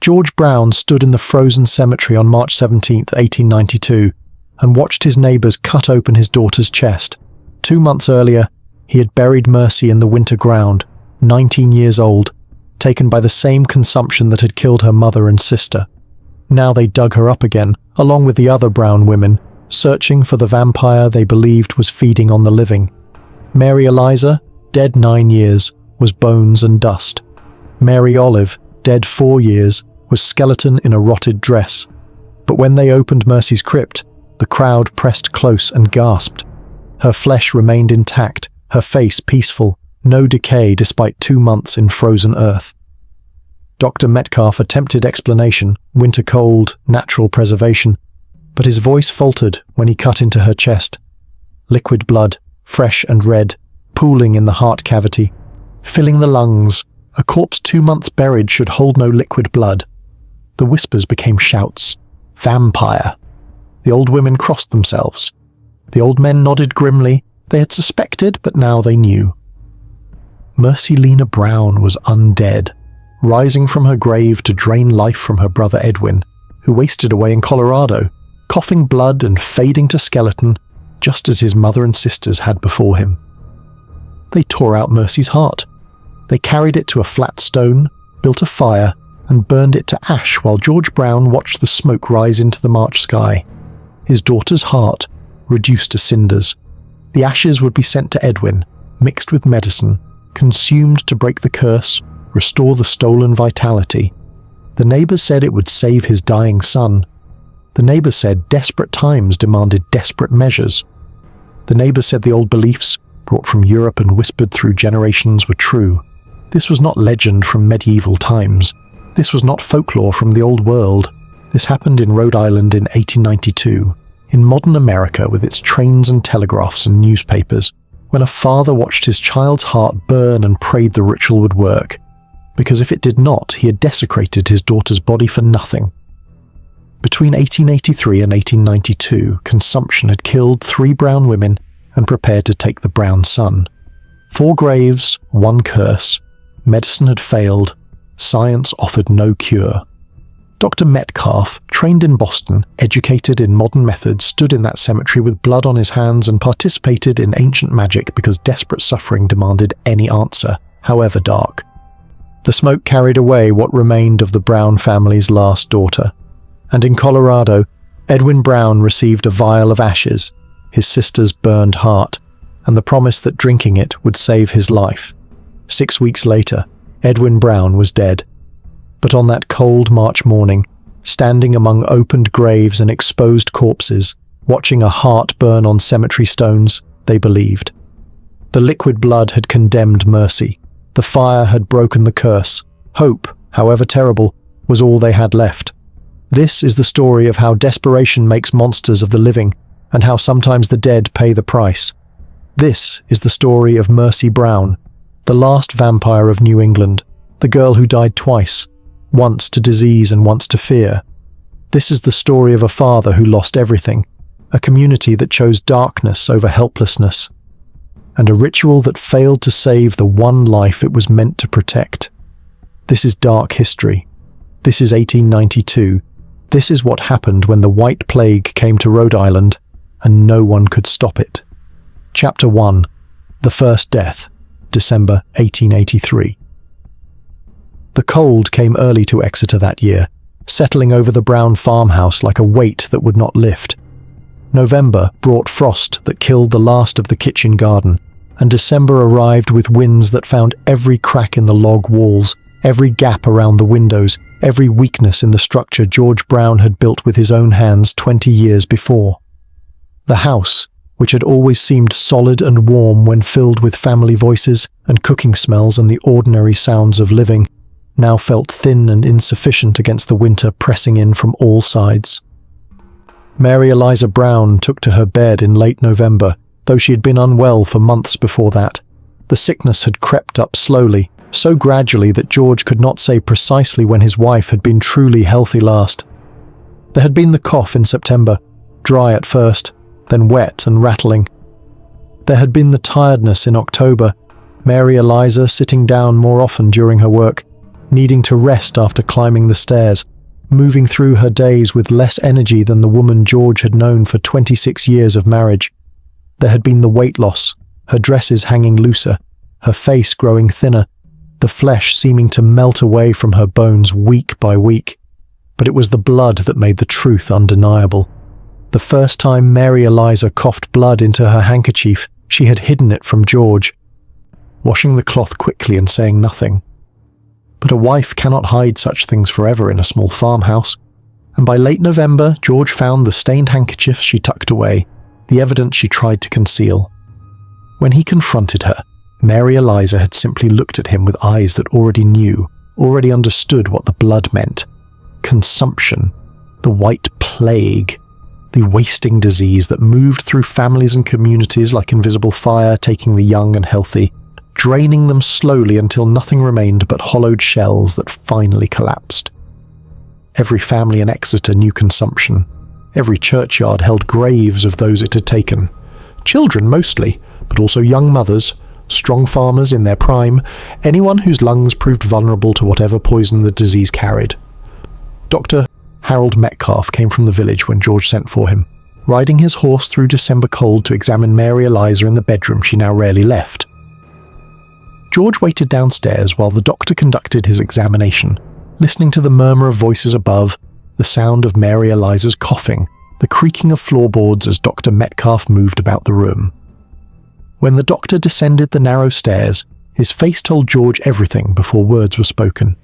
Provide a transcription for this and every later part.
George Brown stood in the frozen cemetery on March 17, 1892, and watched his neighbours cut open his daughter's chest. 2 months earlier, he had buried Mercy in the winter ground, 19 years old, taken by the same consumption that had killed her mother and sister. Now they dug her up again, along with the other Brown women, searching for the vampire they believed was feeding on the living. Mary Eliza, dead 9 years, was bones and dust. Mary Olive, dead 4 years, was skeleton in a rotted dress. But when they opened Mercy's crypt, the crowd pressed close and gasped. Her flesh remained intact, her face peaceful, no decay despite 2 months in frozen earth. Dr. Metcalf attempted explanation, winter cold, natural preservation, but his voice faltered when he cut into her chest. Liquid blood, fresh and red, pooling in the heart cavity, filling the lungs. A corpse 2 months buried should hold no liquid blood. The whispers became shouts. Vampire. The old women crossed themselves. The old men nodded grimly. They had suspected, but now they knew. Mercy Lena Brown was undead, rising from her grave to drain life from her brother Edwin, who wasted away in Colorado, coughing blood and fading to skeleton, just as his mother and sisters had before him. They tore out Mercy's heart. They carried it to a flat stone, built a fire, and burned it to ash while George Brown watched the smoke rise into the March sky. His daughter's heart, reduced to cinders. The ashes would be sent to Edwin, mixed with medicine, consumed to break the curse, restore the stolen vitality. The neighbors said it would save his dying son. The neighbors said desperate times demanded desperate measures. The neighbors said the old beliefs, brought from Europe and whispered through generations, were true. This was not legend from medieval times. This was not folklore from the old world. This happened in Rhode Island in 1892, in modern America with its trains and telegraphs and newspapers, when a father watched his child's heart burn and prayed the ritual would work, because if it did not, he had desecrated his daughter's body for nothing. Between 1883 and 1892, consumption had killed 3 Brown women and prepared to take the Brown son. 4 graves, 1 curse. Medicine had failed. Science offered no cure. Dr. Metcalf, trained in Boston, educated in modern methods, stood in that cemetery with blood on his hands and participated in ancient magic because desperate suffering demanded any answer, however dark. The smoke carried away what remained of the Brown family's last daughter. And in Colorado, Edwin Brown received a vial of ashes, his sister's burned heart, and the promise that drinking it would save his life. 6 weeks later, Edwin Brown was dead. But on that cold March morning, standing among opened graves and exposed corpses, watching a heart burn on cemetery stones, they believed. The liquid blood had condemned Mercy. The fire had broken the curse. Hope, however terrible, was all they had left. This is the story of how desperation makes monsters of the living, and how sometimes the dead pay the price. This is the story of Mercy Brown, the last vampire of New England, the girl who died twice, once to disease and once to fear. This is the story of a father who lost everything, a community that chose darkness over helplessness, and a ritual that failed to save the one life it was meant to protect. This is dark history. This is 1892. This is what happened when the White Plague came to Rhode Island, and no one could stop it. Chapter 1. The First Death, December 1883. The cold came early to Exeter that year, settling over the Brown farmhouse like a weight that would not lift. November brought frost that killed the last of the kitchen garden, and December arrived with winds that found every crack in the log walls, every gap around the windows, every weakness in the structure George Brown had built with his own hands 20 years before. The house, which had always seemed solid and warm when filled with family voices and cooking smells and the ordinary sounds of living, now felt thin and insufficient against the winter pressing in from all sides. Mary Eliza Brown took to her bed in late November, though she had been unwell for months before that. The sickness had crept up slowly, so gradually that George could not say precisely when his wife had been truly healthy last. There had been the cough in September, dry at first, then wet and rattling. There had been the tiredness in October, Mary Eliza sitting down more often during her work, needing to rest after climbing the stairs, moving through her days with less energy than the woman George had known for 26 years of marriage. There had been the weight loss, her dresses hanging looser, her face growing thinner, the flesh seeming to melt away from her bones week by week. But it was the blood that made the truth undeniable. The first time Mary Eliza coughed blood into her handkerchief, she had hidden it from George, washing the cloth quickly and saying nothing. But a wife cannot hide such things forever in a small farmhouse, and by late November, George found the stained handkerchiefs she tucked away, the evidence she tried to conceal. When he confronted her, Mary Eliza had simply looked at him with eyes that already knew, already understood what the blood meant. Consumption, the white plague, the wasting disease that moved through families and communities like invisible fire, taking the young and healthy, draining them slowly until nothing remained but hollowed shells that finally collapsed. Every family in Exeter knew consumption. Every churchyard held graves of those it had taken. Children mostly, but also young mothers, strong farmers in their prime, anyone whose lungs proved vulnerable to whatever poison the disease carried. Dr. Harold Metcalf came from the village when George sent for him, riding his horse through December cold to examine Mary Eliza in the bedroom she now rarely left. George waited downstairs while the doctor conducted his examination, listening to the murmur of voices above, the sound of Mary Eliza's coughing, the creaking of floorboards as Dr. Metcalf moved about the room. When the doctor descended the narrow stairs, his face told George everything before words were spoken.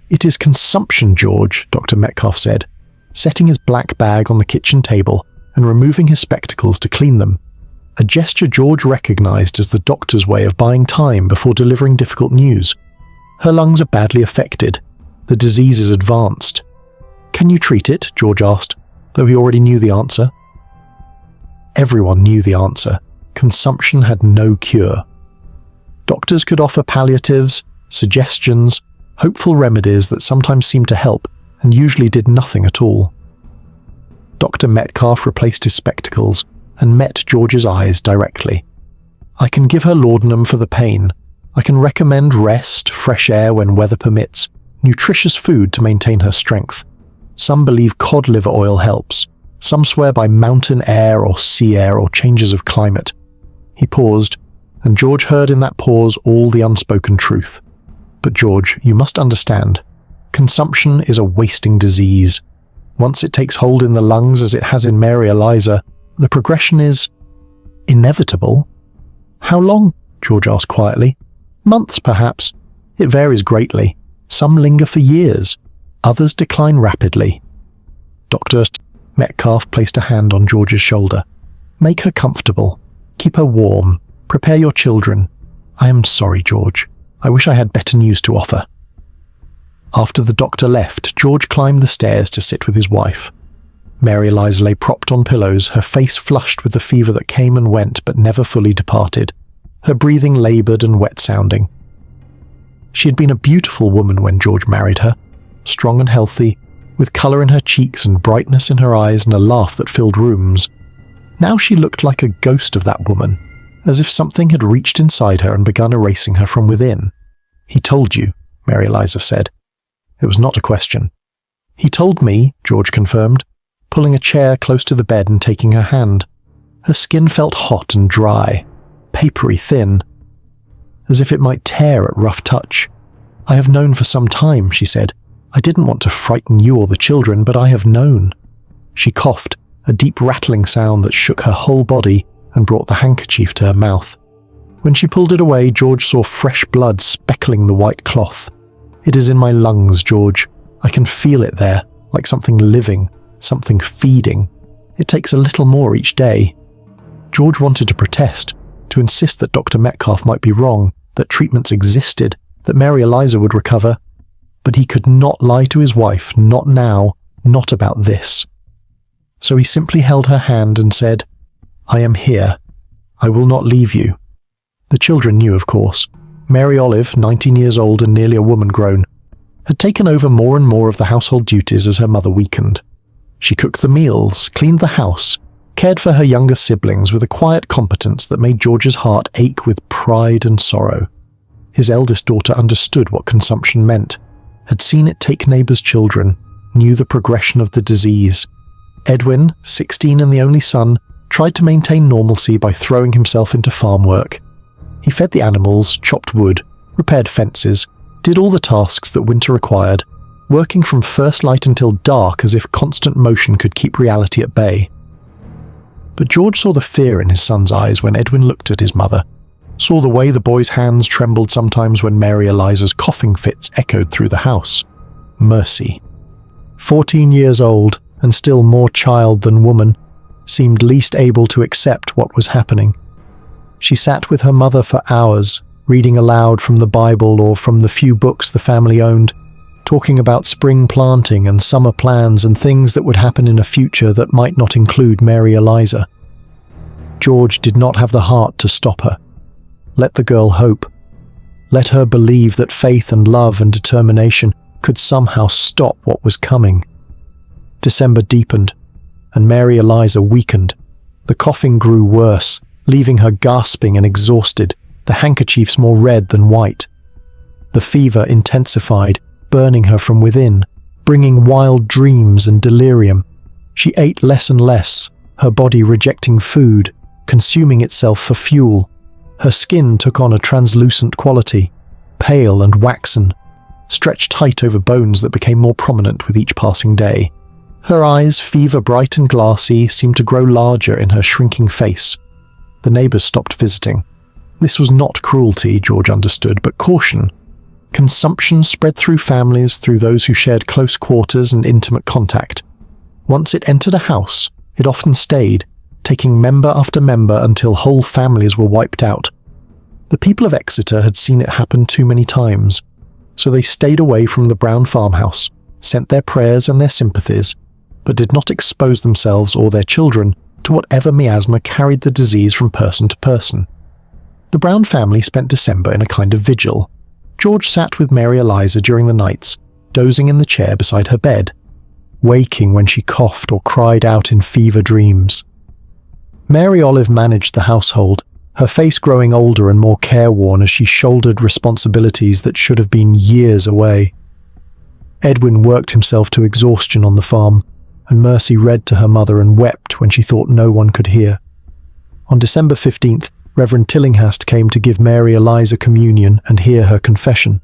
"It is consumption, George," Dr. Metcalf said, setting his black bag on the kitchen table and removing his spectacles to clean them, a gesture George recognized as the doctor's way of buying time before delivering difficult news. "Her lungs are badly affected. The disease is advanced." "Can you treat it?" George asked, though he already knew the answer. Everyone knew the answer. Consumption had no cure. Doctors could offer palliatives, suggestions, hopeful remedies that sometimes seemed to help and usually did nothing at all. Dr. Metcalf replaced his spectacles and met George's eyes directly. "I can give her laudanum for the pain. I can recommend rest, fresh air when weather permits, nutritious food to maintain her strength. Some believe cod liver oil helps. Some swear by mountain air or sea air or changes of climate." He paused, and George heard in that pause all the unspoken truth. "But George, you must understand. Consumption is a wasting disease. Once it takes hold in the lungs as it has in Mary Eliza, the progression is inevitable." "How long?" George asked quietly. "Months, perhaps. It varies greatly. Some linger for years. Others decline rapidly." Dr. Metcalf placed a hand on George's shoulder. "Make her comfortable. Keep her warm. Prepare your children. I am sorry, George. I wish I had better news to offer." After the doctor left, George climbed the stairs to sit with his wife. Mary Eliza lay propped on pillows, her face flushed with the fever that came and went but never fully departed, her breathing laboured and wet-sounding. She had been a beautiful woman when George married her, strong and healthy, with colour in her cheeks and brightness in her eyes and a laugh that filled rooms. Now she looked like a ghost of that woman, as if something had reached inside her and begun erasing her from within. "He told you," Mary Eliza said. It was not a question. "He told me," George confirmed, pulling a chair close to the bed and taking her hand. Her skin felt hot and dry, papery thin, as if it might tear at rough touch. "I have known for some time," she said. "I didn't want to frighten you or the children, but I have known." She coughed, a deep rattling sound that shook her whole body and brought the handkerchief to her mouth. When she pulled it away, George saw fresh blood speckling the white cloth. "It is in my lungs, George. I can feel it there, like something living, something feeding. It takes a little more each day." George wanted to protest, to insist that Dr. Metcalf might be wrong, that treatments existed, that Mary Eliza would recover. But he could not lie to his wife, not now, not about this. So he simply held her hand and said, "I am here. I will not leave you." The children knew, of course. Mary Olive, 19 years old and nearly a woman grown, had taken over more and more of the household duties as her mother weakened. She cooked the meals, cleaned the house, cared for her younger siblings with a quiet competence that made George's heart ache with pride and sorrow. His eldest daughter understood what consumption meant, had seen it take neighbours' children, knew the progression of the disease. Edwin, 16 and the only son, tried to maintain normalcy by throwing himself into farm work. He fed the animals, chopped wood, repaired fences, did all the tasks that winter required, working from first light until dark as if constant motion could keep reality at bay. But George saw the fear in his son's eyes when Edwin looked at his mother, saw the way the boy's hands trembled sometimes when Mary Eliza's coughing fits echoed through the house. Mercy. 14 years old, and still more child than woman, seemed least able to accept what was happening. She sat with her mother for hours, reading aloud from the Bible or from the few books the family owned, talking about spring planting and summer plans and things that would happen in a future that might not include Mary Eliza. George did not have the heart to stop her. Let the girl hope. Let her believe that faith and love and determination could somehow stop what was coming. December deepened, and Mary Eliza weakened. The coughing grew worse, leaving her gasping and exhausted, the handkerchiefs more red than white. The fever intensified, burning her from within, bringing wild dreams and delirium. She ate less and less, her body rejecting food, consuming itself for fuel. Her skin took on a translucent quality, pale and waxen, stretched tight over bones that became more prominent with each passing day. Her eyes, fever-bright and glassy, seemed to grow larger in her shrinking face. The neighbours stopped visiting. This was not cruelty, George understood, but caution. Consumption spread through families, through those who shared close quarters and intimate contact. Once it entered a house, it often stayed, taking member after member until whole families were wiped out. The people of Exeter had seen it happen too many times, so they stayed away from the brown farmhouse, sent their prayers and their sympathies, but did not expose themselves or their children to whatever miasma carried the disease from person to person. The Brown family spent December in a kind of vigil. George sat with Mary Eliza during the nights, dozing in the chair beside her bed, waking when she coughed or cried out in fever dreams. Mary Olive managed the household, her face growing older and more careworn as she shouldered responsibilities that should have been years away. Edwin worked himself to exhaustion on the farm, and Mercy read to her mother and wept when she thought no one could hear. On December 15th, Reverend Tillinghast came to give Mary Eliza communion and hear her confession.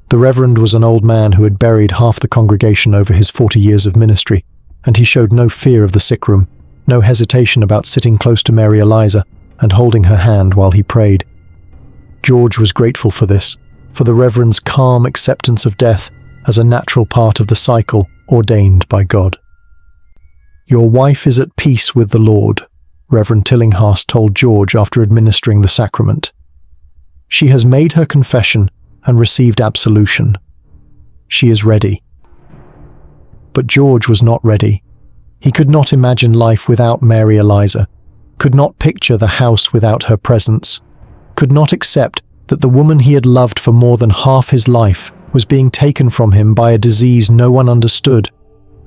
The Reverend was an old man who had buried half the congregation over his 40 years of ministry, and he showed no fear of the sick room, no hesitation about sitting close to Mary Eliza and holding her hand while he prayed. George was grateful for this, for the Reverend's calm acceptance of death as a natural part of the cycle ordained by God. "Your wife is at peace with the Lord," Reverend Tillinghast told George after administering the sacrament. "She has made her confession and received absolution. She is ready." But George was not ready. He could not imagine life without Mary Eliza, could not picture the house without her presence, could not accept that the woman he had loved for more than half his life was being taken from him by a disease no one understood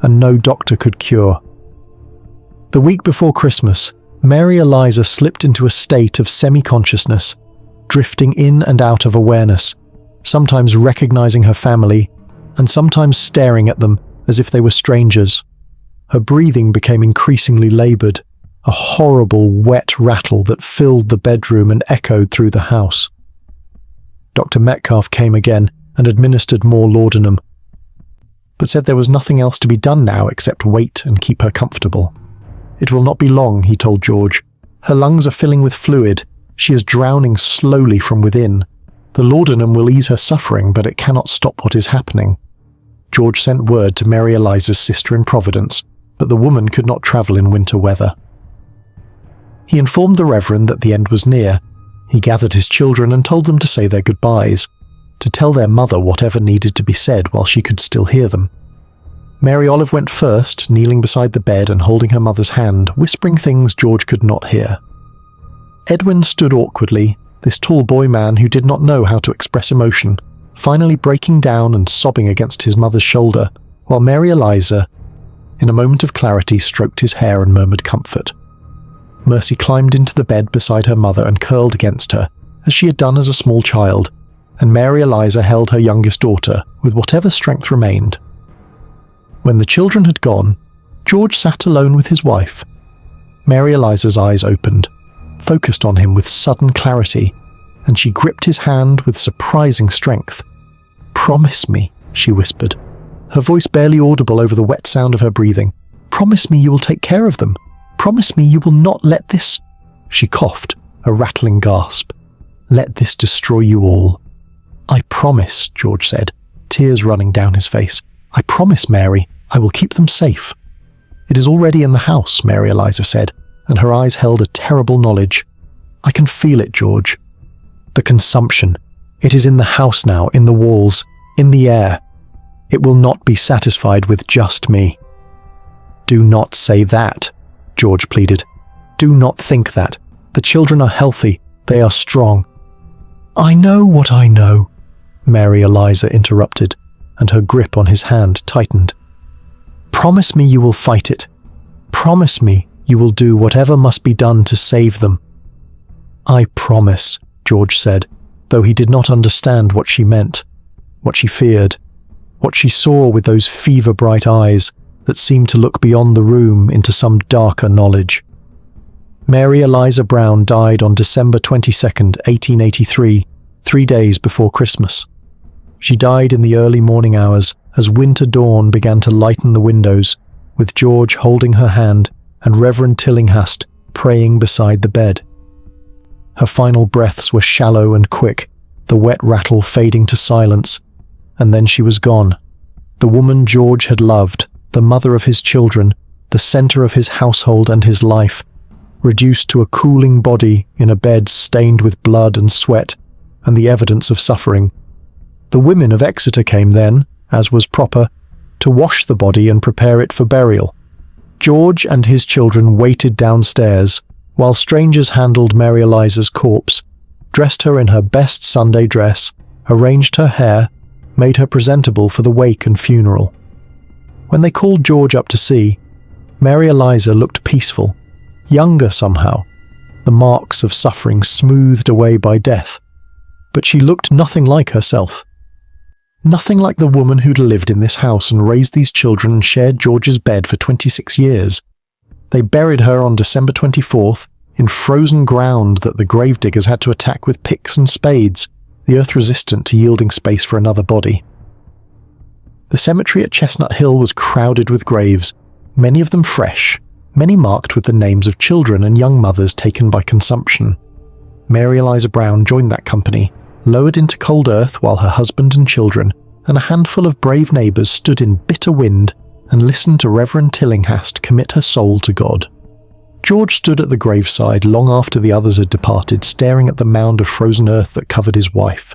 and no doctor could cure. The week before Christmas, Mary Eliza slipped into a state of semi-consciousness, drifting in and out of awareness, sometimes recognizing her family and sometimes staring at them as if they were strangers. Her breathing became increasingly labored, a horrible wet rattle that filled the bedroom and echoed through the house. Dr. Metcalf came again and administered more laudanum, but said there was nothing else to be done now except wait and keep her comfortable. "It will not be long," he told George. "Her lungs are filling with fluid. She is drowning slowly from within. The laudanum will ease her suffering, but it cannot stop what is happening." George sent word to Mary Eliza's sister in Providence, but the woman could not travel in winter weather. He informed the Reverend that the end was near. He gathered his children and told them to say their goodbyes, to tell their mother whatever needed to be said while she could still hear them. Mary Olive went first, kneeling beside the bed and holding her mother's hand, whispering things George could not hear. Edwin stood awkwardly, this tall boy man who did not know how to express emotion, finally breaking down and sobbing against his mother's shoulder, while Mary Eliza, in a moment of clarity, stroked his hair and murmured comfort. Mercy climbed into the bed beside her mother and curled against her, as she had done as a small child, and Mary Eliza held her youngest daughter with whatever strength remained. When the children had gone, George sat alone with his wife. Mary Eliza's eyes opened, focused on him with sudden clarity, and she gripped his hand with surprising strength. "Promise me," she whispered, her voice barely audible over the wet sound of her breathing. "Promise me you will take care of them. Promise me you will not let this—" She coughed, a rattling gasp. "Let this destroy you all." "I promise," George said, tears running down his face. "I promise, Mary, I will keep them safe." "It is already in the house," Mary Eliza said, and her eyes held a terrible knowledge. "I can feel it, George. The consumption. It is in the house now, in the walls, in the air. It will not be satisfied with just me." "Do not say that," George pleaded. "Do not think that. The children are healthy. They are strong." "I know what I know," Mary Eliza interrupted, and her grip on his hand tightened. "Promise me you will fight it. Promise me you will do whatever must be done to save them." "I promise," George said, though he did not understand what she meant, what she feared, what she saw with those fever-bright eyes that seemed to look beyond the room into some darker knowledge. Mary Eliza Brown died on December 22nd, 1883, 3 days before Christmas. She died in the early morning hours as winter dawn began to lighten the windows, with George holding her hand and Reverend Tillinghast praying beside the bed. Her final breaths were shallow and quick, the wet rattle fading to silence, and then she was gone. The woman George had loved, the mother of his children, the center of his household and his life, reduced to a cooling body in a bed stained with blood and sweat and the evidence of suffering. The women of Exeter came then, as was proper, to wash the body and prepare it for burial. George and his children waited downstairs, while strangers handled Mary Eliza's corpse, dressed her in her best Sunday dress, arranged her hair, made her presentable for the wake and funeral. When they called George up to see, Mary Eliza looked peaceful, younger somehow, the marks of suffering smoothed away by death. But she looked nothing like herself. Nothing like the woman who'd lived in this house and raised these children and shared George's bed for 26 years. They buried her on December 24th in frozen ground that the gravediggers had to attack with picks and spades, the earth resistant to yielding space for another body. The cemetery at Chestnut Hill was crowded with graves, many of them fresh, many marked with the names of children and young mothers taken by consumption. Mary Eliza Brown joined that company, lowered into cold earth while her husband and children and a handful of brave neighbours stood in bitter wind and listened to Reverend Tillinghast commit her soul to God. George stood at the graveside long after the others had departed, staring at the mound of frozen earth that covered his wife.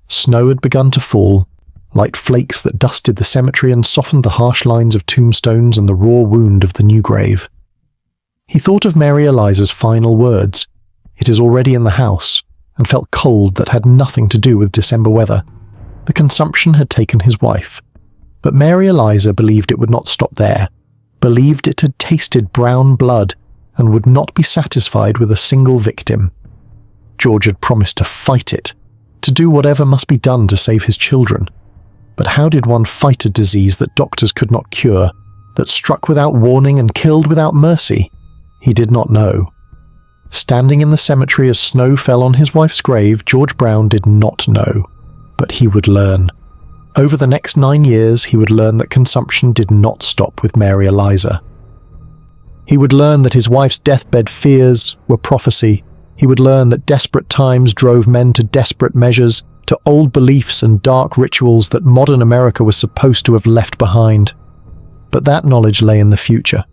Snow had begun to fall, light flakes that dusted the cemetery and softened the harsh lines of tombstones and the raw wound of the new grave. He thought of Mary Eliza's final words, "It is already in the house," and felt cold that had nothing to do with December weather. The consumption had taken his wife. But Mary Eliza believed it would not stop there, believed it had tasted brown blood and would not be satisfied with a single victim. George had promised to fight it, to do whatever must be done to save his children. But how did one fight a disease that doctors could not cure, that struck without warning and killed without mercy? He did not know. Standing in the cemetery as snow fell on his wife's grave, George Brown did not know. But he would learn. Over the next 9 years, he would learn that consumption did not stop with Mary Eliza. He would learn that his wife's deathbed fears were prophecy. He would learn that desperate times drove men to desperate measures, to old beliefs and dark rituals that modern America was supposed to have left behind. But that knowledge lay in the future.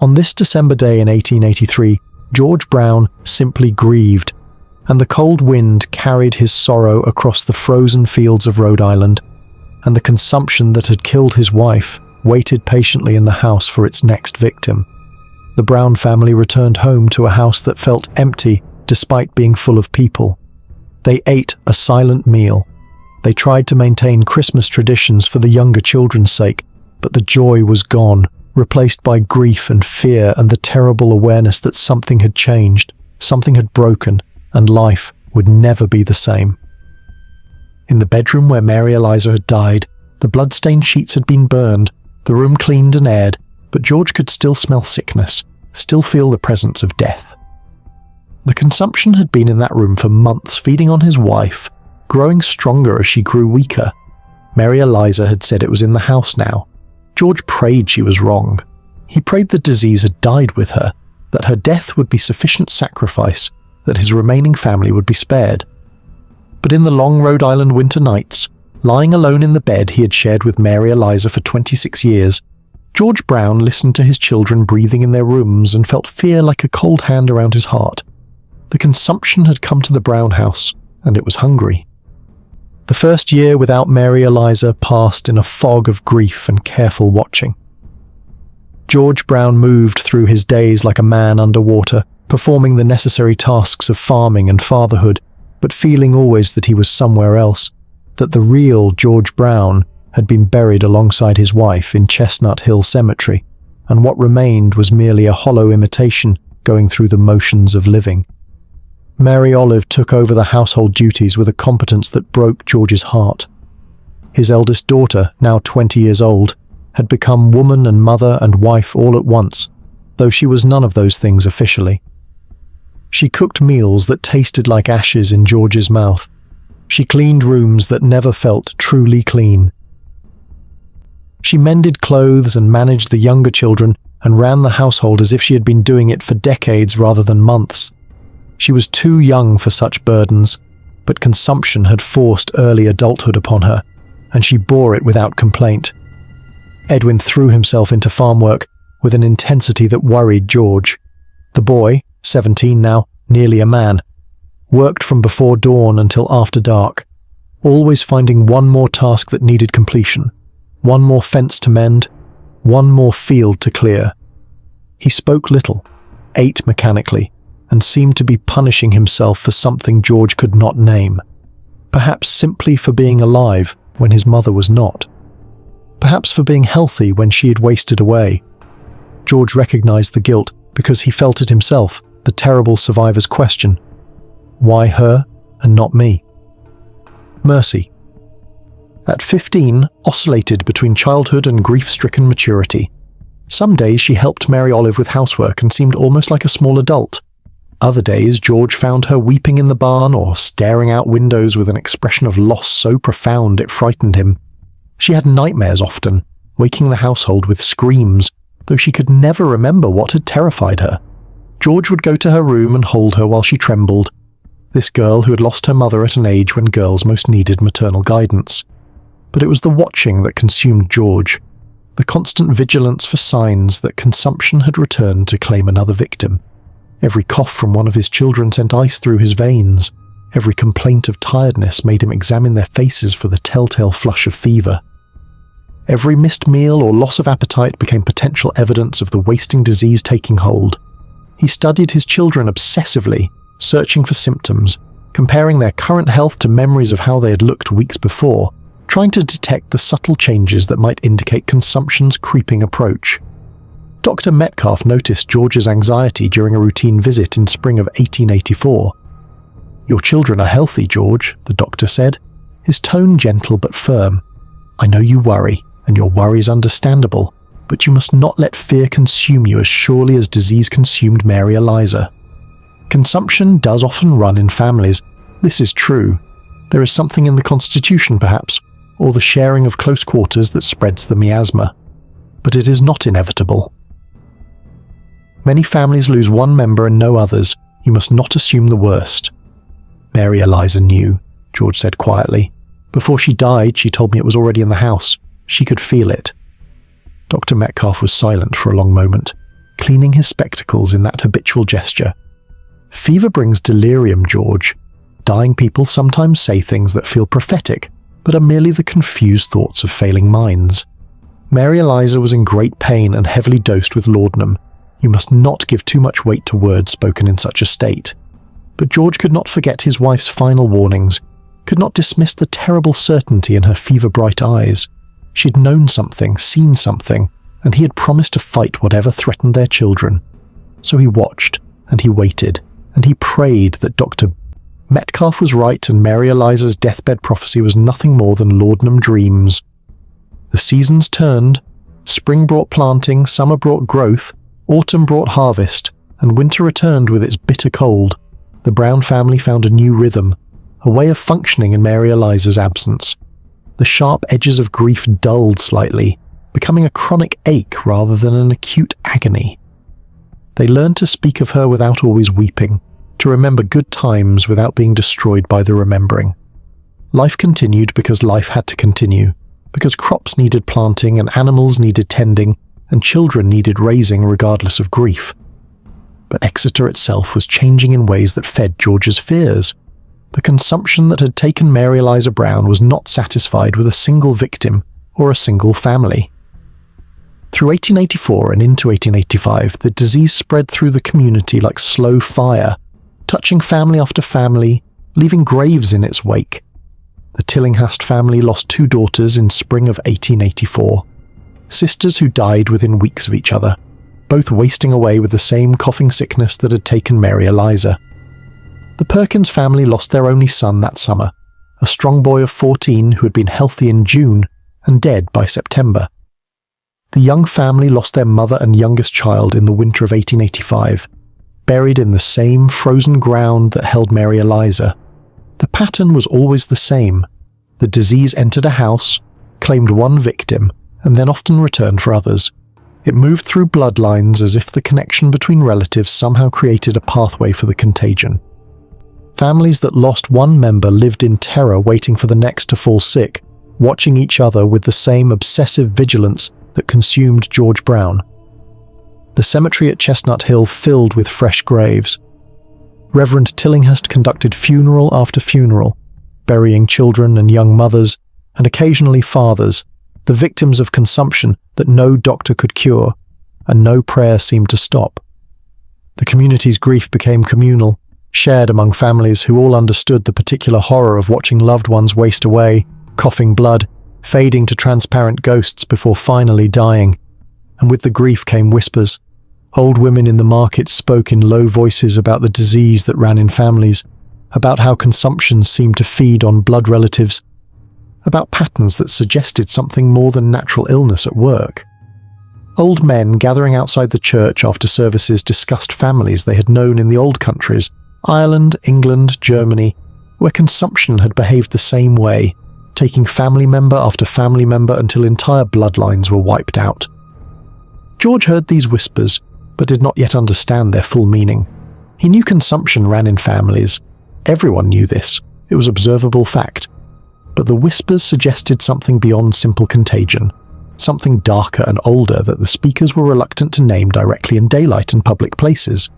On this December day in 1883, George Brown simply grieved, and the cold wind carried his sorrow across the frozen fields of Rhode Island, and the consumption that had killed his wife waited patiently in the house for its next victim. The Brown family returned home to a house that felt empty despite being full of people. They ate a silent meal. They tried to maintain Christmas traditions for the younger children's sake, but the joy was gone, replaced by grief and fear and the terrible awareness that something had changed, something had broken, and life would never be the same. In the bedroom where Mary Eliza had died, the blood-stained sheets had been burned, the room cleaned and aired, but George could still smell sickness, still feel the presence of death. The consumption had been in that room for months, feeding on his wife, growing stronger as she grew weaker. Mary Eliza had said it was in the house now. George prayed she was wrong. He prayed the disease had died with her, that her death would be sufficient sacrifice, that his remaining family would be spared. But in the long Rhode Island winter nights, lying alone in the bed he had shared with Mary Eliza for 26 years, George Brown listened to his children breathing in their rooms and felt fear like a cold hand around his heart. The consumption had come to the Brown house, and it was hungry. The first year without Mary Eliza passed in a fog of grief and careful watching. George Brown moved through his days like a man underwater, performing the necessary tasks of farming and fatherhood, but feeling always that he was somewhere else, that the real George Brown had been buried alongside his wife in Chestnut Hill Cemetery, and what remained was merely a hollow imitation going through the motions of living. Mary Olive took over the household duties with a competence that broke George's heart. His eldest daughter, now 20 years old, had become woman and mother and wife all at once, though she was none of those things officially. She cooked meals that tasted like ashes in George's mouth. She cleaned rooms that never felt truly clean. She mended clothes and managed the younger children and ran the household as if she had been doing it for decades rather than months. She was too young for such burdens, but consumption had forced early adulthood upon her, and she bore it without complaint. Edwin threw himself into farm work with an intensity that worried George. The boy, 17 now, nearly a man, worked from before dawn until after dark, always finding one more task that needed completion, one more fence to mend, one more field to clear. He spoke little, ate mechanically, and seemed to be punishing himself for something George could not name, perhaps simply for being alive when his mother was not, perhaps for being healthy when she had wasted away. George recognized the guilt because he felt it himself, the terrible survivor's question. Why her and not me? Mercy. At 15, oscillated between childhood and grief-stricken maturity. Some days she helped Mary Olive with housework and seemed almost like a small adult. Other days George found her weeping in the barn or staring out windows with an expression of loss so profound it frightened him. She had nightmares often, waking the household with screams, though she could never remember what had terrified her. George would go to her room and hold her while she trembled, this girl who had lost her mother at an age when girls most needed maternal guidance. But it was the watching that consumed George, the constant vigilance for signs that consumption had returned to claim another victim. Every cough from one of his children sent ice through his veins. Every complaint of tiredness made him examine their faces for the telltale flush of fever. Every missed meal or loss of appetite became potential evidence of the wasting disease taking hold. He studied his children obsessively, searching for symptoms, comparing their current health to memories of how they had looked weeks before, trying to detect the subtle changes that might indicate consumption's creeping approach. Dr. Metcalf noticed George's anxiety during a routine visit in spring of 1884. "Your children are healthy, George," the doctor said, his tone gentle but firm. "I know you worry, and your worry is understandable, but you must not let fear consume you as surely as disease consumed Mary Eliza. Consumption does often run in families. This is true. There is something in the constitution, perhaps, or the sharing of close quarters that spreads the miasma. But it is not inevitable. Many families lose one member and no others. You must not assume the worst." "Mary Eliza knew," George said quietly. "Before she died, she told me it was already in the house. She could feel it." Dr. Metcalf was silent for a long moment, cleaning his spectacles in that habitual gesture. "Fever brings delirium, George. Dying people sometimes say things that feel prophetic, but are merely the confused thoughts of failing minds. Mary Eliza was in great pain and heavily dosed with laudanum. You must not give too much weight to words spoken in such a state." But George could not forget his wife's final warnings, could not dismiss the terrible certainty in her fever-bright eyes. She'd known something, seen something, and he had promised to fight whatever threatened their children. So he watched, and he waited, and he prayed that Metcalfe was right, and Mary Eliza's deathbed prophecy was nothing more than laudanum dreams. The seasons turned. Spring brought planting, summer brought growth, autumn brought harvest, and winter returned with its bitter cold. The Brown family found a new rhythm, a way of functioning in Mary Eliza's absence. The sharp edges of grief dulled slightly, becoming a chronic ache rather than an acute agony. They learned to speak of her without always weeping, to remember good times without being destroyed by the remembering. Life continued because life had to continue, because crops needed planting and animals needed tending and children needed raising regardless of grief. But Exeter itself was changing in ways that fed George's fears. The consumption that had taken Mary Eliza Brown was not satisfied with a single victim or a single family. Through 1884 and into 1885, the disease spread through the community like slow fire, touching family after family, leaving graves in its wake. The Tillinghast family lost 2 daughters in spring of 1884, sisters who died within weeks of each other, both wasting away with the same coughing sickness that had taken Mary Eliza. The Perkins family lost their only son that summer, a strong boy of 14 who had been healthy in June and dead by September. The Young family lost their mother and youngest child in the winter of 1885, buried in the same frozen ground that held Mary Eliza. The pattern was always the same. The disease entered a house, claimed one victim, and then often returned for others. It moved through bloodlines as if the connection between relatives somehow created a pathway for the contagion. Families that lost one member lived in terror, waiting for the next to fall sick, watching each other with the same obsessive vigilance that consumed George Brown. The cemetery at Chestnut Hill filled with fresh graves. Reverend Tillinghast conducted funeral after funeral, burying children and young mothers, and occasionally fathers, the victims of consumption that no doctor could cure, and no prayer seemed to stop. The community's grief became communal, shared among families who all understood the particular horror of watching loved ones waste away, coughing blood, fading to transparent ghosts before finally dying. And with the grief came whispers. Old women in the market spoke in low voices about the disease that ran in families, about how consumption seemed to feed on blood relatives, about patterns that suggested something more than natural illness at work. Old men gathering outside the church after services discussed families they had known in the old countries, Ireland, England, Germany, where consumption had behaved the same way, taking family member after family member until entire bloodlines were wiped out. George heard these whispers, but did not yet understand their full meaning. He knew consumption ran in families. Everyone knew this. It was observable fact. But the whispers suggested something beyond simple contagion, something darker and older that the speakers were reluctant to name directly in daylight and public places.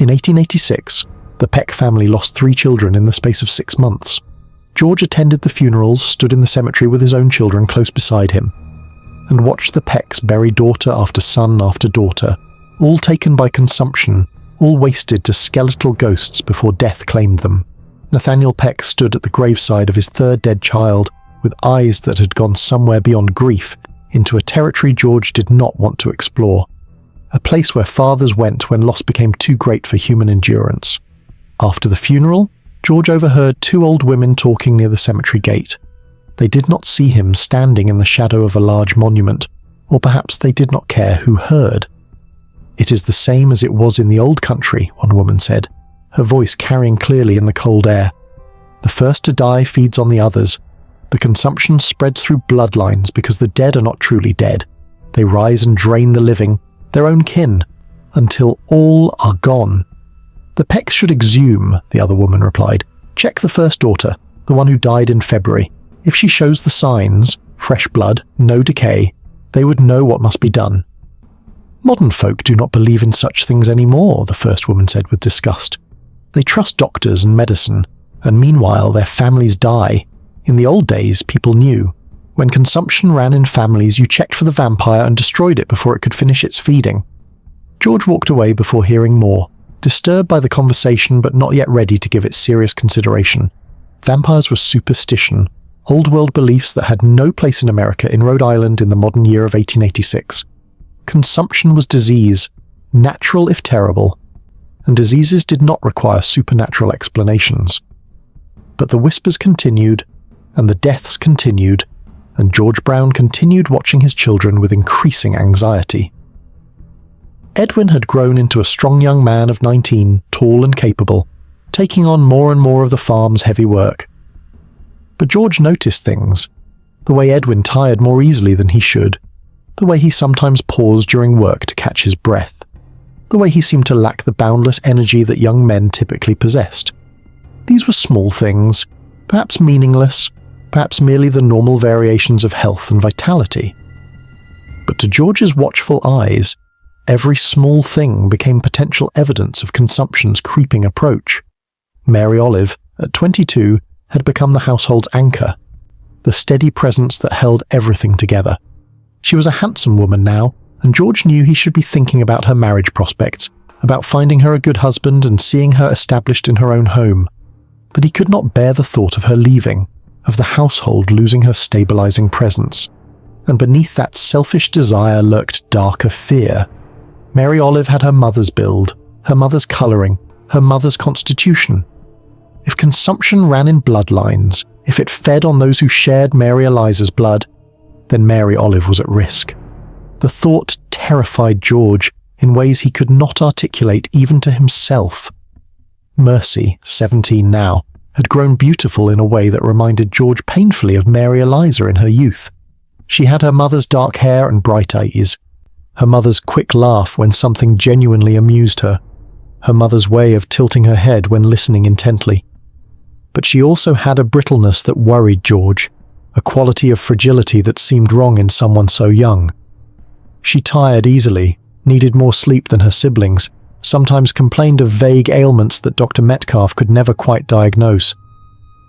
In 1886, the Peck family lost 3 children in the space of 6 months. George attended the funerals, stood in the cemetery with his own children close beside him, and watched the Pecks bury daughter after son after daughter, all taken by consumption, all wasted to skeletal ghosts before death claimed them. Nathaniel Peck stood at the graveside of his 3rd dead child, with eyes that had gone somewhere beyond grief, into a territory George did not want to explore, a place where fathers went when loss became too great for human endurance. After the funeral, George overheard 2 old women talking near the cemetery gate. They did not see him standing in the shadow of a large monument, or perhaps they did not care who heard. "It is the same as it was in the old country," one woman said, her voice carrying clearly in the cold air. "The first to die feeds on the others. The consumption spreads through bloodlines because the dead are not truly dead. They rise and drain the living, their own kin, until all are gone." "The Pecks should exhume," the other woman replied. "Check the first daughter, the one who died in February. If she shows the signs, fresh blood, no decay, they would know what must be done." "Modern folk do not believe in such things anymore," the first woman said with disgust. "They trust doctors and medicine, and meanwhile their families die. In the old days, people knew. When consumption ran in families, you checked for the vampire and destroyed it before it could finish its feeding." George walked away before hearing more, disturbed by the conversation but not yet ready to give it serious consideration. Vampires were superstition, old-world beliefs that had no place in America in Rhode Island in the modern year of 1886. Consumption was disease, natural if terrible, and diseases did not require supernatural explanations. But the whispers continued, and the deaths continued, and George Brown continued watching his children with increasing anxiety. Edwin had grown into a strong young man of 19, tall and capable, taking on more and more of the farm's heavy work. But George noticed things. The way Edwin tired more easily than he should, the way he sometimes paused during work to catch his breath, the way he seemed to lack the boundless energy that young men typically possessed. These were small things, perhaps meaningless, perhaps merely the normal variations of health and vitality. But to George's watchful eyes, every small thing became potential evidence of consumption's creeping approach. Mary Olive, at 22, had become the household's anchor, the steady presence that held everything together. She was a handsome woman now, and George knew he should be thinking about her marriage prospects, about finding her a good husband and seeing her established in her own home. But he could not bear the thought of her leaving, of the household losing her stabilizing presence. And beneath that selfish desire lurked darker fear. Mary Olive had her mother's build, her mother's colouring, her mother's constitution. If consumption ran in bloodlines, if it fed on those who shared Mary Eliza's blood, then Mary Olive was at risk. The thought terrified George in ways he could not articulate even to himself. Mercy, 17 now, had grown beautiful in a way that reminded George painfully of Mary Eliza in her youth. She had her mother's dark hair and bright eyes, her mother's quick laugh when something genuinely amused her, her mother's way of tilting her head when listening intently. But she also had a brittleness that worried George, a quality of fragility that seemed wrong in someone so young. She tired easily, needed more sleep than her siblings, sometimes complained of vague ailments that Dr. Metcalf could never quite diagnose.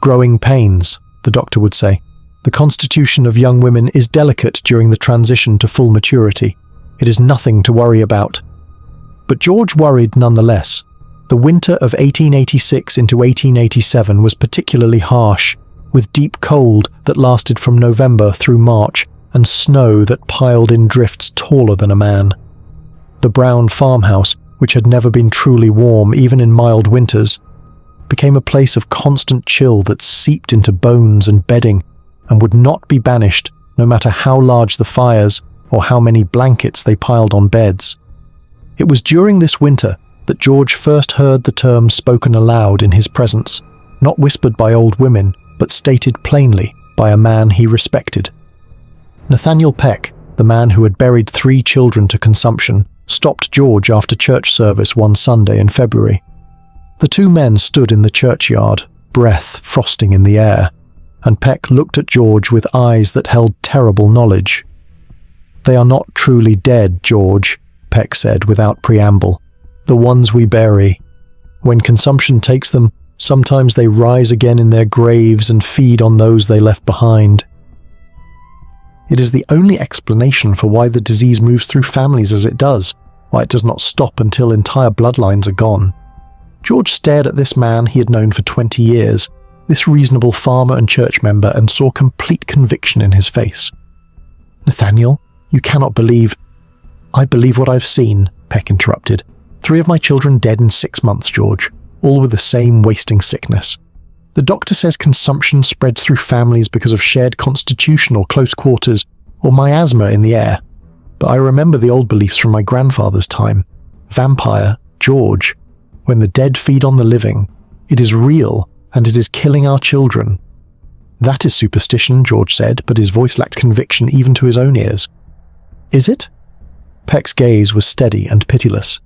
Growing pains, the doctor would say. The constitution of young women is delicate during the transition to full maturity. It is nothing to worry about. But George worried nonetheless. The winter of 1886 into 1887 was particularly harsh, with deep cold that lasted from November through March, and snow that piled in drifts taller than a man. The brown farmhouse, which had never been truly warm even in mild winters, became a place of constant chill that seeped into bones and bedding, and would not be banished no matter how large the fires or how many blankets they piled on beds. It was during this winter that George first heard the term spoken aloud in his presence, not whispered by old women, but stated plainly by a man he respected. Nathaniel Peck, the man who had buried 3 children to consumption, stopped George after church service one Sunday in February. The 2 men stood in the churchyard, breath frosting in the air, and Peck looked at George with eyes that held terrible knowledge. "They are not truly dead, George," Peck said without preamble. "The ones we bury. When consumption takes them, sometimes they rise again in their graves and feed on those they left behind." It is the only explanation for why the disease moves through families as it does, why it does not stop until entire bloodlines are gone. George stared at this man he had known for 20 years, this reasonable farmer and church member, and saw complete conviction in his face. "Nathaniel, you cannot believe—" "I believe what I've seen," Peck interrupted. 3 of my children dead in 6 months, George, all with the same wasting sickness. The doctor says consumption spreads through families because of shared constitution or close quarters, or miasma in the air. But I remember the old beliefs from my grandfather's time. Vampire, George. When the dead feed on the living, it is real, and it is killing our children. That is superstition, George said, but his voice lacked conviction even to his own ears. Is it? Peck's gaze was steady and pitiless.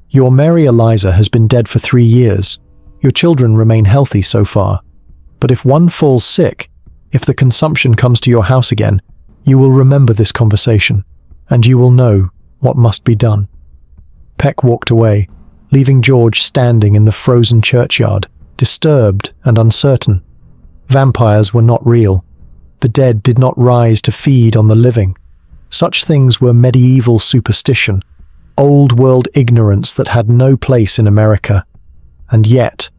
Your Mary Eliza has been dead for 3 years. Your children remain healthy so far. But if one falls sick, if the consumption comes to your house again, you will remember this conversation, and you will know what must be done. Peck walked away, leaving George standing in the frozen churchyard, disturbed and uncertain. Vampires were not real. The dead did not rise to feed on the living. Such things were medieval superstition, old-world ignorance that had no place in America. And yet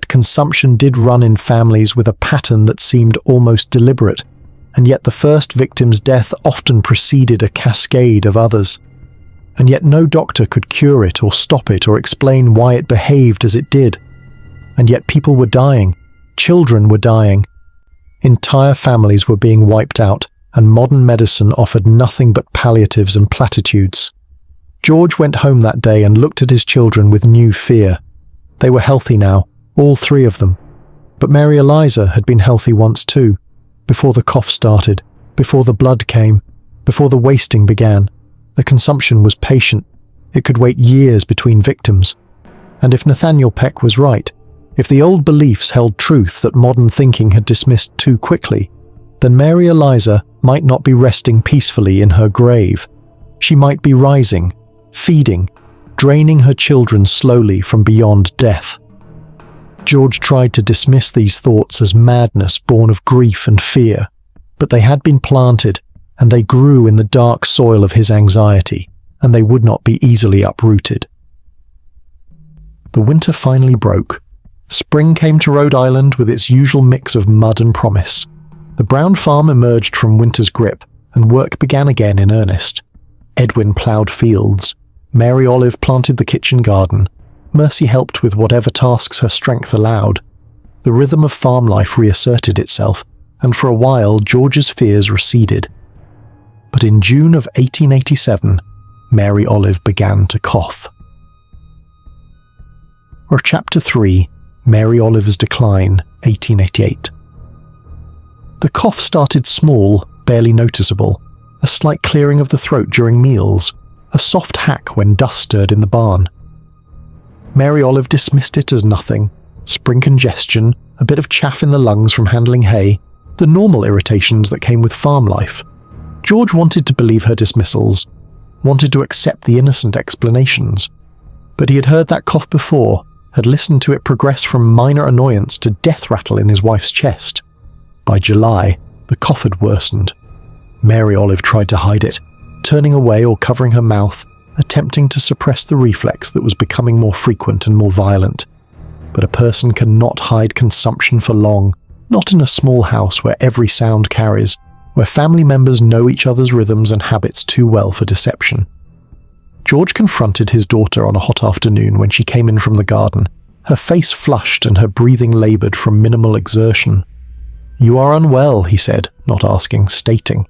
consumption did run in families with a pattern that seemed almost deliberate, and yet the first victim's death often preceded a cascade of others. and yet no doctor could cure it or stop it or explain why it behaved as it did. And yet people were dying. Children were dying. Entire families were being wiped out, and modern medicine offered nothing but palliatives and platitudes. George went home that day and looked at his children with new fear. They were healthy now, all three of them. But Mary Eliza had been healthy once too, before the cough started, before the blood came, before the wasting began. The consumption was patient. It could wait years between victims. And if Nathaniel Peck was right, if the old beliefs held truth that modern thinking had dismissed too quickly, then Mary Eliza might not be resting peacefully in her grave. She might be rising, feeding, draining her children slowly from beyond death. George tried to dismiss these thoughts as madness born of grief and fear, but they had been planted, and they grew in the dark soil of his anxiety, and they would not be easily uprooted. The winter finally broke. Spring came to Rhode Island with its usual mix of mud and promise. The Brown farm emerged from winter's grip, and work began again in earnest. Edwin ploughed fields. Mary Olive planted the kitchen garden. Mercy helped with whatever tasks her strength allowed. The rhythm of farm life reasserted itself, and for a while George's fears receded. But in June of 1887, Mary Olive began to cough. Or Chapter 3, Mary Olive's Decline, 1888. The cough started small, barely noticeable, a slight clearing of the throat during meals, a soft hack when dust stirred in the barn. Mary Olive dismissed it as nothing. Spring congestion, a bit of chaff in the lungs from handling hay, the normal irritations that came with farm life. George wanted to believe her dismissals, wanted to accept the innocent explanations. But he had heard that cough before, had listened to it progress from minor annoyance to death rattle in his wife's chest. By July, the cough had worsened. Mary Olive tried to hide it, turning away or covering her mouth, attempting to suppress the reflex that was becoming more frequent and more violent. But a person cannot hide consumption for long, not in a small house where every sound carries, where family members know each other's rhythms and habits too well for deception. George confronted his daughter on a hot afternoon when she came in from the garden, her face flushed and her breathing laboured from minimal exertion. "You are unwell," he said, not asking, stating.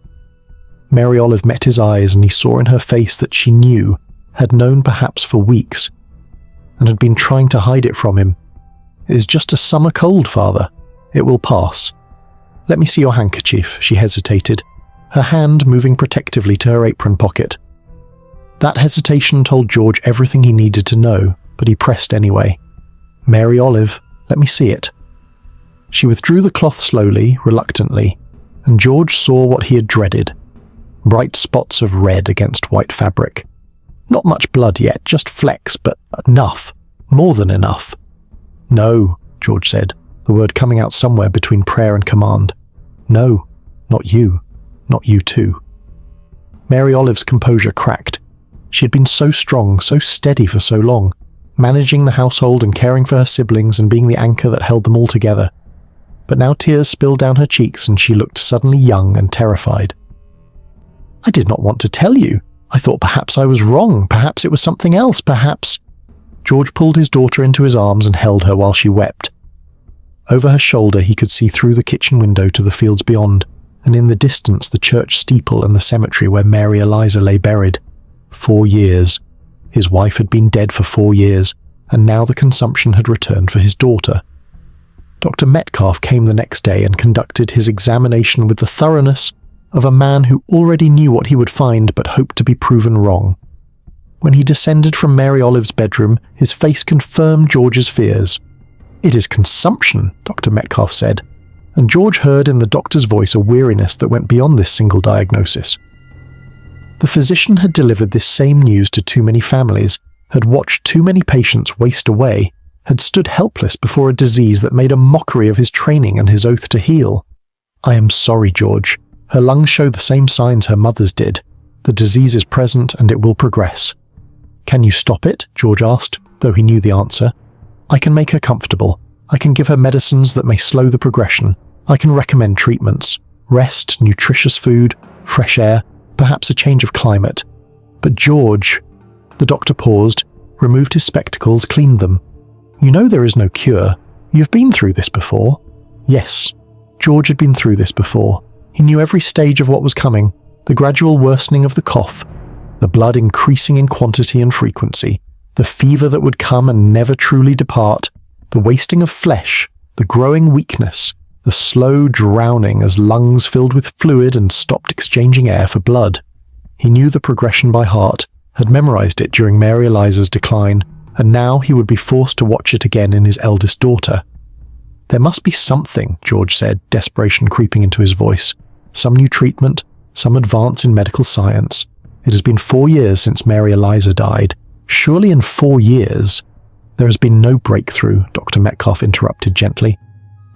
Mary Olive met his eyes and he saw in her face that she knew, had known perhaps for weeks, and had been trying to hide it from him. "It is just a summer cold, father. It will pass. Let me see your handkerchief," she hesitated, her hand moving protectively to her apron pocket. That hesitation told George everything he needed to know, but he pressed anyway. "Mary Olive, let me see it." She withdrew the cloth slowly, reluctantly, and George saw what he had dreaded. Bright spots of red against white fabric. Not much blood yet, just flecks, but enough. More than enough. "No," George said, the word coming out somewhere between prayer and command. "No, not you. Not you too." Mary Olive's composure cracked. She had been so strong, so steady for so long, managing the household and caring for her siblings and being the anchor that held them all together. But now tears spilled down her cheeks and she looked suddenly young and terrified. "I did not want to tell you. I thought perhaps I was wrong. Perhaps it was something else. Perhaps—" George pulled his daughter into his arms and held her while she wept. Over her shoulder he could see through the kitchen window to the fields beyond, and in the distance the church steeple and the cemetery where Mary Eliza lay buried. 4 years. His wife had been dead for 4 years, and now the consumption had returned for his daughter. Dr. Metcalf came the next day and conducted his examination with the thoroughness of a man who already knew what he would find but hoped to be proven wrong. When he descended from Mary Olive's bedroom, his face confirmed George's fears. "It is consumption," Dr. Metcalf said, and George heard in the doctor's voice a weariness that went beyond this single diagnosis. The physician had delivered this same news to too many families, had watched too many patients waste away, had stood helpless before a disease that made a mockery of his training and his oath to heal. "I am sorry, George. Her lungs show the same signs her mother's did. The disease is present and it will progress." "Can you stop it?" George asked, though he knew the answer. "I can make her comfortable. I can give her medicines that may slow the progression. I can recommend treatments. Rest, nutritious food, fresh air, perhaps a change of climate. But George, The doctor paused, removed his spectacles, cleaned them. "You know there is no cure. You've been through this before." Yes, George had been through this before. He knew every stage of what was coming, the gradual worsening of the cough, the blood increasing in quantity and frequency, the fever that would come and never truly depart, the wasting of flesh, the growing weakness, the slow drowning as lungs filled with fluid and stopped exchanging air for blood. He knew the progression by heart, had memorized it during Mary Eliza's decline, and now he would be forced to watch it again in his eldest daughter. "There must be something," George said, desperation creeping into his voice. "Some new treatment, some advance in medical science. It has been 4 years since Mary Eliza died. Surely in 4 years—" "There has been no breakthrough," Dr. Metcalf interrupted gently.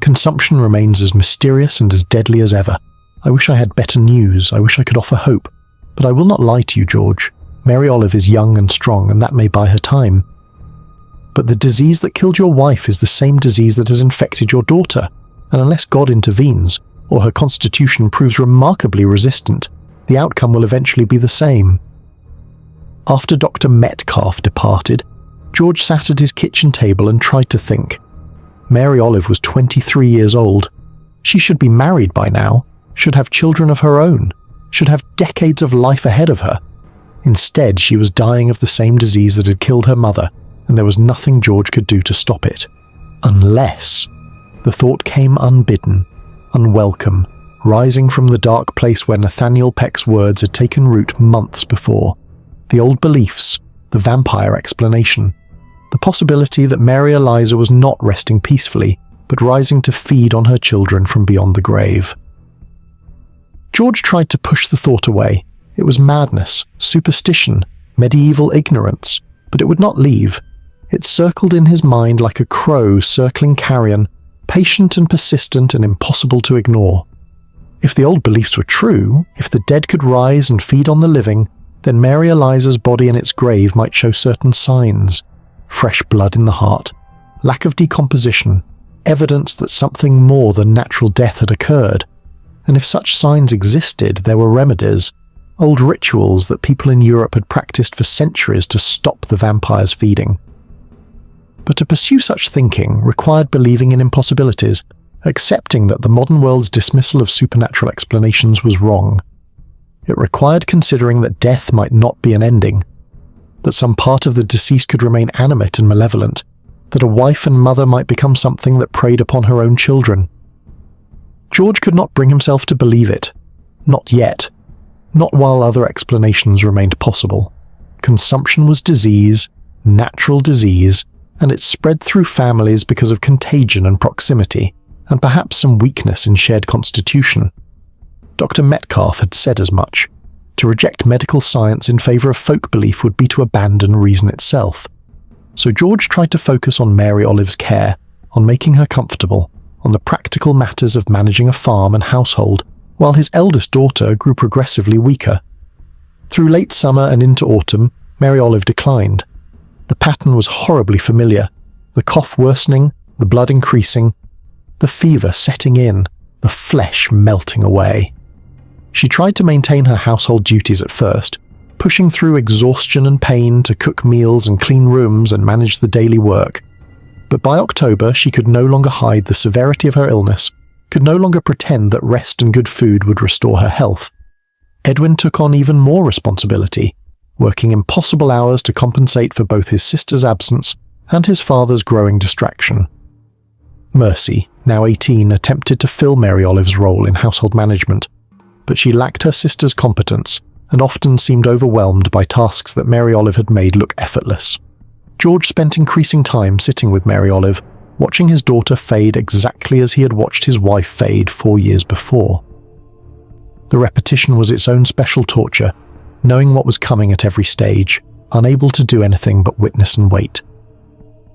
"Consumption remains as mysterious and as deadly as ever. I wish I had better news. I wish I could offer hope. But I will not lie to you, George. Mary Olive is young and strong, and that may buy her time. But the disease that killed your wife is the same disease that has infected your daughter, and unless God intervenes, or her constitution proves remarkably resistant, the outcome will eventually be the same." After Dr. Metcalf departed, George sat at his kitchen table and tried to think. Mary Olive was 23 years old. She should be married by now, should have children of her own, should have decades of life ahead of her. Instead, she was dying of the same disease that had killed her mother, and there was nothing George could do to stop it. Unless— the thought came unbidden, unwelcome, rising from the dark place where Nathaniel Peck's words had taken root months before. The old beliefs, the vampire explanation, the possibility that Mary Eliza was not resting peacefully, but rising to feed on her children from beyond the grave. George tried to push the thought away. It was madness, superstition, medieval ignorance, but it would not leave. It circled in his mind like a crow circling carrion, patient and persistent and impossible to ignore. If the old beliefs were true, if the dead could rise and feed on the living, then Mary Eliza's body in its grave might show certain signs. Fresh blood in the heart, lack of decomposition, evidence that something more than natural death had occurred. And if such signs existed, there were remedies, old rituals that people in Europe had practiced for centuries to stop the vampires feeding. But to pursue such thinking required believing in impossibilities, accepting that the modern world's dismissal of supernatural explanations was wrong. It required considering that death might not be an ending, that some part of the deceased could remain animate and malevolent, that a wife and mother might become something that preyed upon her own children. George could not bring himself to believe it. Not yet. Not while other explanations remained possible. Consumption was disease, natural disease, and it spread through families because of contagion and proximity, and perhaps some weakness in shared constitution. Dr. Metcalf had said as much. To reject medical science in favor of folk belief would be to abandon reason itself. So George tried to focus on Mary Olive's care, on making her comfortable, on the practical matters of managing a farm and household, while his eldest daughter grew progressively weaker. Through late summer and into autumn, Mary Olive declined. The pattern was horribly familiar, the cough worsening, the blood increasing, the fever setting in, the flesh melting away. She tried to maintain her household duties at first, pushing through exhaustion and pain to cook meals and clean rooms and manage the daily work. But by October, she could no longer hide the severity of her illness, could no longer pretend that rest and good food would restore her health. Edwin took on even more responsibility, working impossible hours to compensate for both his sister's absence and his father's growing distraction. Mercy, now 18, attempted to fill Mary Olive's role in household management, but she lacked her sister's competence and often seemed overwhelmed by tasks that Mary Olive had made look effortless. George spent increasing time sitting with Mary Olive, watching his daughter fade exactly as he had watched his wife fade 4 years before. The repetition was its own special torture, knowing what was coming at every stage, unable to do anything but witness and wait.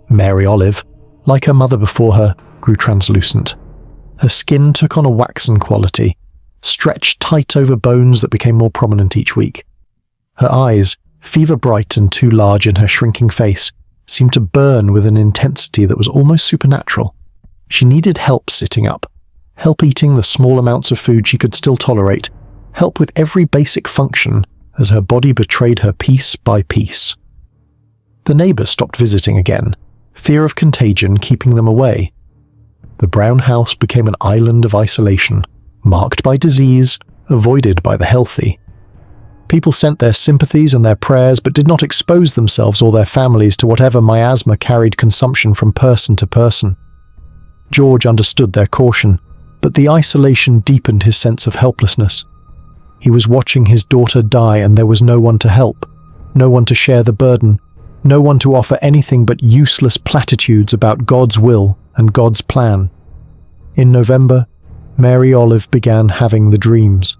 Mary Olive, like her mother before her, grew translucent. Her skin took on a waxen quality, stretched tight over bones that became more prominent each week. Her eyes, fever-bright and too large in her shrinking face, seemed to burn with an intensity that was almost supernatural. She needed help sitting up, help eating the small amounts of food she could still tolerate, help with every basic function as her body betrayed her piece by piece. The neighbours stopped visiting again, fear of contagion keeping them away. The brown house became an island of isolation, marked by disease, avoided by the healthy. People sent their sympathies and their prayers but did not expose themselves or their families to whatever miasma carried consumption from person to person. George understood their caution, but the isolation deepened his sense of helplessness. He was watching his daughter die and there was no one to help, no one to share the burden, no one to offer anything but useless platitudes about God's will and God's plan. In November, Mary Olive began having the dreams.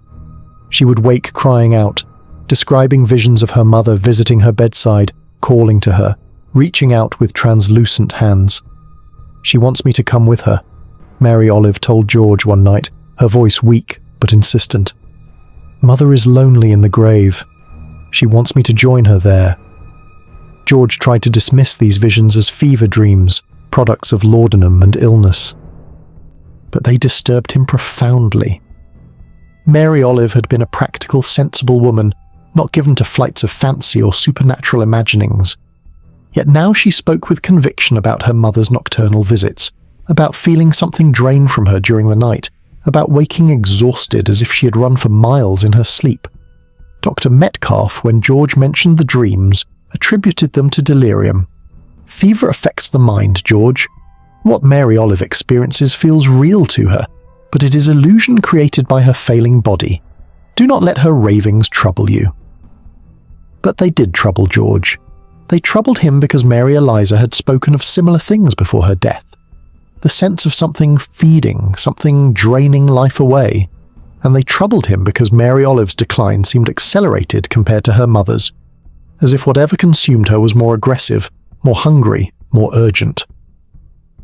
She would wake crying out, describing visions of her mother visiting her bedside, calling to her, reaching out with translucent hands. "She wants me to come with her," Mary Olive told George one night, her voice weak but insistent. "Mother is lonely in the grave. She wants me to join her there." George tried to dismiss these visions as fever dreams, products of laudanum and illness. But they disturbed him profoundly. Mary Olive had been a practical, sensible woman, not given to flights of fancy or supernatural imaginings. Yet now she spoke with conviction about her mother's nocturnal visits, about feeling something drain from her during the night, about waking exhausted as if she had run for miles in her sleep. Dr. Metcalf, when George mentioned the dreams, attributed them to delirium. "Fever affects the mind, George. What Mary Olive experiences feels real to her, but it is illusion created by her failing body. Do not let her ravings trouble you." But they did trouble George. They troubled him because Mary Eliza had spoken of similar things before her death. The sense of something feeding, something draining life away. And they troubled him because Mary Olive's decline seemed accelerated compared to her mother's, as if whatever consumed her was more aggressive, more hungry, more urgent.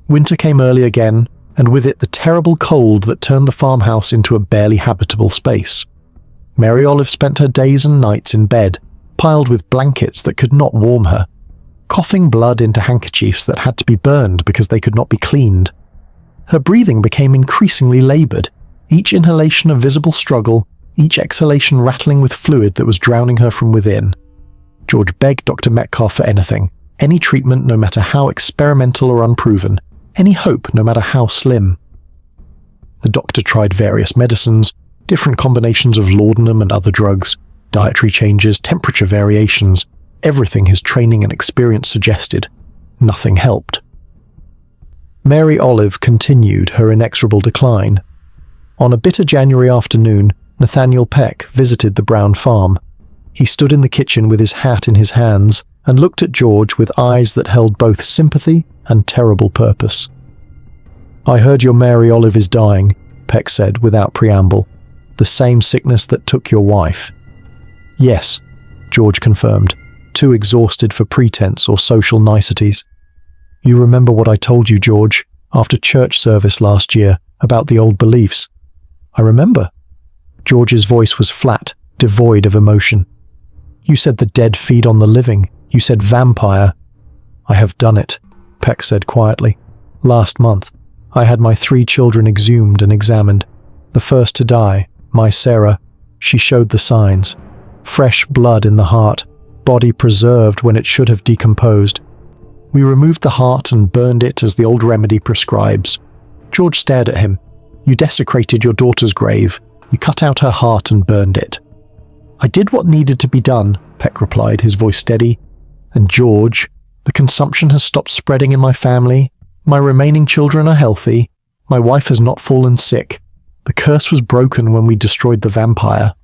Winter came early again, and with it the terrible cold that turned the farmhouse into a barely habitable space. Mary Olive spent her days and nights in bed, piled with blankets that could not warm her, coughing blood into handkerchiefs that had to be burned because they could not be cleaned. Her breathing became increasingly laboured, each inhalation a visible struggle, each exhalation rattling with fluid that was drowning her from within. George begged Dr. Metcalf for anything, any treatment no matter how experimental or unproven, any hope no matter how slim. The doctor tried various medicines, different combinations of laudanum and other drugs, dietary changes, temperature variations, everything his training and experience suggested. Nothing helped. Mary Olive continued her inexorable decline. On a bitter January afternoon, Nathaniel Peck visited the Brown farm. He stood in the kitchen with his hat in his hands and looked at George with eyes that held both sympathy and terrible purpose. "I heard your Mary Olive is dying," Peck said without preamble. "The same sickness that took your wife." "Yes," George confirmed, too exhausted for pretense or social niceties. "You remember what I told you, George, after church service last year, about the old beliefs?" "I remember." George's voice was flat, devoid of emotion. "You said the dead feed on the living. You said vampire." "I have done it," Peck said quietly. "Last month, I had my 3 children exhumed and examined. The first to die, my Sarah, she showed the signs. Fresh blood in the heart, body preserved when it should have decomposed. We removed the heart and burned it as the old remedy prescribes." George stared at him. "You desecrated your daughter's grave. You cut out her heart and burned it." "I did what needed to be done," Peck replied, his voice steady. "And George, the consumption has stopped spreading in my family. My remaining children are healthy. My wife has not fallen sick. The curse was broken when we destroyed the vampire."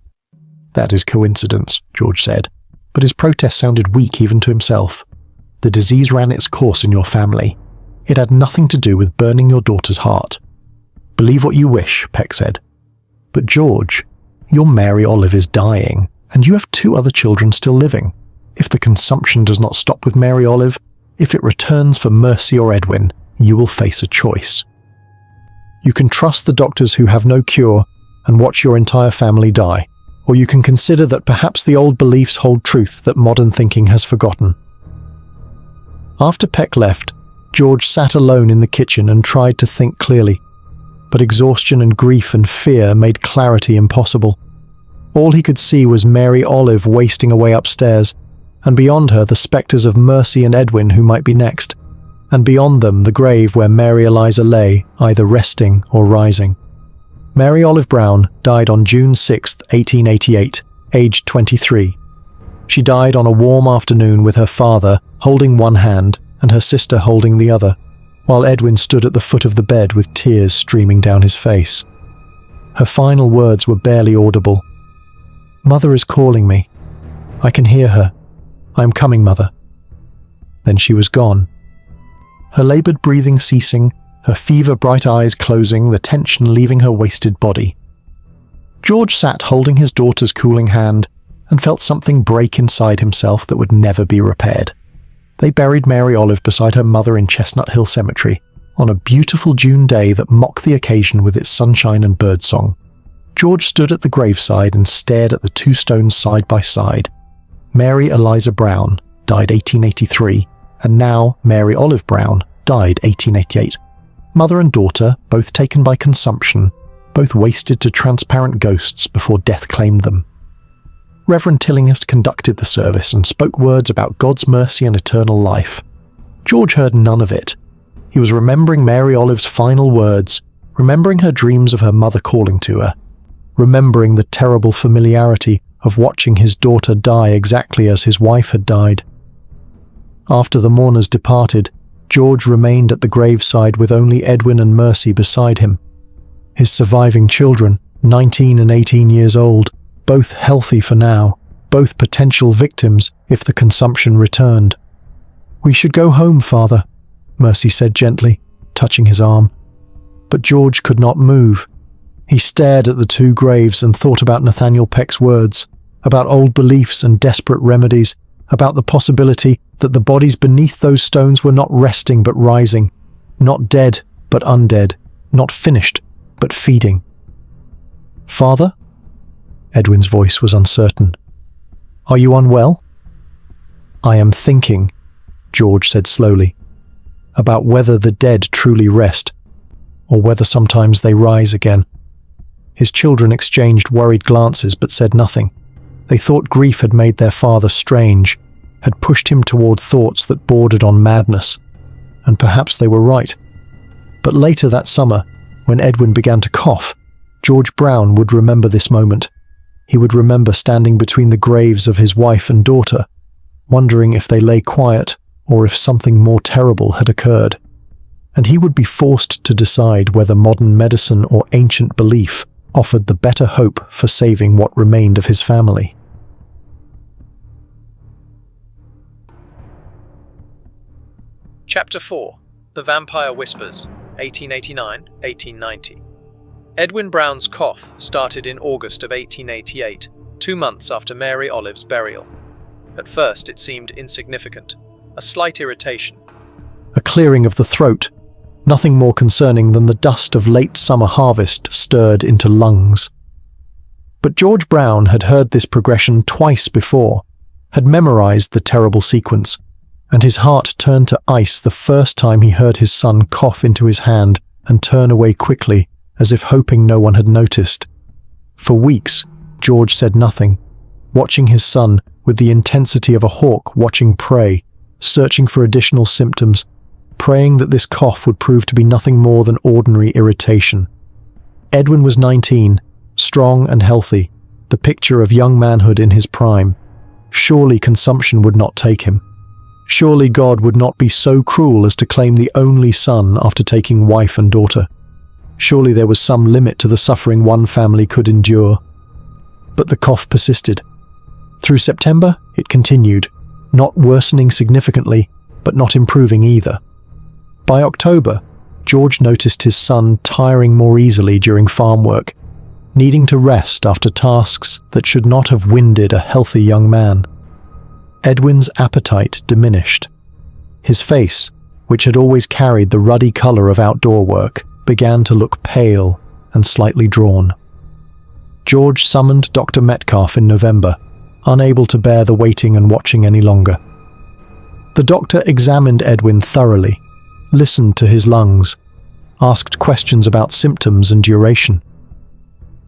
"That is coincidence," George said, but his protest sounded weak even to himself. "The disease ran its course in your family. It had nothing to do with burning your daughter's heart." "Believe what you wish," Peck said. "But George, your Mary Olive is dying, and you have 2 other children still living. If the consumption does not stop with Mary Olive, if it returns for Mercy or Edwin, you will face a choice. You can trust the doctors who have no cure and watch your entire family die, or you can consider that perhaps the old beliefs hold truth that modern thinking has forgotten." After Peck left, George sat alone in the kitchen and tried to think clearly, but exhaustion and grief and fear made clarity impossible. All he could see was Mary Olive wasting away upstairs, and beyond her the spectres of Mercy and Edwin who might be next, and beyond them the grave where Mary Eliza lay, either resting or rising. Mary Olive Brown died on June 6, 1888, aged 23. She died on a warm afternoon with her father holding one hand and her sister holding the other, while Edwin stood at the foot of the bed with tears streaming down his face. Her final words were barely audible. "Mother is calling me. I can hear her. I am coming, Mother." Then she was gone. Her laboured breathing ceasing, her fever-bright eyes closing, the tension leaving her wasted body. George sat holding his daughter's cooling hand and felt something break inside himself that would never be repaired. They buried Mary Olive beside her mother in Chestnut Hill Cemetery on a beautiful June day that mocked the occasion with its sunshine and birdsong. George stood at the graveside and stared at the two stones side by side. Mary Eliza Brown died 1883, and now Mary Olive Brown died 1888. Mother and daughter, both taken by consumption, both wasted to transparent ghosts before death claimed them. Reverend Tillinghast conducted the service and spoke words about God's mercy and eternal life. George heard none of it. He was remembering Mary Olive's final words, remembering her dreams of her mother calling to her, remembering the terrible familiarity of watching his daughter die exactly as his wife had died. After the mourners departed, George remained at the graveside with only Edwin and Mercy beside him. His surviving children, 19 and 18 years old, both healthy for now, both potential victims if the consumption returned. "We should go home, Father," Mercy said gently, touching his arm. But George could not move. He stared at the two graves and thought about Nathaniel Peck's words, about old beliefs and desperate remedies, about the possibility that the bodies beneath those stones were not resting but rising, not dead but undead, not finished but feeding. "Father?" Edwin's voice was uncertain. "Are you unwell?" "I am thinking," George said slowly, "about whether the dead truly rest, or whether sometimes they rise again." His children exchanged worried glances but said nothing. They thought grief had made their father strange, had pushed him toward thoughts that bordered on madness. And perhaps they were right. But later that summer, when Edwin began to cough, George Brown would remember this moment. He would remember standing between the graves of his wife and daughter, wondering if they lay quiet or if something more terrible had occurred. And he would be forced to decide whether modern medicine or ancient belief offered the better hope for saving what remained of his family. Chapter 4. The Vampire Whispers, 1889-1890. Edwin Brown's cough started in August of 1888, 2 months after Mary Olive's burial. At first it seemed insignificant, a slight irritation. A clearing of the throat, nothing more concerning than the dust of late summer harvest stirred into lungs. But George Brown had heard this progression twice before, had memorized the terrible sequence, and his heart turned to ice the first time he heard his son cough into his hand and turn away quickly, as if hoping no one had noticed. For weeks, George said nothing, watching his son with the intensity of a hawk watching prey, searching for additional symptoms, praying that this cough would prove to be nothing more than ordinary irritation. Edwin was 19, strong and healthy, the picture of young manhood in his prime. Surely consumption would not take him. Surely God would not be so cruel as to claim the only son after taking wife and daughter. Surely there was some limit to the suffering one family could endure. But the cough persisted. Through September, it continued, not worsening significantly, but not improving either. By October, George noticed his son tiring more easily during farm work, needing to rest after tasks that should not have winded a healthy young man. Edwin's appetite diminished. His face, which had always carried the ruddy colour of outdoor work, began to look pale and slightly drawn. George summoned Dr. Metcalf in November, unable to bear the waiting and watching any longer. The doctor examined Edwin thoroughly, listened to his lungs, asked questions about symptoms and duration.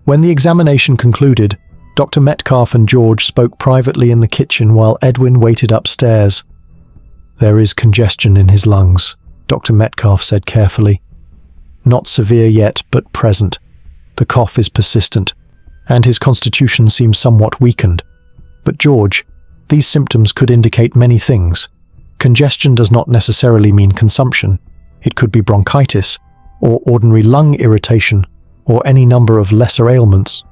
When the examination concluded, Dr. Metcalf and George spoke privately in the kitchen while Edwin waited upstairs. "There is congestion in his lungs," Dr. Metcalf said carefully. "Not severe yet, but present. The cough is persistent, and his constitution seems somewhat weakened. But George, these symptoms could indicate many things. Congestion does not necessarily mean consumption. It could be bronchitis, or ordinary lung irritation, or any number of lesser ailments.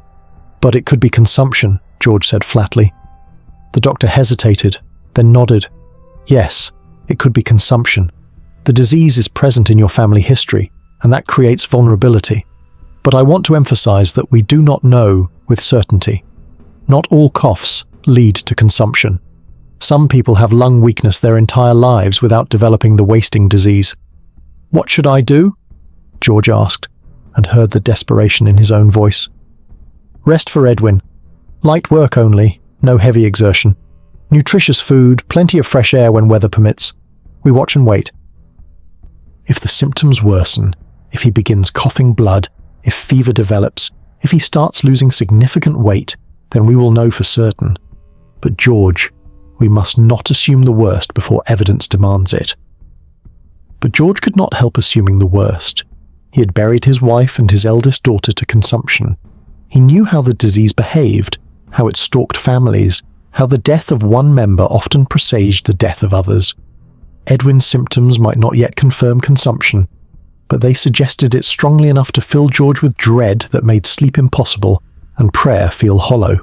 But it could be consumption," George said flatly. The doctor hesitated, then nodded. "Yes, it could be consumption. The disease is present in your family history, and that creates vulnerability. But I want to emphasize that we do not know with certainty. Not all coughs lead to consumption. Some people have lung weakness their entire lives without developing the wasting disease." "What should I do?" George asked, and heard the desperation in his own voice. "Rest for Edwin. Light work only, no heavy exertion. Nutritious food, plenty of fresh air when weather permits. We watch and wait. If the symptoms worsen, if he begins coughing blood, if fever develops, if he starts losing significant weight, then we will know for certain. But George, we must not assume the worst before evidence demands it." But George could not help assuming the worst. He had buried his wife and his eldest daughter to consumption. He knew how the disease behaved, how it stalked families, how the death of one member often presaged the death of others. Edwin's symptoms might not yet confirm consumption, but they suggested it strongly enough to fill George with dread that made sleep impossible and prayer feel hollow.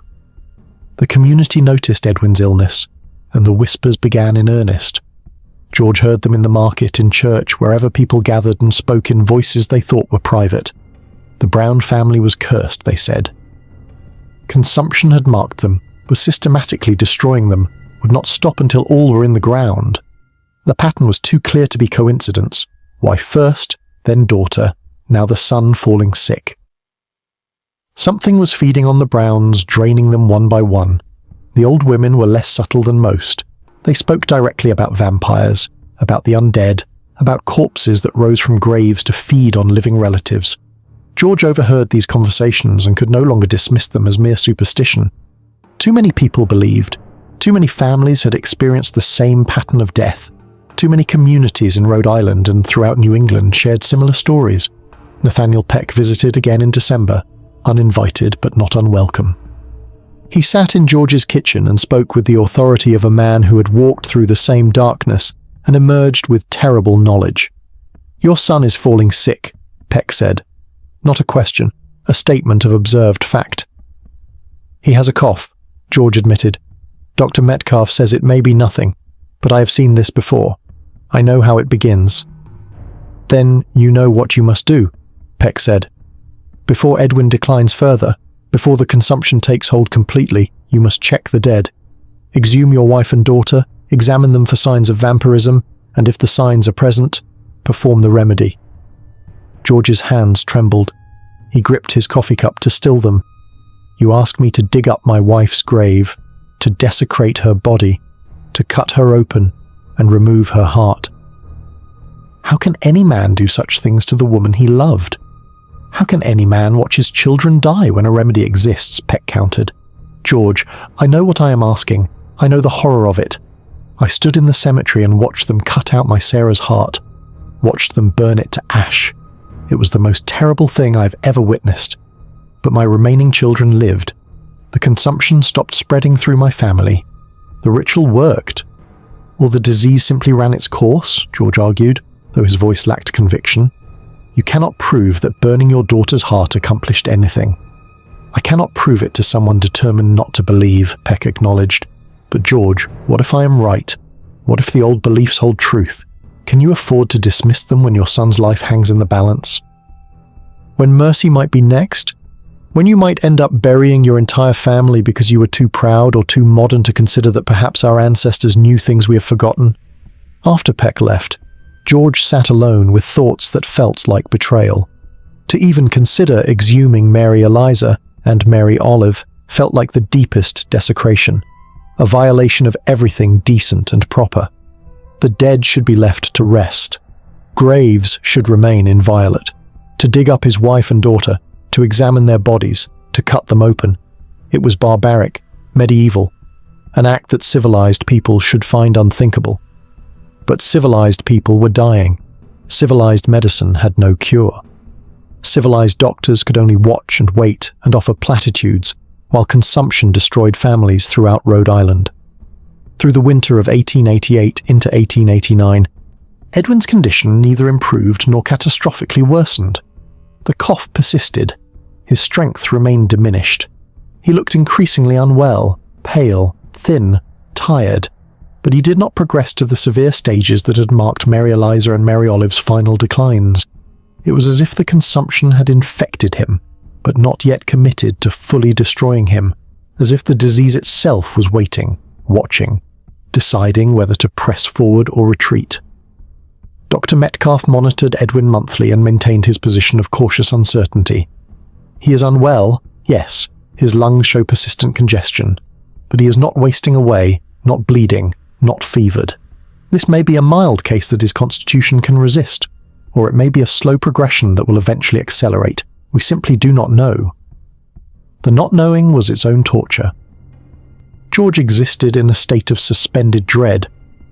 The community noticed Edwin's illness, and the whispers began in earnest. George heard them in the market, in church, wherever people gathered and spoke in voices they thought were private. The Brown family was cursed, they said. Consumption had marked them, was systematically destroying them, would not stop until all were in the ground. The pattern was too clear to be coincidence. Wife first, then daughter, now the son falling sick. Something was feeding on the Browns, draining them one by one. The old women were less subtle than most. They spoke directly about vampires, about the undead, about corpses that rose from graves to feed on living relatives. George overheard these conversations and could no longer dismiss them as mere superstition. Too many people believed. Too many families had experienced the same pattern of death. Too many communities in Rhode Island and throughout New England shared similar stories. Nathaniel Peck visited again in December, uninvited but not unwelcome. He sat in George's kitchen and spoke with the authority of a man who had walked through the same darkness and emerged with terrible knowledge. "Your son is falling sick," Peck said. Not a question, a statement of observed fact. "He has a cough," George admitted. "Dr. Metcalf says it may be nothing, but I have seen this before. I know how it begins." "Then you know what you must do," Peck said. "Before Edwin declines further, before the consumption takes hold completely, you must check the dead. Exhume your wife and daughter, examine them for signs of vampirism, and if the signs are present, perform the remedy." George's hands trembled. He gripped his coffee cup to still them. "You ask me to dig up my wife's grave, to desecrate her body, to cut her open and remove her heart. How can any man do such things to the woman he loved? How can any man watch his children die when a remedy exists?" Peck countered. "George, I know what I am asking. I know the horror of it. I stood in the cemetery and watched them cut out my Sarah's heart, watched them burn it to ash. It was the most terrible thing I've ever witnessed. But my remaining children lived. The consumption stopped spreading through my family. The ritual worked. Or the disease simply ran its course," George argued, though his voice lacked conviction. "You cannot prove that burning your daughter's heart accomplished anything." "I cannot prove it to someone determined not to believe," Peck acknowledged. "But George, what if I am right? What if the old beliefs hold truth? Can you afford to dismiss them when your son's life hangs in the balance? When mercy might be next? When you might end up burying your entire family because you were too proud or too modern to consider that perhaps our ancestors knew things we have forgotten?" After Peck left, George sat alone with thoughts that felt like betrayal. To even consider exhuming Mary Eliza and Mary Olive felt like the deepest desecration, a violation of everything decent and proper. The dead should be left to rest. Graves should remain inviolate. To dig up his wife and daughter, to examine their bodies, to cut them open. It was barbaric, medieval, an act that civilized people should find unthinkable. But civilized people were dying. Civilized medicine had no cure. Civilized doctors could only watch and wait and offer platitudes, while consumption destroyed families throughout Rhode Island. Through the winter of 1888 into 1889, Edwin's condition neither improved nor catastrophically worsened. The cough persisted. His strength remained diminished. He looked increasingly unwell, pale, thin, tired, but he did not progress to the severe stages that had marked Mary Eliza and Mary Olive's final declines. It was as if the consumption had infected him, but not yet committed to fully destroying him, as if the disease itself was waiting, watching, deciding whether to press forward or retreat. Dr. Metcalf monitored Edwin monthly and maintained his position of cautious uncertainty. He is unwell, yes, his lungs show persistent congestion, but he is not wasting away, not bleeding, not fevered. This may be a mild case that his constitution can resist, or it may be a slow progression that will eventually accelerate. We simply do not know. The not knowing was its own torture. George existed in a state of suspended dread,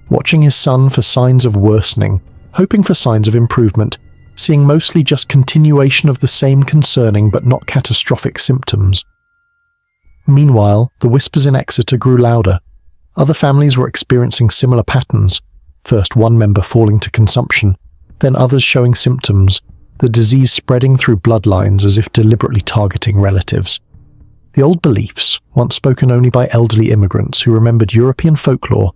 watching his son for signs of worsening, hoping for signs of improvement, seeing mostly just continuation of the same concerning but not catastrophic symptoms. Meanwhile, the whispers in Exeter grew louder. Other families were experiencing similar patterns, first one member falling to consumption, then others showing symptoms, the disease spreading through bloodlines as if deliberately targeting relatives. The old beliefs, once spoken only by elderly immigrants who remembered European folklore,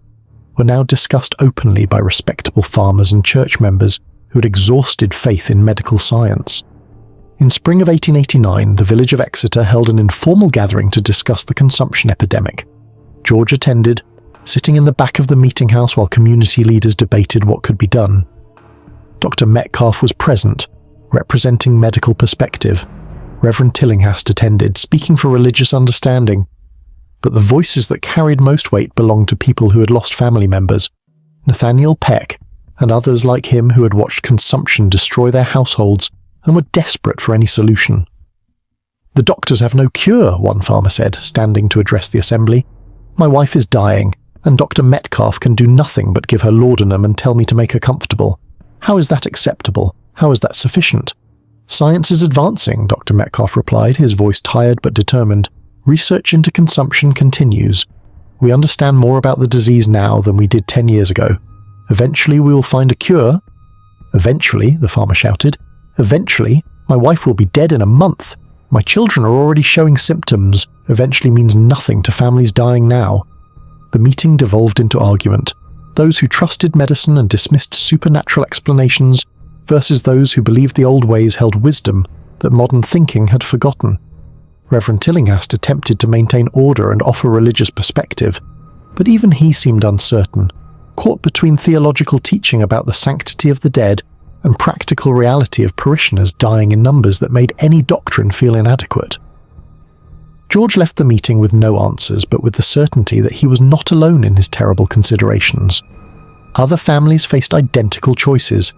were now discussed openly by respectable farmers and church members who had exhausted faith in medical science. In spring of 1889, the village of Exeter held an informal gathering to discuss the consumption epidemic. George attended, sitting in the back of the meeting house while community leaders debated what could be done. Dr. Metcalf was present, representing medical perspective. Reverend Tillinghast attended, speaking for religious understanding. But the voices that carried most weight belonged to people who had lost family members. Nathaniel Peck, and others like him who had watched consumption destroy their households and were desperate for any solution. "The doctors have no cure," one farmer said, standing to address the assembly. "My wife is dying, and Dr. Metcalf can do nothing but give her laudanum and tell me to make her comfortable. How is that acceptable? How is that sufficient?" "Science is advancing," Dr. Metcalf replied, his voice tired but determined. "Research into consumption continues. We understand more about the disease now than we did 10 years ago. Eventually we will find a cure." "Eventually," the farmer shouted. "Eventually? My wife will be dead in a month. My children are already showing symptoms. Eventually means nothing to families dying now." The meeting devolved into argument. Those who trusted medicine and dismissed supernatural explanations versus those who believed the old ways held wisdom that modern thinking had forgotten. Reverend Tillinghast attempted to maintain order and offer religious perspective, but even he seemed uncertain, caught between theological teaching about the sanctity of the dead and practical reality of parishioners dying in numbers that made any doctrine feel inadequate. George left the meeting with no answers, but with the certainty that he was not alone in his terrible considerations. Other families faced identical choices.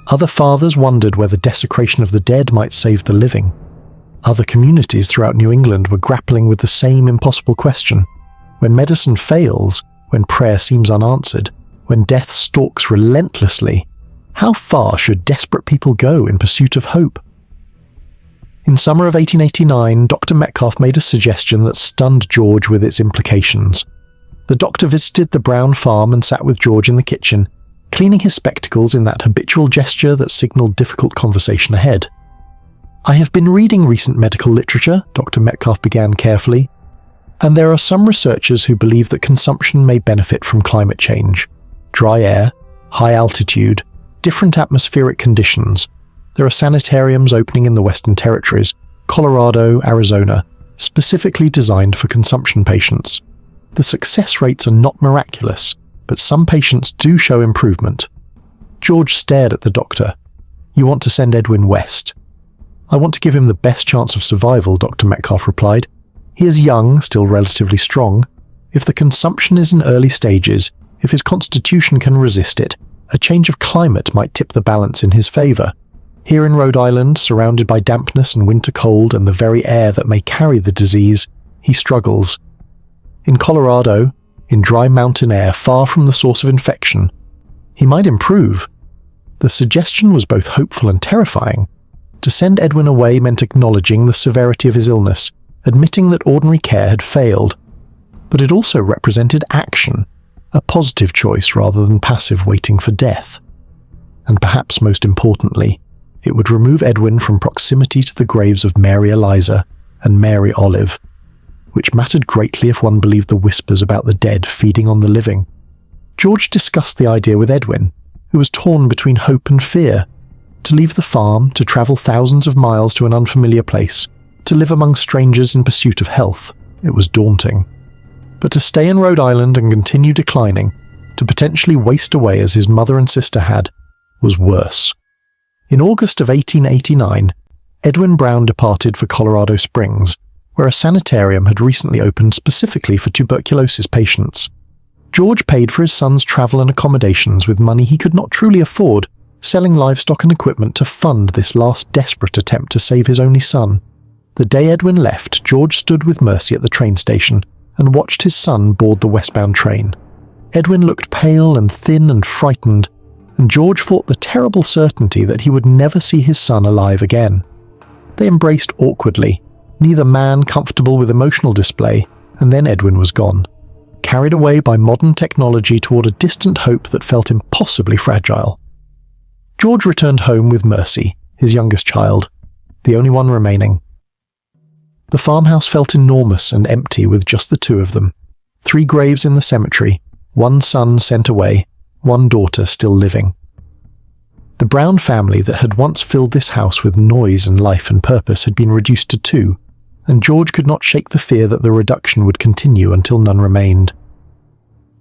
Other fathers wondered whether desecration of the dead might save the living. Other communities throughout New England were grappling with the same impossible question. When medicine fails, when prayer seems unanswered, when death stalks relentlessly, how far should desperate people go in pursuit of hope? In summer of 1889, Dr. Metcalf made a suggestion that stunned George with its implications. The doctor visited the Brown farm and sat with George in the kitchen, cleaning his spectacles in that habitual gesture that signaled difficult conversation ahead. "I have been reading recent medical literature," Dr. Metcalf began carefully, "and there are some researchers who believe that consumption may benefit from climate change. Dry air, high altitude, different atmospheric conditions. There are sanitariums opening in the Western Territories, Colorado, Arizona, specifically designed for consumption patients. The success rates are not miraculous, but some patients do show improvement." George stared at the doctor. "You want to send Edwin west?" "I want to give him the best chance of survival," Dr. Metcalf replied. "He is young, still relatively strong. If the consumption is in early stages, if his constitution can resist it, a change of climate might tip the balance in his favor. Here in Rhode Island, surrounded by dampness and winter cold and the very air that may carry the disease, he struggles. In Colorado, in dry mountain air far from the source of infection, he might improve. The suggestion was both hopeful and terrifying. To send Edwin away meant acknowledging the severity of his illness, admitting that ordinary care had failed. But it also represented action, a positive choice rather than passive waiting for death. And perhaps most importantly, it would remove Edwin from proximity to the graves of Mary Eliza and Mary Olive, which mattered greatly if one believed the whispers about the dead feeding on the living. George discussed the idea with Edwin, who was torn between hope and fear. To leave the farm, to travel thousands of miles to an unfamiliar place, to live among strangers in pursuit of health, it was daunting. But to stay in Rhode Island and continue declining, to potentially waste away as his mother and sister had, was worse. In August of 1889, Edwin Brown departed for Colorado Springs, where a sanitarium had recently opened specifically for tuberculosis patients. George paid for his son's travel and accommodations with money he could not truly afford, selling livestock and equipment to fund this last desperate attempt to save his only son. The day Edwin left, George stood with Mercy at the train station and watched his son board the westbound train. Edwin looked pale and thin and frightened, and George fought the terrible certainty that he would never see his son alive again. They embraced awkwardly, neither man comfortable with emotional display, and then Edwin was gone, carried away by modern technology toward a distant hope that felt impossibly fragile. George returned home with Mercy, his youngest child, the only one remaining. The farmhouse felt enormous and empty with just the two of them. 3 graves in the cemetery, 1 son sent away, 1 daughter still living. The Brown family that had once filled this house with noise and life and purpose had been reduced to 2, and George could not shake the fear that the reduction would continue until none remained.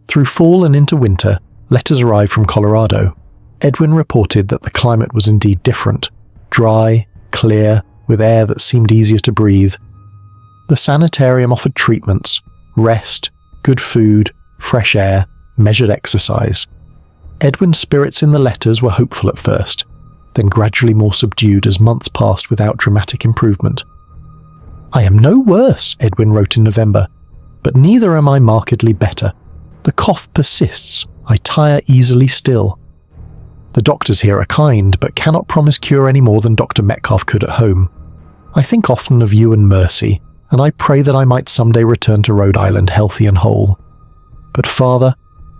Through fall and into winter, letters arrived from Colorado. Edwin reported that the climate was indeed different, dry, clear, with air that seemed easier to breathe. The sanitarium offered treatments, rest, good food, fresh air, measured exercise. Edwin's spirits in the letters were hopeful at first, then gradually more subdued as months passed without dramatic improvement. "I am no worse," Edwin wrote in November, "but neither am I markedly better. The cough persists. I tire easily still. The doctors here are kind, but cannot promise cure any more than Dr. Metcalf could at home. I think often of you and Mercy, and I pray that I might someday return to Rhode Island healthy and whole. But Father,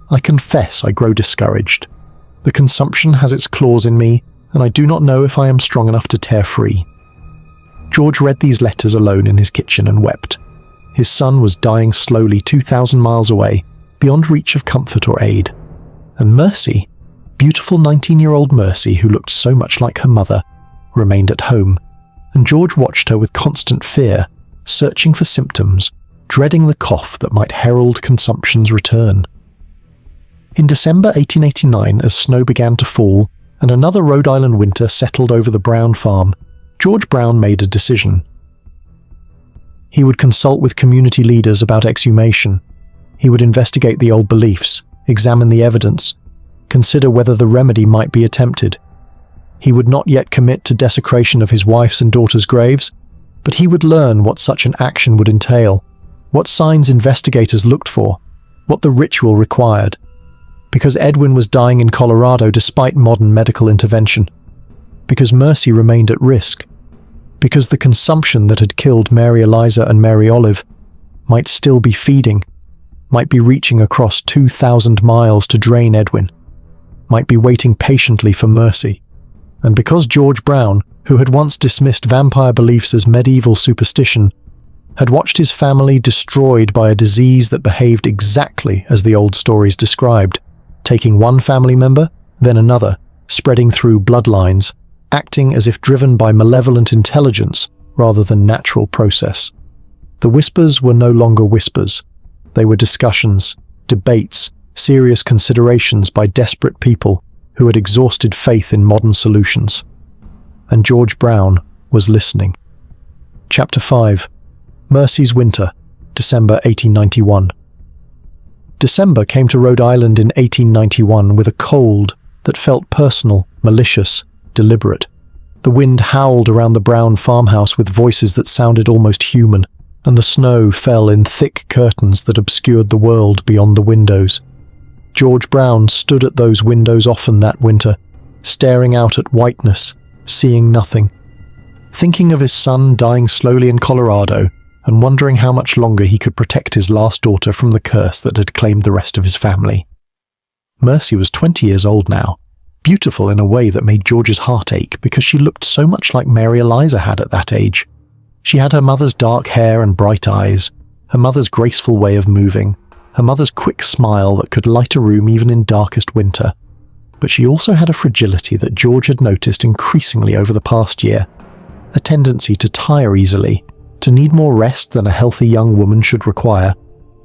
I confess I grow discouraged. The consumption has its claws in me, and I do not know if I am strong enough to tear free." George read these letters alone in his kitchen and wept. His son was dying slowly 2,000 miles away, beyond reach of comfort or aid. And Mercy, beautiful 19-year-old Mercy who looked so much like her mother, remained at home, and George watched her with constant fear, searching for symptoms, dreading the cough that might herald consumption's return. In December 1889, as snow began to fall and another Rhode Island winter settled over the Brown farm, George Brown made a decision. He would consult with community leaders about exhumation. He would investigate the old beliefs, examine the evidence, consider whether the remedy might be attempted. He would not yet commit to desecration of his wife's and daughter's graves, but he would learn what such an action would entail, what signs investigators looked for, what the ritual required. Because Edwin was dying in Colorado despite modern medical intervention. Because Mercy remained at risk. Because the consumption that had killed Mary Eliza and Mary Olive might still be feeding, might be reaching across 2,000 miles to drain Edwin, might be waiting patiently for Mercy. And because George Brown, who had once dismissed vampire beliefs as medieval superstition, had watched his family destroyed by a disease that behaved exactly as the old stories described, taking one family member, then another, spreading through bloodlines, acting as if driven by malevolent intelligence rather than natural process. The whispers were no longer whispers. They were discussions, debates, serious considerations by desperate people who had exhausted faith in modern solutions. And George Brown was listening. Chapter 5. Mercy's Winter, December 1891. December came to Rhode Island in 1891 with a cold that felt personal, malicious, deliberate. The wind howled around the Brown farmhouse with voices that sounded almost human, and the snow fell in thick curtains that obscured the world beyond the windows. George Brown stood at those windows often that winter, staring out at whiteness, seeing nothing, thinking of his son dying slowly in Colorado and wondering how much longer he could protect his last daughter from the curse that had claimed the rest of his family. Mercy was 20 years old now, beautiful in a way that made George's heart ache because she looked so much like Mary Eliza had at that age. She had her mother's dark hair and bright eyes, her mother's graceful way of moving, her mother's quick smile that could light a room even in darkest winter. But she also had a fragility that George had noticed increasingly over the past year, a tendency to tire easily, to need more rest than a healthy young woman should require,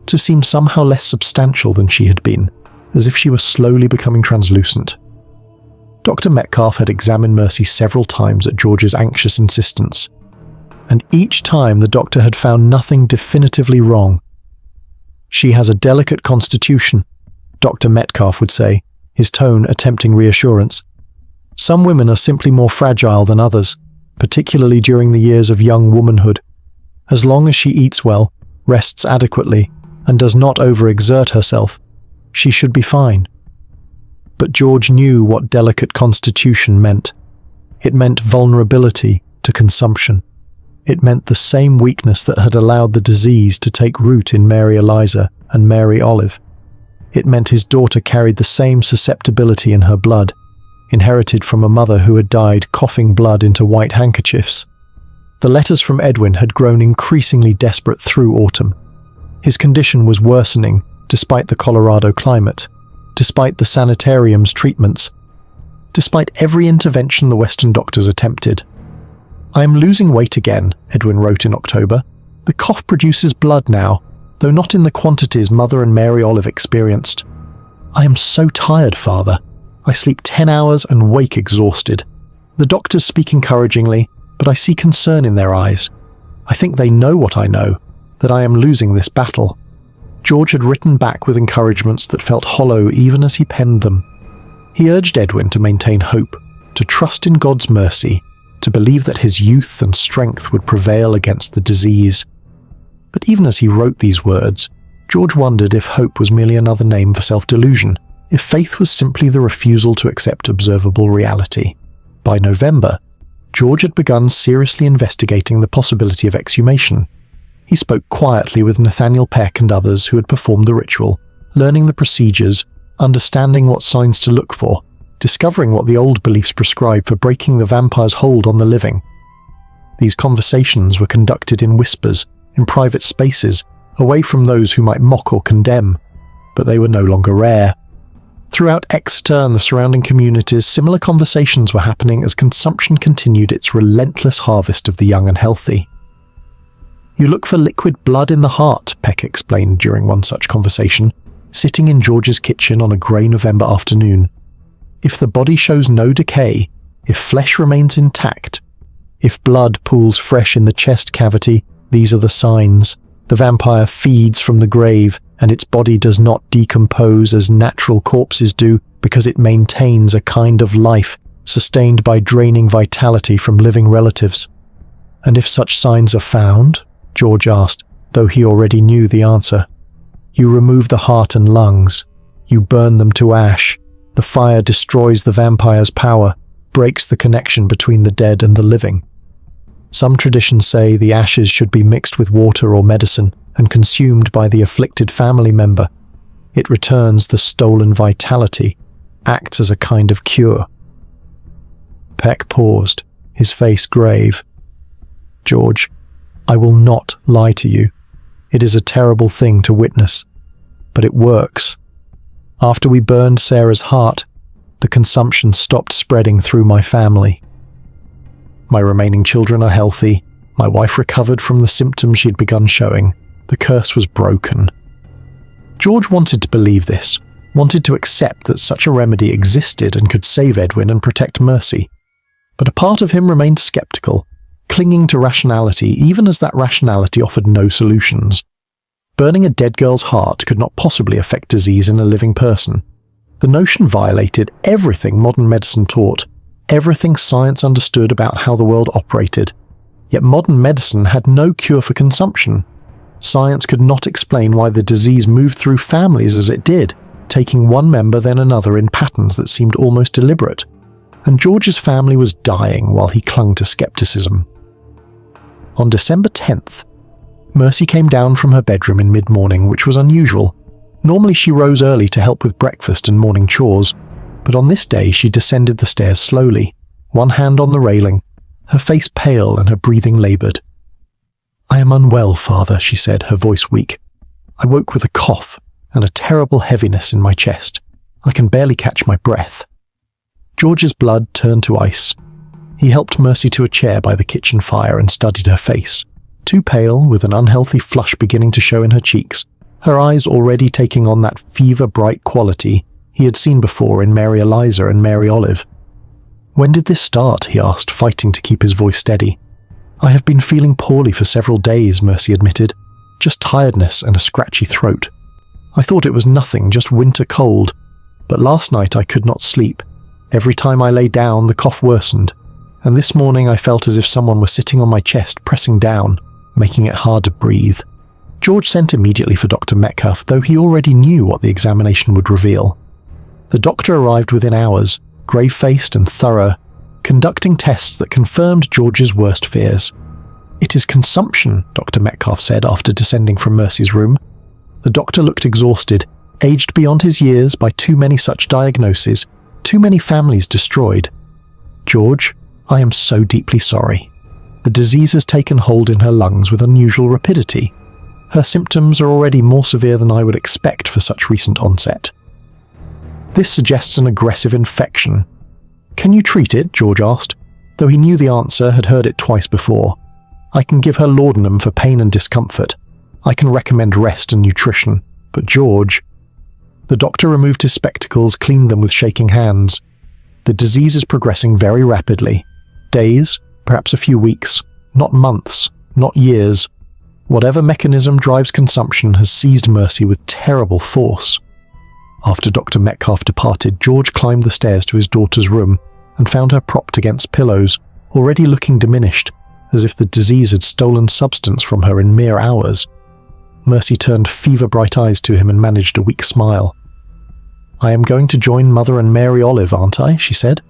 to seem somehow less substantial than she had been, as if she were slowly becoming translucent. Dr. Metcalf had examined Mercy several times at George's anxious insistence, and each time the doctor had found nothing definitively wrong. "She has a delicate constitution," Dr. Metcalf would say, his tone attempting reassurance. "Some women are simply more fragile than others, particularly during the years of young womanhood. As long as she eats well, rests adequately, and does not overexert herself, she should be fine." But George knew what delicate constitution meant. It meant vulnerability to consumption. It meant the same weakness that had allowed the disease to take root in Mary Eliza and Mary Olive. It meant his daughter carried the same susceptibility in her blood, inherited from a mother who had died coughing blood into white handkerchiefs. The letters from Edwin had grown increasingly desperate through autumn. His condition was worsening despite the Colorado climate, despite the sanitarium's treatments, despite every intervention the Western doctors attempted. "I am losing weight again," Edwin wrote in October. "The cough produces blood now, though not in the quantities Mother and Mary Olive experienced. I am so tired, Father. I sleep 10 hours and wake exhausted. The doctors speak encouragingly, but I see concern in their eyes. I think they know what I know, that I am losing this battle." George had written back with encouragements that felt hollow even as he penned them. He urged Edwin to maintain hope, to trust in God's mercy, to believe that his youth and strength would prevail against the disease. But even as he wrote these words, George wondered if hope was merely another name for self-delusion, if faith was simply the refusal to accept observable reality. By November, George had begun seriously investigating the possibility of exhumation. He spoke quietly with Nathaniel Peck and others who had performed the ritual, learning the procedures, understanding what signs to look for, discovering what the old beliefs prescribed for breaking the vampire's hold on the living. These conversations were conducted in whispers, in private spaces, away from those who might mock or condemn, but they were no longer rare. Throughout Exeter and the surrounding communities, similar conversations were happening as consumption continued its relentless harvest of the young and healthy. "You look for liquid blood in the heart," Peck explained during one such conversation, sitting in George's kitchen on a grey November afternoon. "If the body shows no decay, if flesh remains intact, if blood pools fresh in the chest cavity, these are the signs. The vampire feeds from the grave, and its body does not decompose as natural corpses do because it maintains a kind of life sustained by draining vitality from living relatives." "And if such signs are found?" George asked, though he already knew the answer. "You remove the heart and lungs. You burn them to ash. The fire destroys the vampire's power, breaks the connection between the dead and the living. Some traditions say the ashes should be mixed with water or medicine and consumed by the afflicted family member. It returns the stolen vitality, acts as a kind of cure." Peck paused, his face grave. "George, I will not lie to you. It is a terrible thing to witness, but it works. After we burned Sarah's heart, the consumption stopped spreading through my family. My remaining children are healthy. My wife recovered from the symptoms she'd begun showing. The curse was broken." George wanted to believe this, wanted to accept that such a remedy existed and could save Edwin and protect Mercy. But a part of him remained skeptical, clinging to rationality even as that rationality offered no solutions. Burning a dead girl's heart could not possibly affect disease in a living person. The notion violated everything modern medicine taught, everything science understood about how the world operated. Yet modern medicine had no cure for consumption. Science could not explain why the disease moved through families as it did, taking one member then another in patterns that seemed almost deliberate. And George's family was dying while he clung to skepticism. On December 10th, Mercy came down from her bedroom in mid-morning, which was unusual. Normally she rose early to help with breakfast and morning chores, but on this day she descended the stairs slowly, one hand on the railing, her face pale and her breathing laboured. "I am unwell, Father," she said, her voice weak. "I woke with a cough and a terrible heaviness in my chest. I can barely catch my breath." George's blood turned to ice. He helped Mercy to a chair by the kitchen fire and studied her face. Too pale, with an unhealthy flush beginning to show in her cheeks, her eyes already taking on that fever-bright quality he had seen before in Mary Eliza and Mary Olive. "When did this start?" he asked, fighting to keep his voice steady. "I have been feeling poorly for several days," Mercy admitted. "Just tiredness and a scratchy throat. I thought it was nothing, just winter cold. But last night I could not sleep. Every time I lay down, the cough worsened. And this morning I felt as if someone were sitting on my chest, pressing down, making it hard to breathe." George sent immediately for Dr. Metcalf, though he already knew what the examination would reveal. The doctor arrived within hours, grave-faced and thorough, conducting tests that confirmed George's worst fears. "It is consumption," Dr. Metcalf said after descending from Mercy's room. The doctor looked exhausted, aged beyond his years by too many such diagnoses, too many families destroyed. "George, I am so deeply sorry. The disease has taken hold in her lungs with unusual rapidity. Her symptoms are already more severe than I would expect for such recent onset. This suggests an aggressive infection." "Can you treat it?" George asked, though he knew the answer, had heard it twice before. "I can give her laudanum for pain and discomfort. I can recommend rest and nutrition. But George..." The doctor removed his spectacles, cleaned them with shaking hands. "The disease is progressing very rapidly. Days, perhaps a few weeks, not months, not years. Whatever mechanism drives consumption has seized Mercy with terrible force." After Dr. Metcalf departed, George climbed the stairs to his daughter's room and found her propped against pillows, already looking diminished, as if the disease had stolen substance from her in mere hours. Mercy turned fever-bright eyes to him and managed a weak smile. "I am going to join Mother and Mary Olive, aren't I?" she said.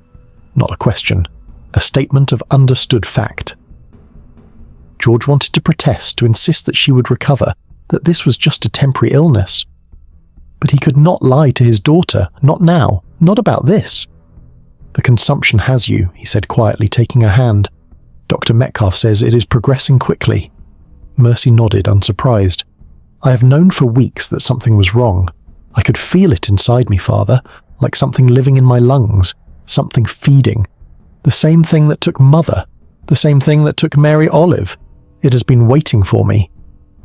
Not a question. A statement of understood fact. George wanted to protest, to insist that she would recover, that this was just a temporary illness. But he could not lie to his daughter, not now, not about this. "The consumption has you," he said quietly, taking her hand. "Dr. Metcalf says it is progressing quickly." Mercy nodded, unsurprised. "I have known for weeks that something was wrong. I could feel it inside me, Father, like something living in my lungs, something feeding. The same thing that took Mother, the same thing that took Mary Olive. It has been waiting for me."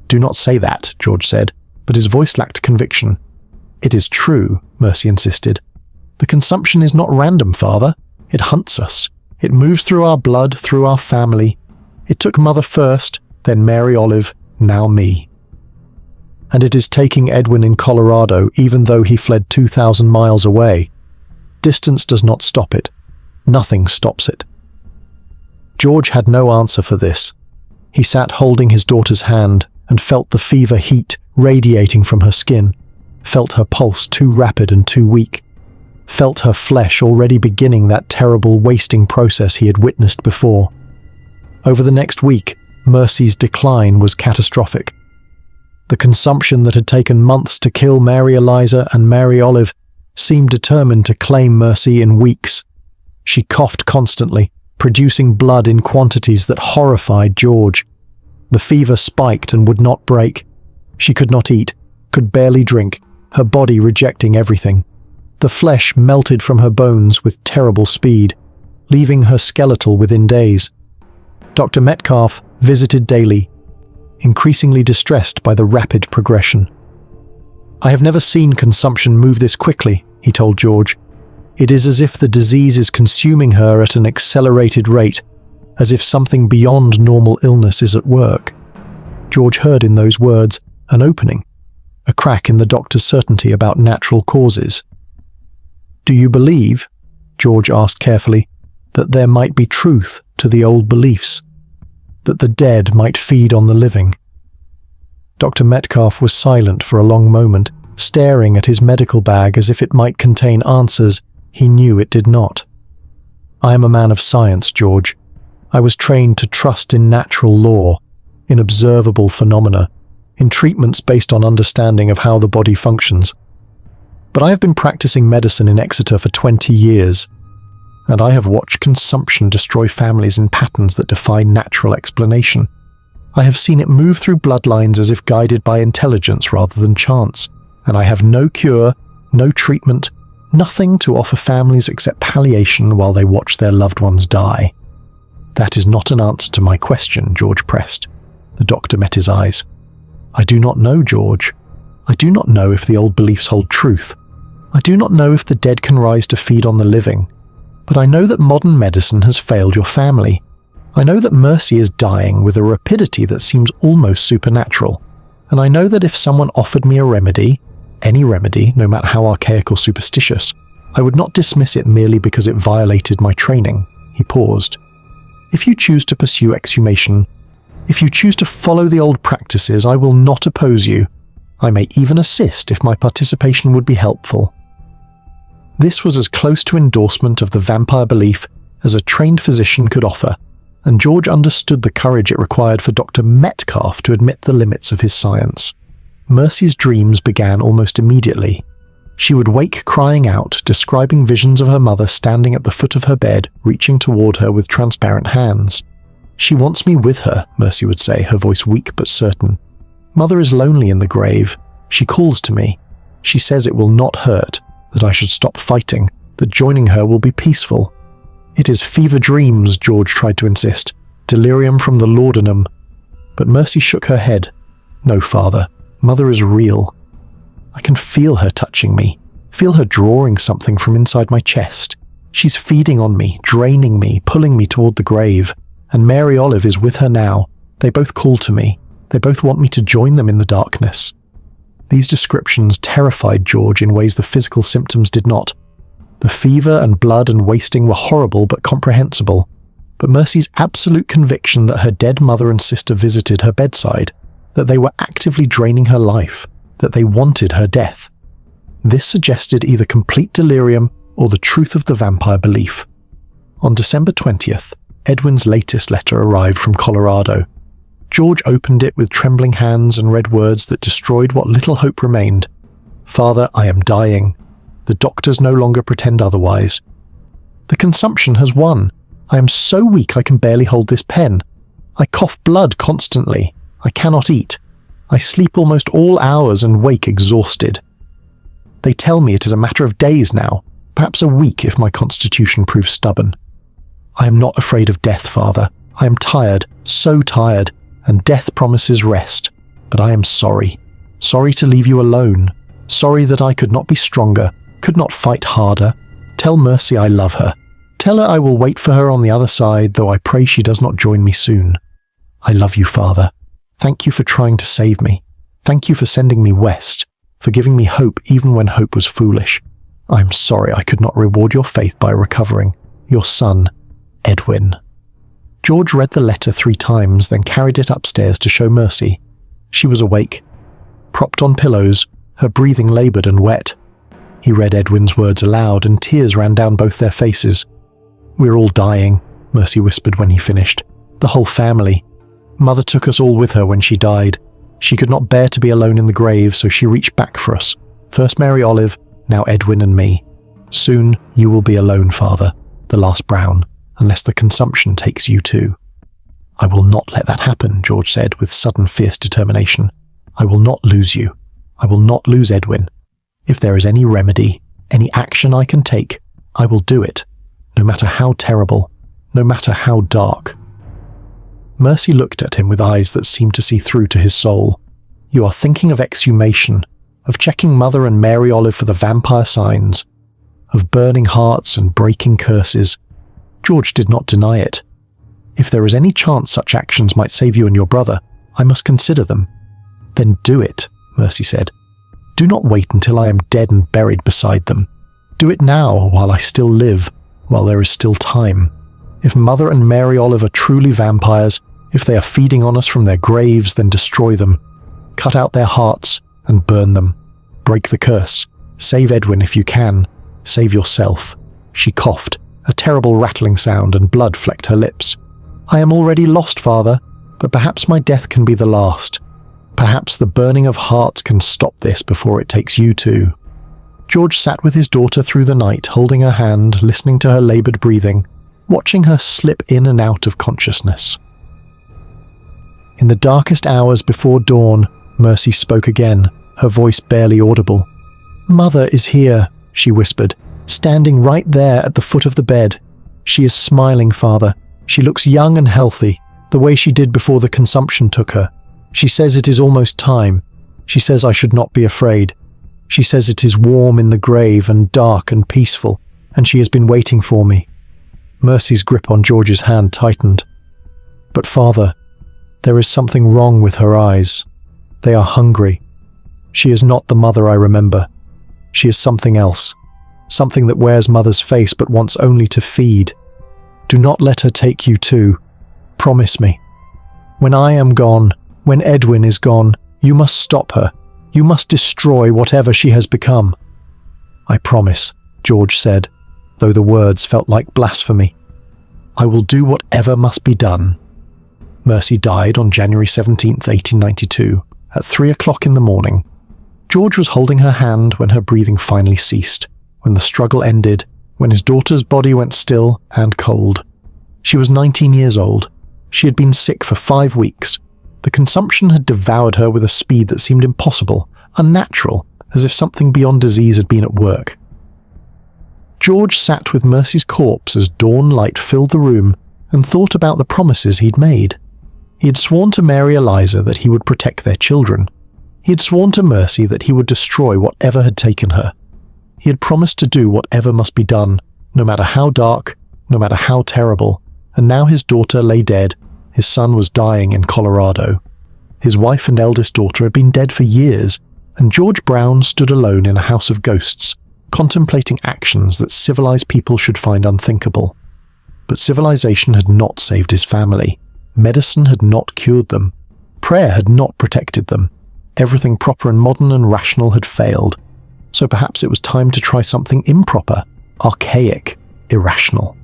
"Do not say that," George said, but his voice lacked conviction. "It is true," Mercy insisted. "The consumption is not random, Father. It hunts us. It moves through our blood, through our family. It took Mother first, then Mary Olive, now me. And it is taking Edwin in Colorado, even though he fled 2,000 miles away. Distance does not stop it. Nothing stops it." George had no answer for this. He sat holding his daughter's hand and felt the fever heat radiating from her skin, felt her pulse too rapid and too weak, felt her flesh already beginning that terrible wasting process he had witnessed before. Over the next week, Mercy's decline was catastrophic. The consumption that had taken months to kill Mary Eliza and Mary Olive seemed determined to claim Mercy in weeks. She coughed constantly, producing blood in quantities that horrified George. The fever spiked and would not break. She could not eat, could barely drink, her body rejecting everything. The flesh melted from her bones with terrible speed, leaving her skeletal within days. Dr. Metcalf visited daily, increasingly distressed by the rapid progression. "I have never seen consumption move this quickly," he told George. "It is as if the disease is consuming her at an accelerated rate, as if something beyond normal illness is at work." George heard in those words an opening, a crack in the doctor's certainty about natural causes. "Do you believe," George asked carefully, "that there might be truth to the old beliefs?" that the dead might feed on the living. Dr. Metcalf was silent for a long moment, staring at his medical bag as if it might contain answers he knew it did not. I am a man of science, George. I was trained to trust in natural law, in observable phenomena, in treatments based on understanding of how the body functions. But I have been practicing medicine in Exeter for 20 years, and I have watched consumption destroy families in patterns that defy natural explanation. I have seen it move through bloodlines as if guided by intelligence rather than chance, and I have no cure, no treatment, nothing to offer families except palliation while they watch their loved ones die. That is not an answer to my question, George pressed. The doctor met his eyes. I do not know, George. I do not know if the old beliefs hold truth. I do not know if the dead can rise to feed on the living. But I know that modern medicine has failed your family. I know that Mercy is dying with a rapidity that seems almost supernatural. And I know that if someone offered me a remedy, any remedy, no matter how archaic or superstitious, I would not dismiss it merely because it violated my training. He paused. If you choose to pursue exhumation, if you choose to follow the old practices, I will not oppose you. I may even assist if my participation would be helpful. This was as close to endorsement of the vampire belief as a trained physician could offer, and George understood the courage it required for Dr. Metcalf to admit the limits of his science. Mercy's dreams began almost immediately. She would wake crying out, describing visions of her mother standing at the foot of her bed, reaching toward her with transparent hands. She wants me with her, Mercy would say, her voice weak but certain. Mother is lonely in the grave. She calls to me. She says it will not hurt, that I should stop fighting, that joining her will be peaceful. It is fever dreams, George tried to insist, delirium from the laudanum. But Mercy shook her head. No, Father, Mother is real. I can feel her touching me, feel her drawing something from inside my chest. She's feeding on me, draining me, pulling me toward the grave. And Mary Olive is with her now. They both call to me. They both want me to join them in the darkness. These descriptions terrified George in ways the physical symptoms did not. The fever and blood and wasting were horrible but comprehensible. But Mercy's absolute conviction that her dead mother and sister visited her bedside, that they were actively draining her life, that they wanted her death. This suggested either complete delirium or the truth of the vampire belief. On December 20th, Edwin's latest letter arrived from Colorado. George opened it with trembling hands and read words that destroyed what little hope remained. Father, I am dying. The doctors no longer pretend otherwise. The consumption has won. I am so weak I can barely hold this pen. I cough blood constantly. I cannot eat. I sleep almost all hours and wake exhausted. They tell me it is a matter of days now, perhaps a week if my constitution proves stubborn. I am not afraid of death, Father. I am tired, so tired, and death promises rest. But I am sorry. Sorry to leave you alone. Sorry that I could not be stronger, could not fight harder. Tell Mercy I love her. Tell her I will wait for her on the other side, though I pray she does not join me soon. I love you, Father. Thank you for trying to save me. Thank you for sending me west, for giving me hope even when hope was foolish. I am sorry I could not reward your faith by recovering. Your son, Edwin. George read the letter 3 times, then carried it upstairs to show Mercy. She was awake. Propped on pillows, her breathing laboured and wet. He read Edwin's words aloud, and tears ran down both their faces. We're all dying, Mercy whispered when he finished. The whole family. Mother took us all with her when she died. She could not bear to be alone in the grave, so she reached back for us. First Mary Olive, now Edwin and me. Soon you will be alone, Father, the last Brown, unless the consumption takes you too. I will not let that happen, George said with sudden fierce determination. I will not lose you. I will not lose Edwin. If there is any remedy, any action I can take, I will do it, no matter how terrible, no matter how dark. Mercy looked at him with eyes that seemed to see through to his soul. You are thinking of exhumation, of checking Mother and Mary Olive for the vampire signs, of burning hearts and breaking curses. George did not deny it. If there is any chance such actions might save you and your brother, I must consider them. Then do it, Mercy said. Do not wait until I am dead and buried beside them. Do it now while I still live, while there is still time. If Mother and Mary Olive are truly vampires, If they are feeding on us from their graves, then destroy them. Cut out their hearts and burn them. Break the curse. Save Edwin if you can. Save yourself." She coughed, a terrible rattling sound, and blood flecked her lips. "I am already lost, Father, but perhaps my death can be the last. Perhaps the burning of hearts can stop this before it takes you too." George sat with his daughter through the night, holding her hand, listening to her laboured breathing, watching her slip in and out of consciousness. In the darkest hours before dawn, Mercy spoke again, her voice barely audible. "Mother is here," she whispered, "standing right there at the foot of the bed. She is smiling, Father. She looks young and healthy, the way she did before the consumption took her. She says it is almost time. She says I should not be afraid. She says it is warm in the grave and dark and peaceful, and she has been waiting for me." Mercy's grip on George's hand tightened. "But Father, there is something wrong with her eyes. They are hungry. She is not the mother I remember. She is something else, something that wears mother's face but wants only to feed. Do not let her take you too. Promise me. When I am gone, when Edwin is gone, you must stop her. You must destroy whatever she has become." "I promise," George said, though the words felt like blasphemy. "I will do whatever must be done." Mercy died on January 17th, 1892, at 3 o'clock in the morning. George was holding her hand when her breathing finally ceased, when the struggle ended, when his daughter's body went still and cold. She was 19 years old. She had been sick for 5 weeks. The consumption had devoured her with a speed that seemed impossible, unnatural, as if something beyond disease had been at work. George sat with Mercy's corpse as dawn light filled the room and thought about the promises he'd made. He had sworn to Mary Eliza that he would protect their children. He had sworn to Mercy that he would destroy whatever had taken her. He had promised to do whatever must be done, no matter how dark, no matter how terrible, and now his daughter lay dead. His son was dying in Colorado. His wife and eldest daughter had been dead for years, and George Brown stood alone in a house of ghosts, contemplating actions that civilized people should find unthinkable. But civilization had not saved his family. Medicine had not cured them. Prayer had not protected them. Everything proper and modern and rational had failed. So perhaps it was time to try something improper, archaic, irrational.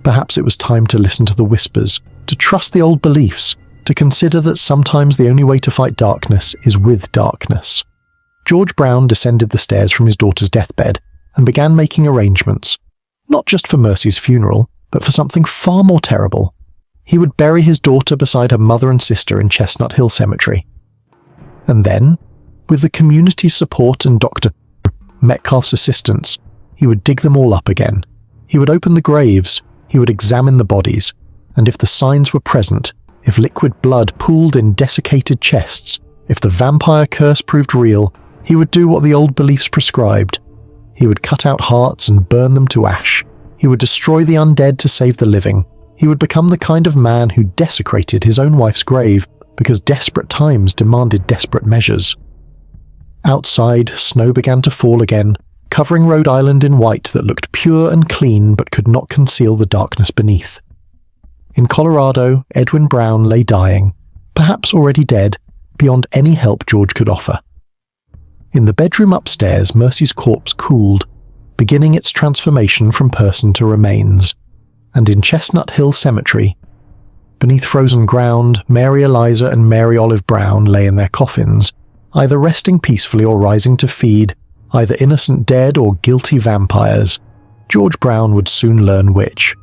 Perhaps it was time to listen to the whispers, to trust the old beliefs, to consider that sometimes the only way to fight darkness is with darkness. George Brown descended the stairs from his daughter's deathbed and began making arrangements, not just for Mercy's funeral, but for something far more terrible. He would bury his daughter beside her mother and sister in Chestnut Hill Cemetery. And then, with the community's support and Dr. Metcalfe's assistance, he would dig them all up again. He would open the graves, he would examine the bodies, and if the signs were present, if liquid blood pooled in desiccated chests, if the vampire curse proved real, he would do what the old beliefs prescribed. He would cut out hearts and burn them to ash. He would destroy the undead to save the living. He would become the kind of man who desecrated his own wife's grave because desperate times demanded desperate measures. Outside, snow began to fall again, covering Rhode Island in white that looked pure and clean but could not conceal the darkness beneath. In Colorado, Edwin Brown lay dying, perhaps already dead, beyond any help George could offer. In the bedroom upstairs, Mercy's corpse cooled, beginning its transformation from person to remains. And in Chestnut Hill Cemetery, beneath frozen ground, Mary Eliza and Mary Olive Brown lay in their coffins, either resting peacefully or rising to feed, either innocent dead or guilty vampires. George Brown would soon learn which.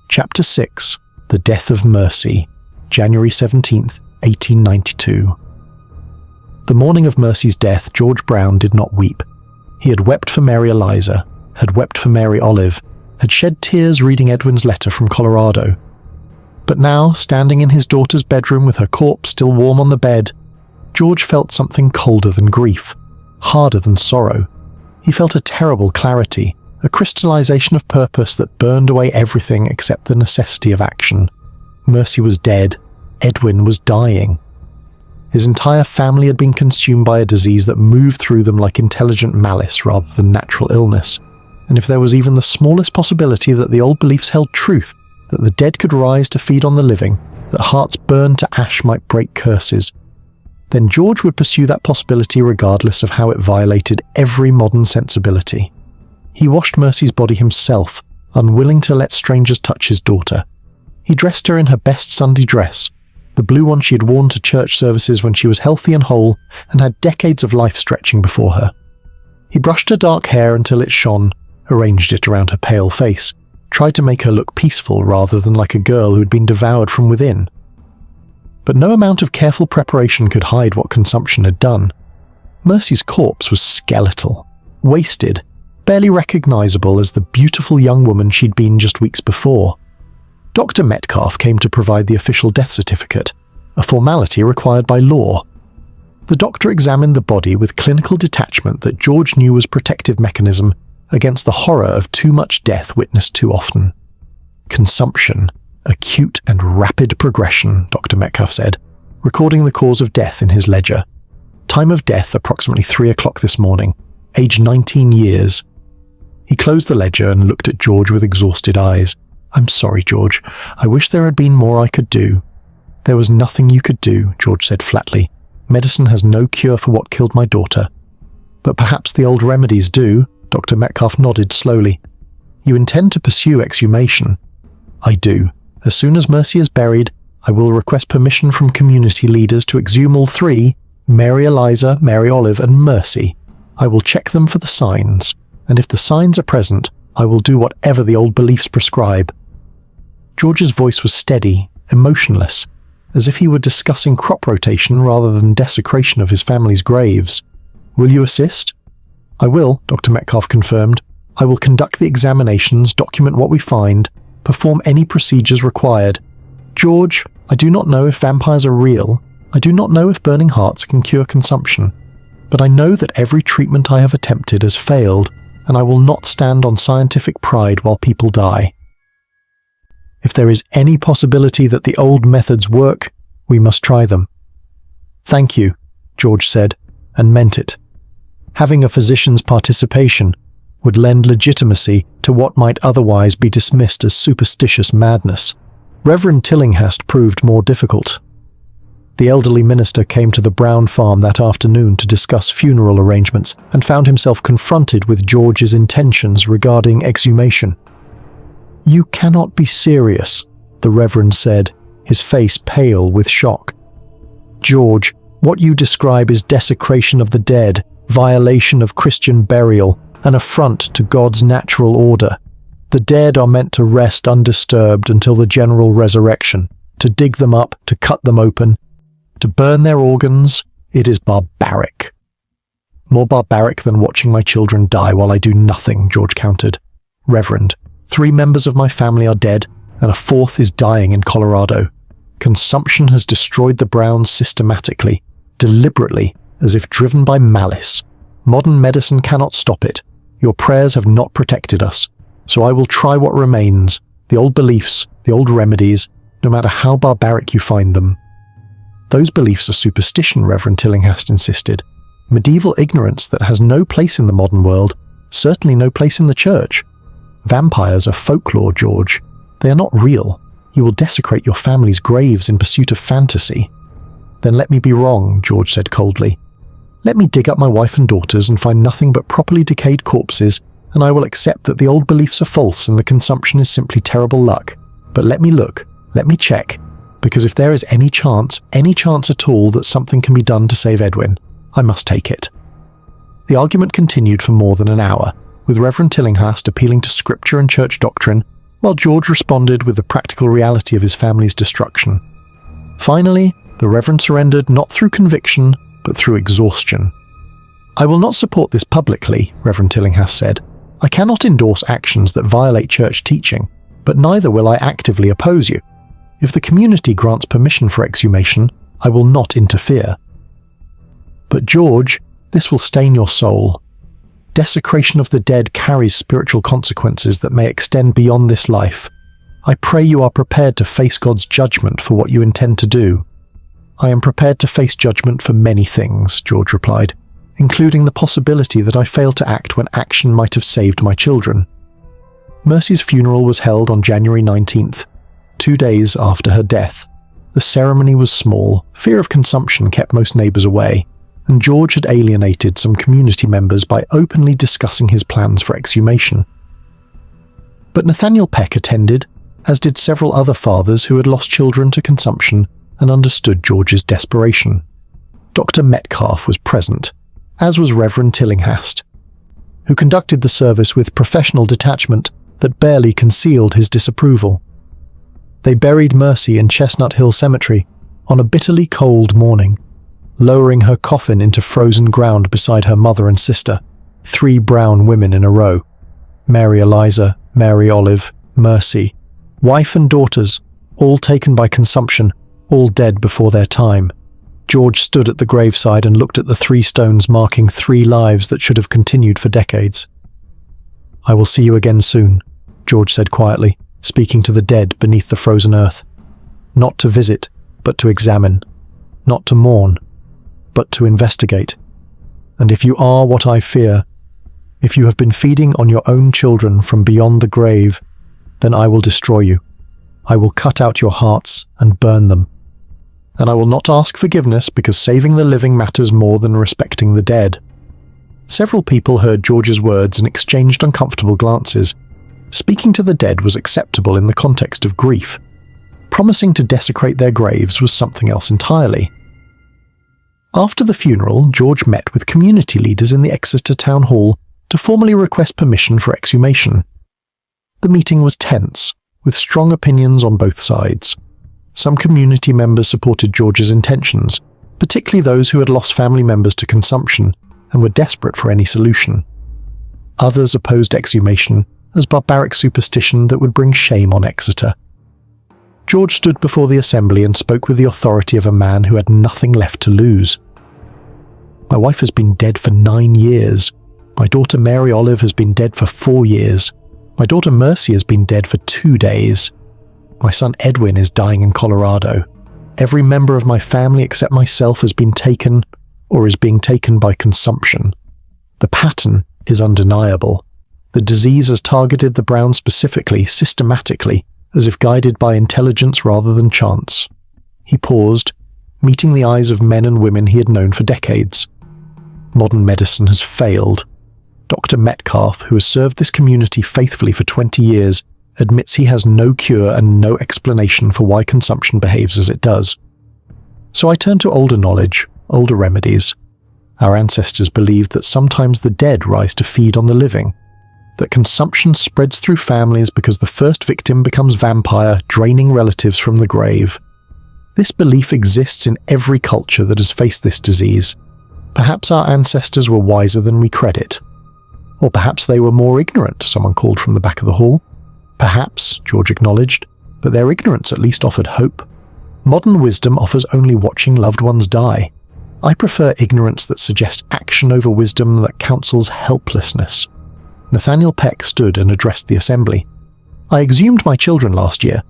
Chapter 6. The Death of Mercy, January 17th, 1892. The morning of Mercy's death, George Brown did not weep. He had wept for Mary Eliza, had wept for Mary Olive, had shed tears reading Edwin's letter from Colorado. But now, standing in his daughter's bedroom with her corpse still warm on the bed, George felt something colder than grief, harder than sorrow. He felt a terrible clarity, a crystallization of purpose that burned away everything except the necessity of action. Mercy was dead. Edwin was dying. His entire family had been consumed by a disease that moved through them like intelligent malice rather than natural illness. And if there was even the smallest possibility that the old beliefs held truth, that the dead could rise to feed on the living, that hearts burned to ash might break curses. Then George would pursue that possibility regardless of how it violated every modern sensibility. He washed Mercy's body himself, unwilling to let strangers touch his daughter. He dressed her in her best Sunday dress, the blue one she had worn to church services when she was healthy and whole and had decades of life stretching before her. He brushed her dark hair until it shone, arranged it around her pale face, tried to make her look peaceful rather than like a girl who had been devoured from within. But no amount of careful preparation could hide what consumption had done. Mercy's corpse was skeletal, wasted, barely recognizable as the beautiful young woman she'd been just weeks before. Dr. Metcalf came to provide the official death certificate, a formality required by law. The doctor examined the body with clinical detachment that George knew was protective mechanism against the horror of too much death witnessed too often. Consumption, acute and rapid progression, Dr. Metcalf said, recording the cause of death in his ledger. Time of death approximately 3 o'clock this morning, age 19 years. He closed the ledger and looked at George with exhausted eyes. "I'm sorry, George. I wish there had been more I could do." "There was nothing you could do," George said flatly. "Medicine has no cure for what killed my daughter." "But perhaps the old remedies do," Dr. Metcalf nodded slowly. "You intend to pursue exhumation?" "I do. As soon as Mercy is buried, I will request permission from community leaders to exhume all three, Mary Eliza, Mary Olive, and Mercy. I will check them for the signs, and if the signs are present, I will do whatever the old beliefs prescribe." George's voice was steady, emotionless, as if he were discussing crop rotation rather than desecration of his family's graves. "Will you assist?" "I will," Dr. Metcalf confirmed. "I will conduct the examinations, document what we find, perform any procedures required. George, I do not know if vampires are real. I do not know if burning hearts can cure consumption. But I know that every treatment I have attempted has failed, and I will not stand on scientific pride while people die. If there is any possibility that the old methods work, we must try them." "Thank you," George said, and meant it. Having a physician's participation would lend legitimacy to what might otherwise be dismissed as superstitious madness. Reverend Tillinghast proved more difficult. The elderly minister came to the Brown farm that afternoon to discuss funeral arrangements and found himself confronted with George's intentions regarding exhumation. "You cannot be serious," the Reverend said, his face pale with shock. "George, what you describe is desecration of the dead, violation of Christian burial, an affront to God's natural order. The dead are meant to rest undisturbed until the general resurrection. To dig them up, to cut them open, to burn their organs, it is barbaric." "More barbaric than watching my children die while I do nothing," George countered. "Reverend, 3 members of my family are dead, and a 4th is dying in Colorado. Consumption has destroyed the Browns systematically, deliberately, as if driven by malice. Modern medicine cannot stop it. Your prayers have not protected us. So I will try what remains, the old beliefs, the old remedies, no matter how barbaric you find them." "Those beliefs are superstition," Reverend Tillinghast insisted. "Medieval ignorance that has no place in the modern world, certainly no place in the church. Vampires are folklore, George. They are not real. You will desecrate your family's graves in pursuit of fantasy." "Then let me be wrong," George said coldly. "Let me dig up my wife and daughters and find nothing but properly decayed corpses, and I will accept that the old beliefs are false and the consumption is simply terrible luck. But let me look, let me check, because if there is any chance at all that something can be done to save Edwin, I must take it." The argument continued for more than an hour, with Reverend Tillinghast appealing to scripture and church doctrine, while George responded with the practical reality of his family's destruction. Finally, the Reverend surrendered not through conviction, but through exhaustion. "I will not support this publicly," Reverend Tillinghast said. "I cannot endorse actions that violate church teaching, but neither will I actively oppose you. If the community grants permission for exhumation, I will not interfere." "But George, this will stain your soul. Desecration of the dead carries spiritual consequences that may extend beyond this life. I pray you are prepared to face God's judgment for what you intend to do." "I am prepared to face judgment for many things," George replied, "including the possibility that I failed to act when action might have saved my children." Mercy's funeral was held on January 19th, 2 days after her death. The ceremony was small, fear of consumption kept most neighbours away, and George had alienated some community members by openly discussing his plans for exhumation. But Nathaniel Peck attended, as did several other fathers who had lost children to consumption and understood George's desperation. Dr. Metcalf was present, as was Reverend Tillinghast, who conducted the service with professional detachment that barely concealed his disapproval. They buried Mercy in Chestnut Hill Cemetery on a bitterly cold morning, lowering her coffin into frozen ground beside her mother and sister, 3 brown women in a row. Mary Eliza, Mary Olive, Mercy, wife and daughters, all taken by consumption, all dead before their time. George stood at the graveside and looked at the 3 stones marking 3 lives that should have continued for decades. "I will see you again soon," George said quietly, speaking to the dead beneath the frozen earth. "Not to visit, but to examine. Not to mourn, but to investigate. And if you are what I fear, if you have been feeding on your own children from beyond the grave, then I will destroy you. I will cut out your hearts and burn them. And I will not ask forgiveness because saving the living matters more than respecting the dead." Several people heard George's words and exchanged uncomfortable glances. Speaking to the dead was acceptable in the context of grief. Promising to desecrate their graves was something else entirely. After the funeral, George met with community leaders in the Exeter town hall to formally request permission for exhumation. The meeting was tense, with strong opinions on both sides. Some community members supported George's intentions, particularly those who had lost family members to consumption and were desperate for any solution. Others opposed exhumation as barbaric superstition that would bring shame on Exeter. George stood before the assembly and spoke with the authority of a man who had nothing left to lose. "My wife has been dead for 9 years. My daughter Mary Olive has been dead for 4 years. My daughter Mercy has been dead for 2 days. My son Edwin is dying in Colorado. Every member of my family except myself has been taken or is being taken by consumption. The pattern is undeniable. The disease has targeted the Browns specifically, systematically, as if guided by intelligence rather than chance." He paused, meeting the eyes of men and women he had known for decades. Modern medicine has failed. Dr. Metcalf, who has served this community faithfully for 20 years, admits he has no cure and no explanation for why consumption behaves as it does. So I turn to older knowledge, older remedies. Our ancestors believed that sometimes the dead rise to feed on the living, that consumption spreads through families because the first victim becomes vampire, draining relatives from the grave. This belief exists in every culture that has faced this disease. Perhaps our ancestors were wiser than we credit. Or perhaps they were more ignorant, someone called from the back of the hall. Perhaps, George acknowledged, but their ignorance at least offered hope. Modern wisdom offers only watching loved ones die. I prefer ignorance that suggests action over wisdom that counsels helplessness. Nathaniel Peck stood and addressed the assembly. "I exhumed my children last year.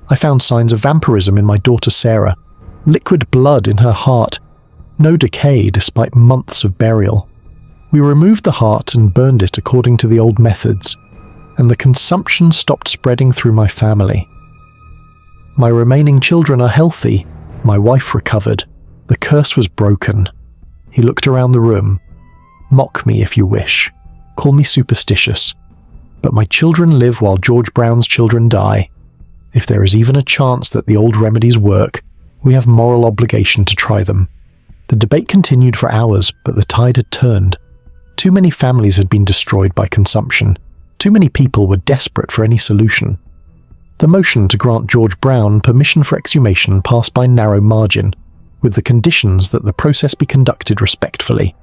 I found signs of vampirism in my daughter Sarah, liquid blood in her heart, no decay despite months of burial. We removed the heart and burned it according to the old methods, and the consumption stopped spreading through my family. My remaining children are healthy. My wife recovered. The curse was broken." He looked around the room. "Mock me if you wish. Call me superstitious. But my children live while George Brown's children die. If there is even a chance that the old remedies work, we have moral obligation to try them." The debate continued for hours, but the tide had turned. Too many families had been destroyed by consumption. Too many people were desperate for any solution. The motion to grant George Brown permission for exhumation passed by narrow margin, with the conditions that the process be conducted respectfully,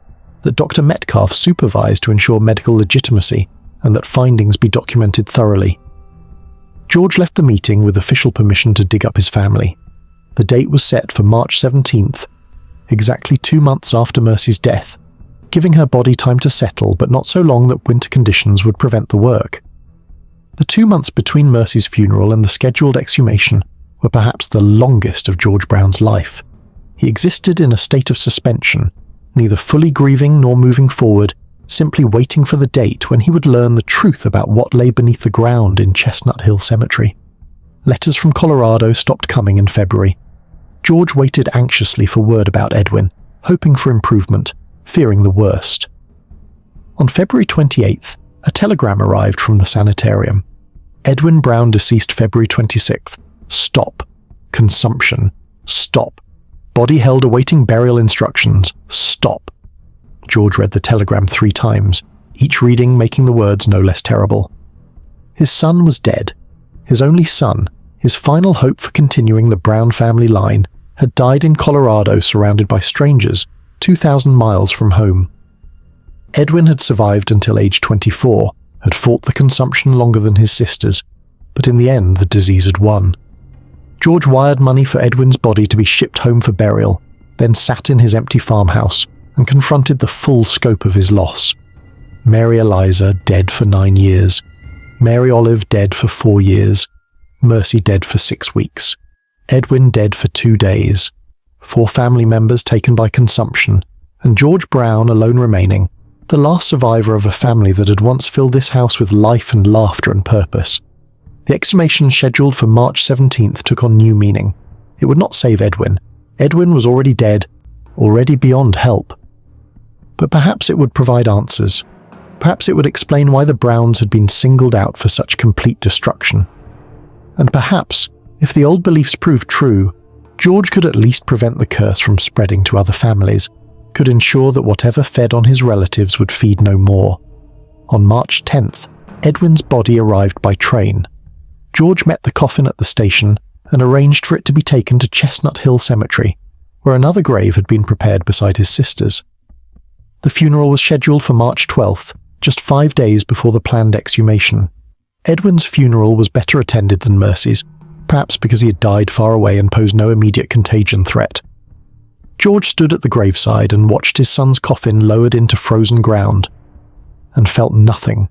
that Dr. Metcalf supervise to ensure medical legitimacy, and that findings be documented thoroughly. George left the meeting with official permission to dig up his family. The date was set for March 17th, exactly 2 months after Mercy's death, giving her body time to settle but not so long that winter conditions would prevent the work. The 2 months between Mercy's funeral and the scheduled exhumation were perhaps the longest of George Brown's life. He existed in a state of suspension, neither fully grieving nor moving forward, simply waiting for the date when he would learn the truth about what lay beneath the ground in Chestnut Hill Cemetery. Letters from Colorado stopped coming in February. George waited anxiously for word about Edwin, hoping for improvement, fearing the worst. On February 28th, a telegram arrived from the sanitarium. Edwin Brown deceased February 26th. Stop. Consumption. Stop. Body held awaiting burial instructions. Stop. George read the telegram 3 times, each reading making the words no less terrible. His son was dead. His only son, his final hope for continuing the Brown family line, had died in Colorado surrounded by strangers, 2,000 miles from home. Edwin had survived until age 24, had fought the consumption longer than his sisters, but in the end the disease had won. George wired money for Edwin's body to be shipped home for burial, then sat in his empty farmhouse and confronted the full scope of his loss. Mary Eliza dead for 9 years. Mary Olive dead for 4 years. Mercy dead for 6 weeks. Edwin dead for 2 days. 4 family members taken by consumption, and George Brown alone remaining, the last survivor of a family that had once filled this house with life and laughter and purpose. The exhumation scheduled for March 17th took on new meaning. It would not save Edwin. Edwin was already dead, already beyond help. But perhaps it would provide answers. Perhaps it would explain why the Browns had been singled out for such complete destruction. And perhaps, if the old beliefs proved true, George could at least prevent the curse from spreading to other families, could ensure that whatever fed on his relatives would feed no more. On March 10th, Edwin's body arrived by train. George met the coffin at the station and arranged for it to be taken to Chestnut Hill Cemetery, where another grave had been prepared beside his sister's. The funeral was scheduled for March 12th, just 5 days before the planned exhumation. Edwin's funeral was better attended than Mercy's, perhaps because he had died far away and posed no immediate contagion threat. George stood at the graveside and watched his son's coffin lowered into frozen ground, and felt nothing.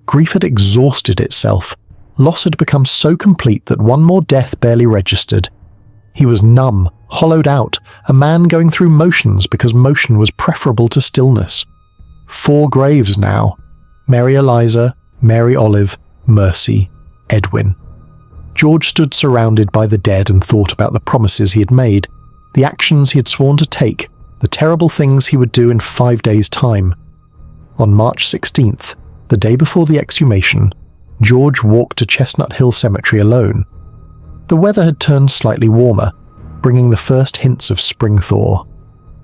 Grief had exhausted itself. Loss had become so complete that one more death barely registered. He was numb, hollowed out, a man going through motions because motion was preferable to stillness. 4 graves now. Mary Eliza, Mary Olive, Mercy, Edwin. George stood surrounded by the dead and thought about the promises he had made, the actions he had sworn to take, the terrible things he would do in 5 days' time. On March 16th, the day before the exhumation, George walked to Chestnut Hill Cemetery alone. The weather had turned slightly warmer, bringing the first hints of spring thaw.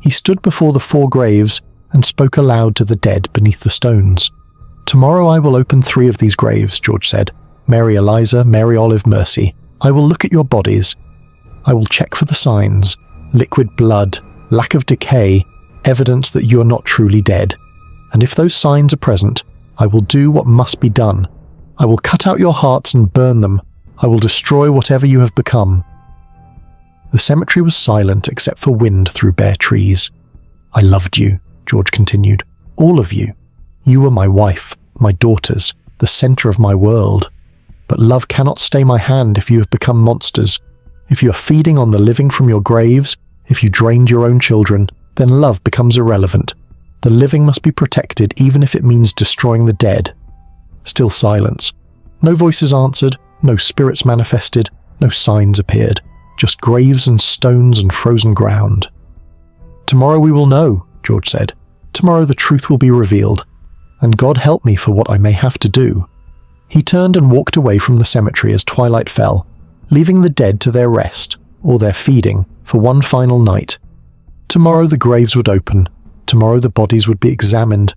He stood before the 4 graves and spoke aloud to the dead beneath the stones. "Tomorrow I will open 3 of these graves," George said. "Mary Eliza, Mary Olive, Mercy. I will look at your bodies. I will check for the signs, liquid blood, lack of decay, evidence that you are not truly dead. And if those signs are present, I will do what must be done. I will cut out your hearts and burn them. I will destroy whatever you have become." The cemetery was silent except for wind through bare trees. "I loved you," George continued. "All of you. You were my wife, my daughters, the center of my world. But love cannot stay my hand if you have become monsters. If you are feeding on the living from your graves, if you drained your own children, then love becomes irrelevant. The living must be protected even if it means destroying the dead." Still silence. No voices answered, no spirits manifested, no signs appeared. Just graves and stones and frozen ground. "Tomorrow we will know," George said. "Tomorrow the truth will be revealed. And God help me for what I may have to do." He turned and walked away from the cemetery as twilight fell, leaving the dead to their rest, or their feeding, for one final night. Tomorrow the graves would open. Tomorrow the bodies would be examined.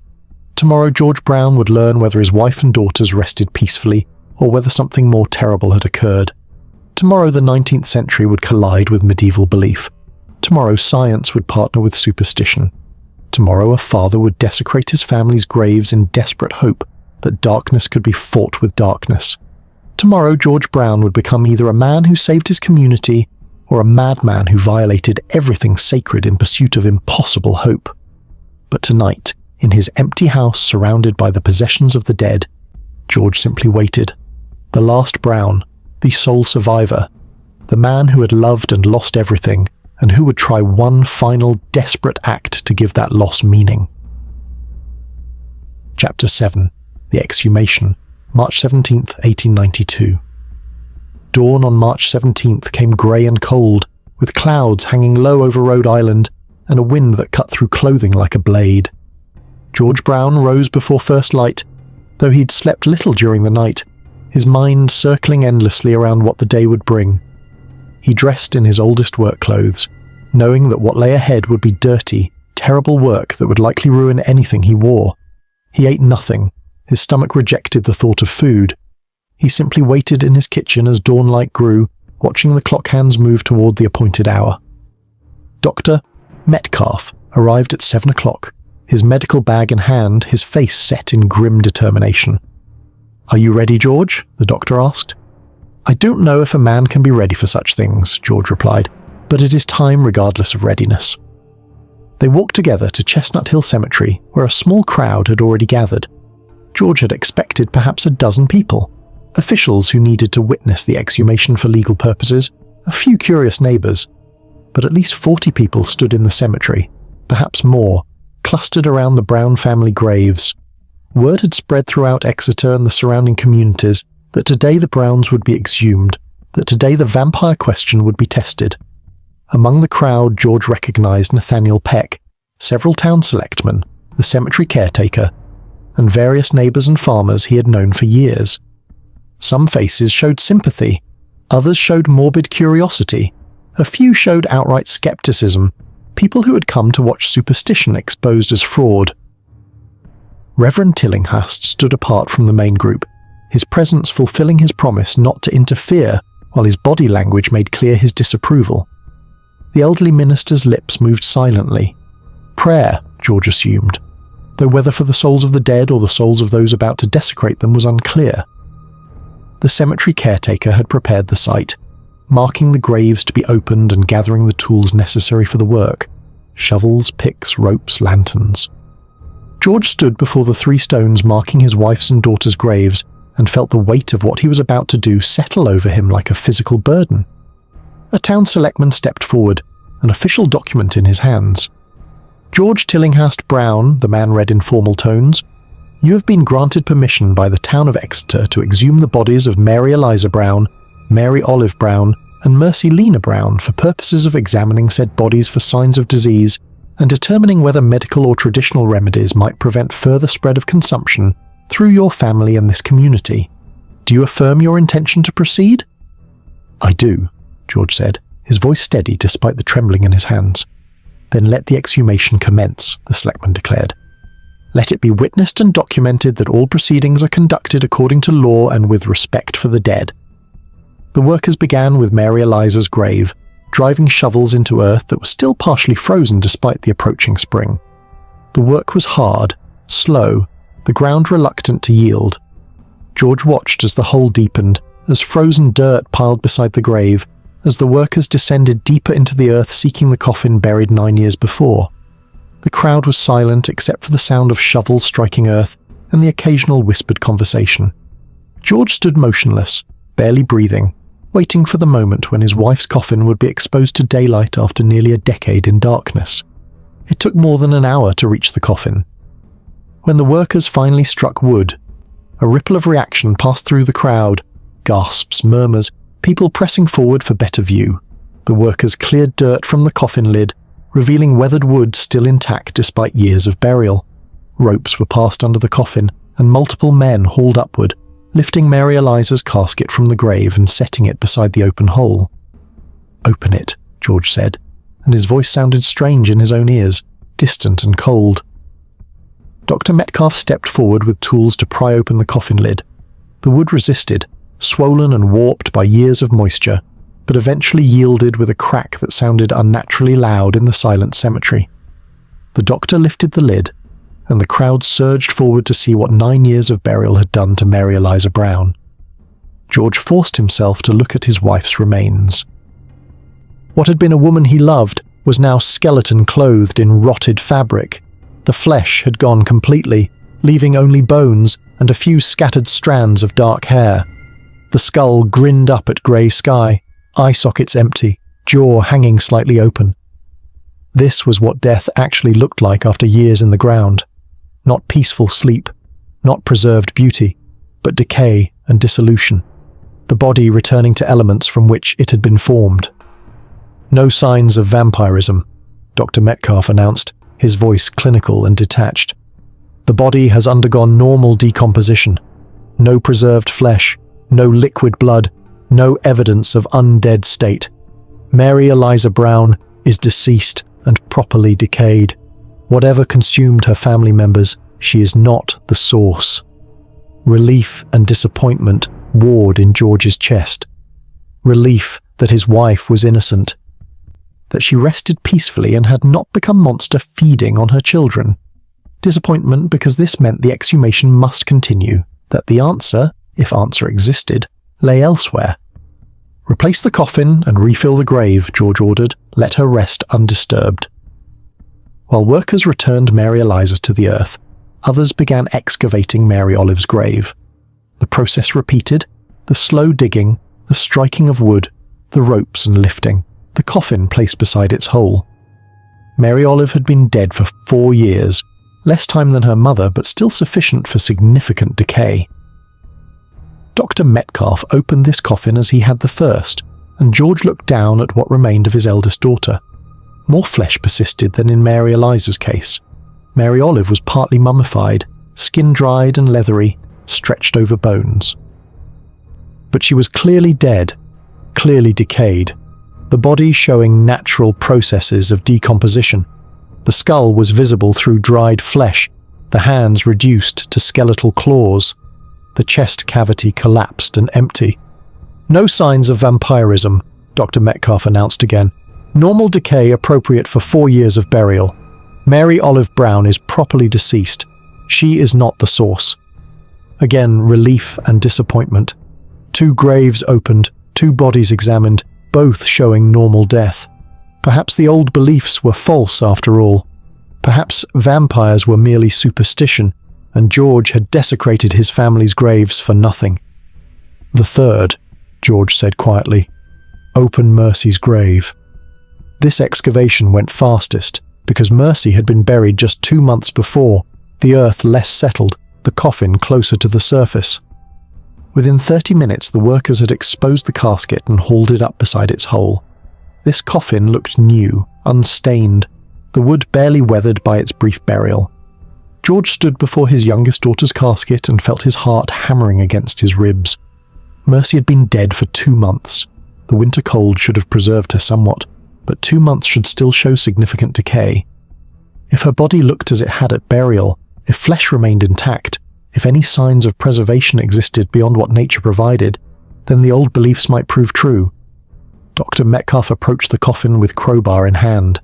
Tomorrow George Brown would learn whether his wife and daughters rested peacefully, or whether something more terrible had occurred. Tomorrow the 19th century would collide with medieval belief. Tomorrow science would partner with superstition. Tomorrow a father would desecrate his family's graves in desperate hope that darkness could be fought with darkness. Tomorrow George Brown would become either a man who saved his community or a madman who violated everything sacred in pursuit of impossible hope. But tonight, in his empty house surrounded by the possessions of the dead, George simply waited. The last Brown, the sole survivor, the man who had loved and lost everything, and who would try one final desperate act to give that loss meaning. Chapter 7. The Exhumation, March 17th, 1892. Dawn on March 17th came grey and cold, with clouds hanging low over Rhode Island and a wind that cut through clothing like a blade. George Brown rose before first light, though he'd slept little during the night, his mind circling endlessly around what the day would bring. He dressed in his oldest work clothes, knowing that what lay ahead would be dirty, terrible work that would likely ruin anything he wore. He ate nothing. His stomach rejected the thought of food. He simply waited in his kitchen as dawnlight grew, watching the clock hands move toward the appointed hour. Dr. Metcalf arrived at 7 o'clock, his medical bag in hand, his face set in grim determination. "Are you ready, George?" the doctor asked. "I don't know if a man can be ready for such things," George replied, "but it is time regardless of readiness." They walked together to Chestnut Hill Cemetery, where a small crowd had already gathered. George had expected perhaps a dozen people, officials who needed to witness the exhumation for legal purposes, a few curious neighbours, but at least 40 people stood in the cemetery, perhaps more, clustered around the Brown family graves. Word had spread throughout Exeter and the surrounding communities that today the Browns would be exhumed, that today the vampire question would be tested. Among the crowd, George recognised Nathaniel Peck, several town selectmen, the cemetery caretaker, and various neighbours and farmers he had known for years. Some faces showed sympathy, others showed morbid curiosity, a few showed outright scepticism, people who had come to watch superstition exposed as fraud. Reverend Tillinghast stood apart from the main group, his presence fulfilling his promise not to interfere, while his body language made clear his disapproval. The elderly minister's lips moved silently. Prayer, George assumed, though whether for the souls of the dead or the souls of those about to desecrate them was unclear. The cemetery caretaker had prepared the site, marking the graves to be opened and gathering the tools necessary for the work: shovels, picks, ropes, lanterns. George stood before the 3 stones marking his wife's and daughter's graves and felt the weight of what he was about to do settle over him like a physical burden. A town selectman stepped forward, an official document in his hands. "George Tillinghast Brown," the man read in formal tones, "you have been granted permission by the town of Exeter to exhume the bodies of Mary Eliza Brown, Mary Olive Brown, and Mercy Lena Brown for purposes of examining said bodies for signs of disease and determining whether medical or traditional remedies might prevent further spread of consumption through your family and this community. Do you affirm your intention to proceed?" "I do," George said, his voice steady despite the trembling in his hands. "Then let the exhumation commence," the selectman declared. "Let it be witnessed and documented that all proceedings are conducted according to law and with respect for the dead." The workers began with Mary Eliza's grave, driving shovels into earth that was still partially frozen despite the approaching spring. The work was hard, slow, the ground reluctant to yield. George watched as the hole deepened, as frozen dirt piled beside the grave, as the workers descended deeper into the earth seeking the coffin buried 9 years before. The crowd was silent except for the sound of shovels striking earth and the occasional whispered conversation. George stood motionless, barely breathing, waiting for the moment when his wife's coffin would be exposed to daylight after nearly a decade in darkness. It took more than an hour to reach the coffin. When the workers finally struck wood, a ripple of reaction passed through the crowd, gasps, murmurs, people pressing forward for better view. The workers cleared dirt from the coffin lid, revealing weathered wood still intact despite years of burial. Ropes were passed under the coffin, and multiple men hauled upward, lifting Mary Eliza's casket from the grave and setting it beside the open hole. "Open it," George said, and his voice sounded strange in his own ears, distant and cold. Dr. Metcalf stepped forward with tools to pry open the coffin lid. The wood resisted, swollen and warped by years of moisture, but eventually yielded with a crack that sounded unnaturally loud in the silent cemetery. The doctor lifted the lid, and the crowd surged forward to see what 9 years of burial had done to Mary Eliza Brown. George forced himself to look at his wife's remains. What had been a woman he loved was now skeleton clothed in rotted fabric. The flesh had gone completely, leaving only bones and a few scattered strands of dark hair. The skull grinned up at grey sky, eye sockets empty, jaw hanging slightly open. This was what death actually looked like after years in the ground. Not peaceful sleep, not preserved beauty, but decay and dissolution. the body returning to elements from which it had been formed. "No signs of vampirism," Dr. Metcalf announced, his voice clinical and detached. "The body has undergone normal decomposition. No preserved flesh, no liquid blood, no evidence of undead state. Mary Eliza Brown is deceased and properly decayed. Whatever consumed her family members, she is not the source." Relief and disappointment warred in George's chest. Relief that his wife was innocent, that she rested peacefully and had not become monster feeding on her children. Disappointment because this meant the exhumation must continue, that the answer, if answer existed, lay elsewhere. "Replace the coffin and refill the grave," George ordered. "Let her rest undisturbed." While workers returned Mary Eliza to the earth, others began excavating Mary Olive's grave. The process repeated, the slow digging, the striking of wood, the ropes and lifting, the coffin placed beside its hole. Mary Olive had been dead for 4 years, less time than her mother, but still sufficient for significant decay. Dr. Metcalf opened this coffin as he had the first, and George looked down at what remained of his eldest daughter. More flesh persisted than in Mary Eliza's case. Mary Olive was partly mummified, skin dried and leathery, stretched over bones. But she was clearly dead, clearly decayed, the body showing natural processes of decomposition. The skull was visible through dried flesh, the hands reduced to skeletal claws, the chest cavity collapsed and empty. "No signs of vampirism," Dr. Metcalf announced again. "Normal decay appropriate for 4 years of burial. Mary Olive Brown is properly deceased. She is not the source." Again, relief and disappointment. 2 graves opened, 2 bodies examined, both showing normal death. Perhaps the old beliefs were false after all. Perhaps vampires were merely superstition, and George had desecrated his family's graves for nothing. "The third," George said quietly. "Open Mercy's grave." This excavation went fastest, because Mercy had been buried just 2 months before, the earth less settled, the coffin closer to the surface. Within 30 minutes, the workers had exposed the casket and hauled it up beside its hole. This coffin looked new, unstained, the wood barely weathered by its brief burial. George stood before his youngest daughter's casket and felt his heart hammering against his ribs. Mercy had been dead for 2 months. The winter cold should have preserved her somewhat, but 2 months should still show significant decay. If her body looked as it had at burial, if flesh remained intact, if any signs of preservation existed beyond what nature provided, then the old beliefs might prove true. Dr. Metcalf approached the coffin with crowbar in hand.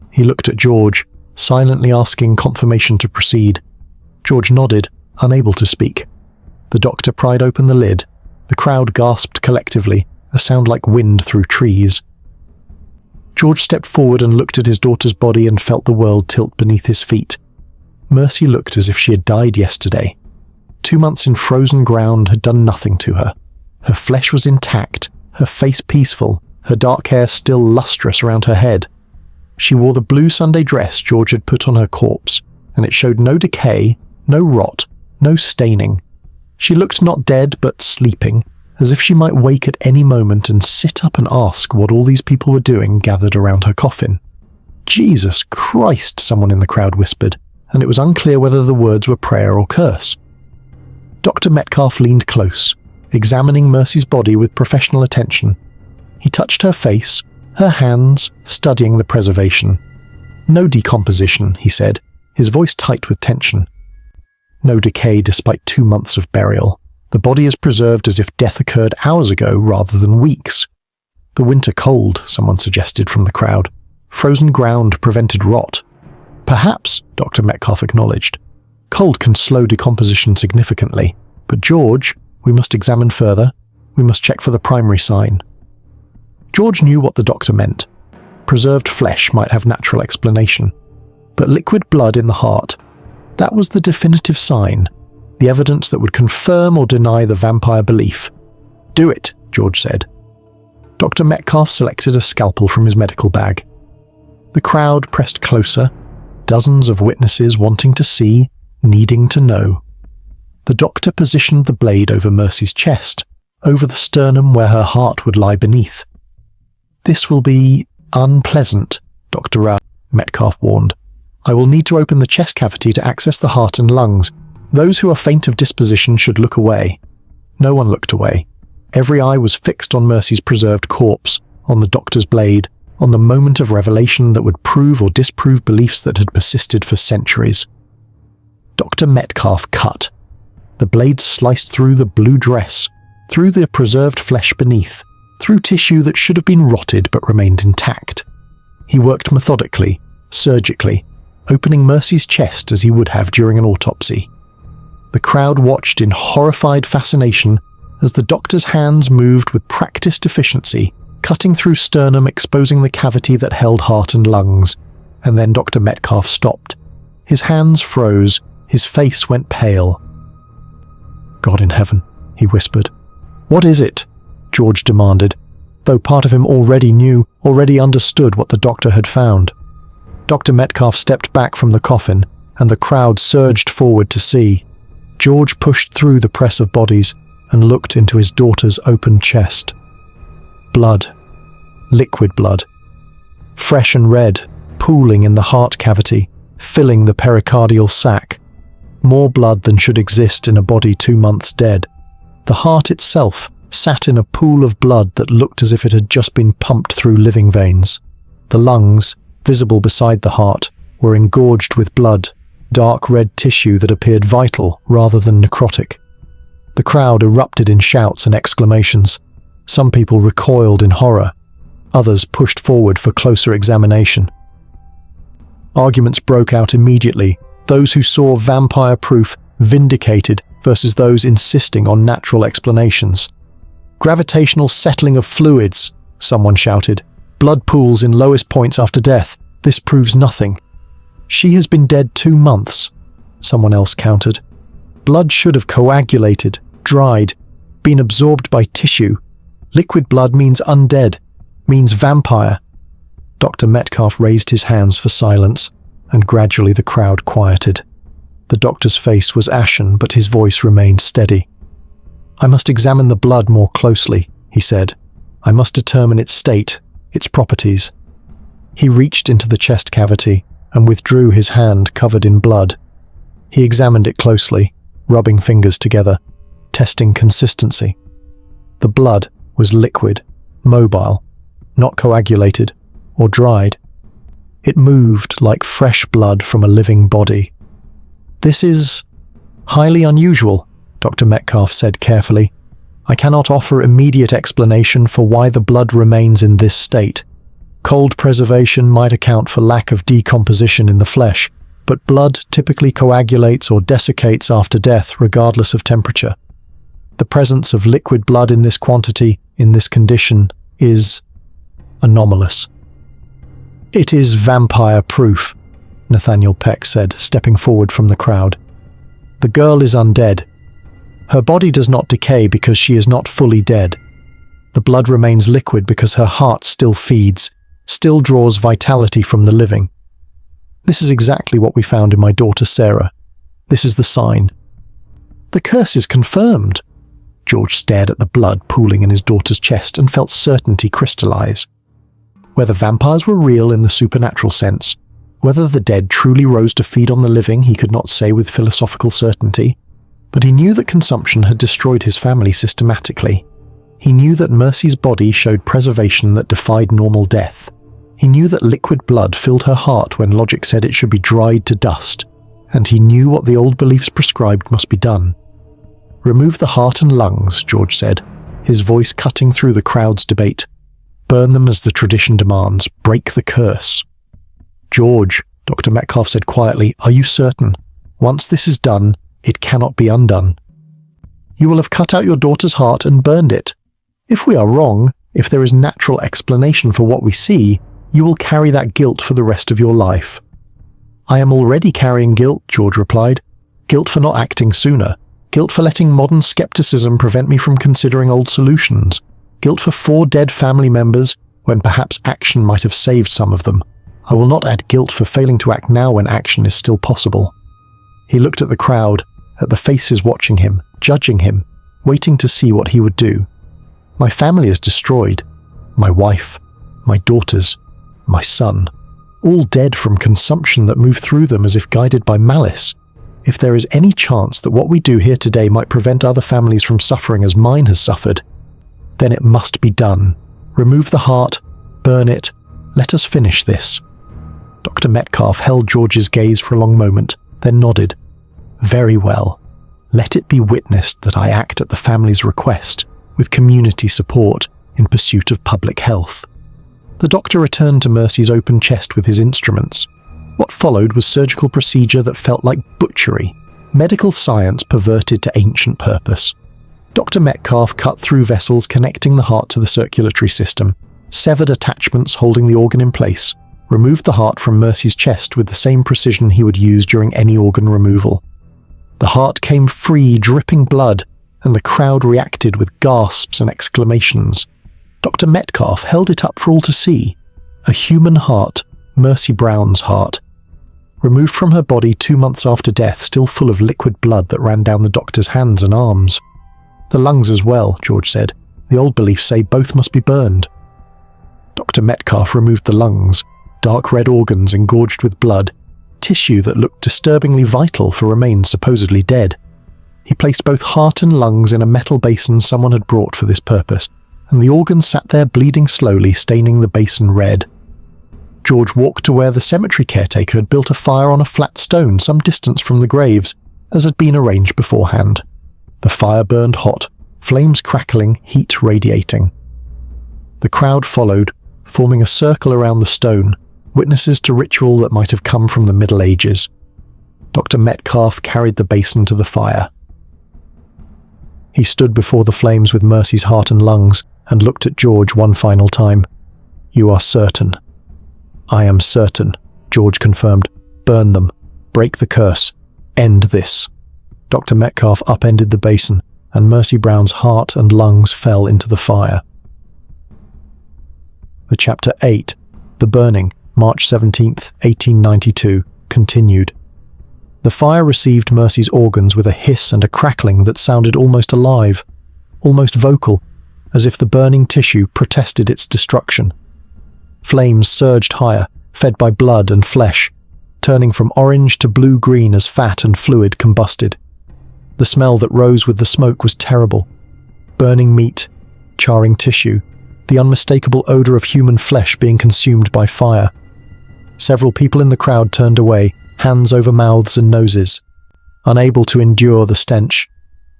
He looked at George, silently asking confirmation to proceed. George nodded, unable to speak. The doctor pried open the lid. The crowd gasped collectively, a sound like wind through trees. George stepped forward and looked at his daughter's body and felt the world tilt beneath his feet. Mercy looked as if she had died yesterday. 2 months in frozen ground had done nothing to her. Her flesh was intact, her face peaceful, her dark hair still lustrous around her head. She wore the blue Sunday dress George had put on her corpse, and it showed no decay, no rot, no staining. She looked not dead but sleeping, as if she might wake at any moment and sit up and ask what all these people were doing gathered around her coffin. "Jesus Christ," someone in the crowd whispered, and it was unclear whether the words were prayer or curse. Dr. Metcalf leaned close, examining Mercy's body with professional attention. He touched her face, her hands, studying the preservation. "No decomposition," he said, his voice tight with tension. "No decay despite 2 months of burial. The body is preserved as if death occurred hours ago rather than weeks." "The winter cold," someone suggested from the crowd. "Frozen ground prevented rot." "Perhaps," Dr. Metcalf acknowledged. "Cold can slow decomposition significantly. But George, we must examine further. We must check for the primary sign." George knew what the doctor meant. Preserved flesh might have natural explanation. But liquid blood in the heart, that was the definitive sign, the evidence that would confirm or deny the vampire belief. "Do it," George said. Dr. Metcalf selected a scalpel from his medical bag. The crowd pressed closer, dozens of witnesses wanting to see, needing to know. The doctor positioned the blade over Mercy's chest, over the sternum where her heart would lie beneath. "This will be unpleasant," Dr. Metcalf warned. "I will need to open the chest cavity to access the heart and lungs. Those who are faint of disposition should look away." No one looked away. Every eye was fixed on Mercy's preserved corpse, on the doctor's blade, on the moment of revelation that would prove or disprove beliefs that had persisted for centuries. Dr. Metcalf cut. The blade sliced through the blue dress, through the preserved flesh beneath, through tissue that should have been rotted but remained intact. He worked methodically, surgically, opening Mercy's chest as he would have during an autopsy. The crowd watched in horrified fascination as the doctor's hands moved with practiced efficiency, cutting through sternum, exposing the cavity that held heart and lungs. And then Dr. Metcalf stopped. His hands froze, his face went pale. "God in heaven," he whispered. "What is it?" George demanded, though part of him already knew, already understood what the doctor had found. Dr. Metcalf stepped back from the coffin, and the crowd surged forward to see. George pushed through the press of bodies and looked into his daughter's open chest. Blood. Liquid blood. Fresh and red, pooling in the heart cavity, filling the pericardial sac. More blood than should exist in a body 2 months dead. The heart itself sat in a pool of blood that looked as if it had just been pumped through living veins. The lungs, visible beside the heart, were engorged with blood, dark red tissue that appeared vital rather than necrotic. The crowd erupted in shouts and exclamations. Some people recoiled in horror. Others pushed forward for closer examination. Arguments broke out immediately, those who saw vampire proof vindicated versus those insisting on natural explanations. "Gravitational settling of fluids," someone shouted. "Blood pools in lowest points after death. This proves nothing." "She has been dead 2 months," someone else countered. "Blood should have coagulated, dried, been absorbed by tissue. Liquid blood means undead, means vampire." Dr. Metcalf raised his hands for silence, and gradually the crowd quieted. The doctor's face was ashen, but his voice remained steady. "I must examine the blood more closely," he said. "I must determine its state, its properties." He reached into the chest cavity and withdrew his hand covered in blood. He examined it closely, rubbing fingers together, testing consistency. The blood was liquid, mobile, not coagulated or dried. It moved like fresh blood from a living body. "This is highly unusual," Dr. Metcalf said carefully. "I cannot offer immediate explanation for why the blood remains in this state. Cold preservation might account for lack of decomposition in the flesh, but blood typically coagulates or desiccates after death regardless of temperature. The presence of liquid blood in this quantity, in this condition, is anomalous." "It is vampire-proof," Nathaniel Peck said, stepping forward from the crowd. "The girl is undead. Her body does not decay because she is not fully dead. The blood remains liquid because her heart still feeds, still draws vitality from the living. This is exactly what we found in my daughter Sarah. This is the sign." "The curse is confirmed." George stared at the blood pooling in his daughter's chest and felt certainty crystallize. Whether vampires were real in the supernatural sense, whether the dead truly rose to feed on the living, he could not say with philosophical certainty, but he knew that consumption had destroyed his family systematically. He knew that Mercy's body showed preservation that defied normal death. He knew that liquid blood filled her heart when logic said it should be dried to dust, and he knew what the old beliefs prescribed must be done. "Remove the heart and lungs," George said, his voice cutting through the crowd's debate. "Burn them as the tradition demands. Break the curse." "George," Dr. Metcalf said quietly, "are you certain? Once this is done, it cannot be undone. You will have cut out your daughter's heart and burned it. If we are wrong, if there is natural explanation for what we see, you will carry that guilt for the rest of your life." "I am already carrying guilt," George replied. "Guilt for not acting sooner. Guilt for letting modern skepticism prevent me from considering old solutions. Guilt for 4 dead family members when perhaps action might have saved some of them. I will not add guilt for failing to act now when action is still possible." He looked at the crowd, at the faces watching him, judging him, waiting to see what he would do. My family is destroyed. My wife, my daughters, my son, all dead from consumption that moved through them as if guided by malice. If there is any chance that what we do here today might prevent other families from suffering as mine has suffered, then it must be done. Remove the heart, burn it, let us finish this." Dr. Metcalf held George's gaze for a long moment, then nodded. "Very well. Let it be witnessed that I act at the family's request, with community support, in pursuit of public health." The doctor returned to Mercy's open chest with his instruments. What followed was surgical procedure that felt like butchery, medical science perverted to ancient purpose. Dr. Metcalf cut through vessels connecting the heart to the circulatory system, severed attachments holding the organ in place, removed the heart from Mercy's chest with the same precision he would use during any organ removal. The heart came free, dripping blood, and the crowd reacted with gasps and exclamations. Dr. Metcalf held it up for all to see. A human heart, Mercy Brown's heart. Removed from her body 2 months after death, still full of liquid blood that ran down the doctor's hands and arms. "The lungs as well," George said. "The old beliefs say both must be burned." Dr. Metcalf removed the lungs, dark red organs engorged with blood, tissue that looked disturbingly vital for remains supposedly dead. He placed both heart and lungs in a metal basin someone had brought for this purpose, and the organs sat there bleeding slowly, staining the basin red. George walked to where the cemetery caretaker had built a fire on a flat stone some distance from the graves, as had been arranged beforehand. The fire burned hot, flames crackling, heat radiating. The crowd followed, forming a circle around the stone, witnesses to ritual that might have come from the Middle Ages. Dr. Metcalf carried the basin to the fire. He stood before the flames with Mercy's heart and lungs and looked at George one final time. "You are certain?" "I am certain," George confirmed. "Burn them. Break the curse. End this." Dr. Metcalf upended the basin, and Mercy Brown's heart and lungs fell into the fire. The Chapter 8, The Burning, March 17th, 1892, continued. The fire received Mercy's organs with a hiss and a crackling that sounded almost alive, almost vocal, as if the burning tissue protested its destruction. Flames surged higher, fed by blood and flesh, turning from orange to blue-green as fat and fluid combusted. The smell that rose with the smoke was terrible. Burning meat, charring tissue, the unmistakable odor of human flesh being consumed by fire. Several people in the crowd turned away, hands over mouths and noses, unable to endure the stench,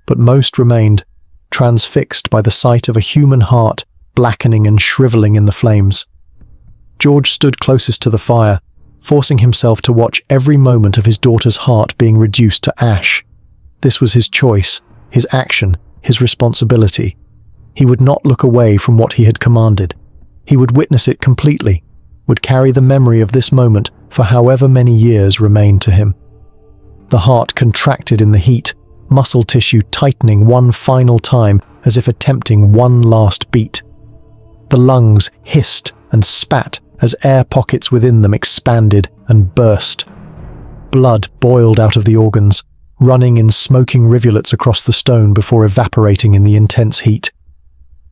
but most remained, transfixed by the sight of a human heart blackening and shriveling in the flames. George stood closest to the fire, forcing himself to watch every moment of his daughter's heart being reduced to ash. This was his choice, his action, his responsibility. He would not look away from what he had commanded. He would witness it completely, would carry the memory of this moment for however many years remained to him. The heart contracted in the heat, muscle tissue tightening one final time as if attempting one last beat. The lungs hissed and spat as air pockets within them expanded and burst. Blood boiled out of the organs, running in smoking rivulets across the stone before evaporating in the intense heat.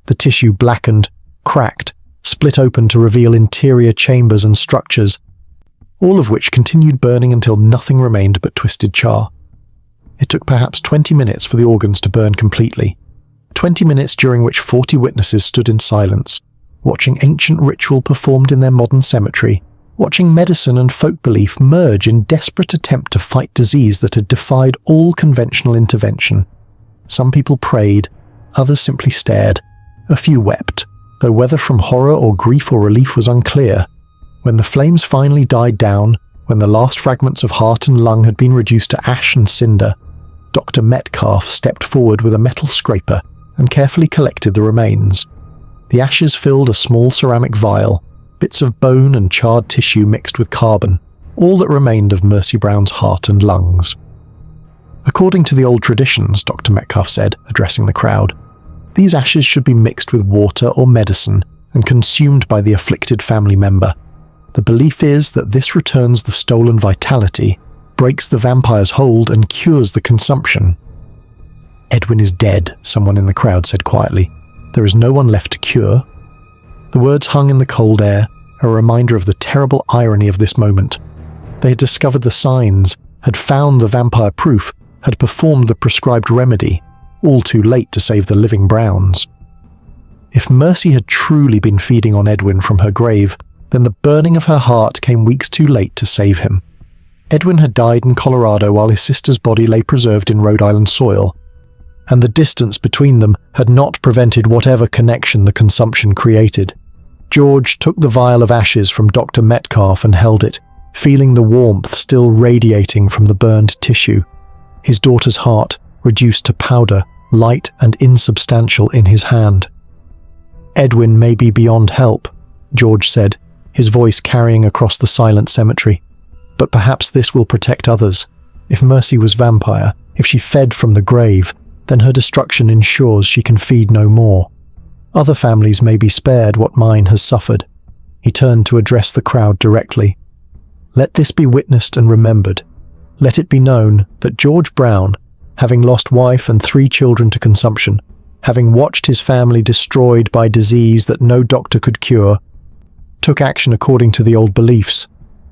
The tissue blackened, cracked, split open to reveal interior chambers and structures, all of which continued burning until nothing remained but twisted char. It took perhaps 20 minutes for the organs to burn completely. 20 minutes during which 40 witnesses stood in silence, watching ancient ritual performed in their modern cemetery, watching medicine and folk belief merge in desperate attempt to fight disease that had defied all conventional intervention. Some people prayed, others simply stared. A few wept, though whether from horror or grief or relief was unclear. When the flames finally died down, when the last fragments of heart and lung had been reduced to ash and cinder, Dr. Metcalf stepped forward with a metal scraper and carefully collected the remains. The ashes filled a small ceramic vial, bits of bone and charred tissue mixed with carbon, all that remained of Mercy Brown's heart and lungs. "According to the old traditions," Dr. Metcalf said, addressing the crowd, "these ashes should be mixed with water or medicine and consumed by the afflicted family member. The belief is that this returns the stolen vitality, breaks the vampire's hold, and cures the consumption." "Edwin is dead," someone in the crowd said quietly. There is no one left to cure. The words hung in the cold air, a reminder of the terrible irony of this moment. They had discovered the signs, had found the vampire proof, had performed the prescribed remedy, all too late to save the living Browns. If Mercy had truly been feeding on Edwin from her grave, then the burning of her heart came weeks too late to save him. Edwin had died in Colorado while his sister's body lay preserved in Rhode Island soil, and the distance between them had not prevented whatever connection the consumption created. George took the vial of ashes from Dr. Metcalf and held it, feeling the warmth still radiating from the burned tissue. His daughter's heart, reduced to powder, light and insubstantial in his hand. "Edwin may be beyond help," George said, his voice carrying across the silent cemetery. "But perhaps this will protect others. If Mercy was vampire, if she fed from the grave, then her destruction ensures she can feed no more. Other families may be spared what mine has suffered." He turned to address the crowd directly. "Let this be witnessed and remembered. Let it be known that George Brown, having lost wife and 3 children to consumption, having watched his family destroyed by disease that no doctor could cure, took action according to the old beliefs.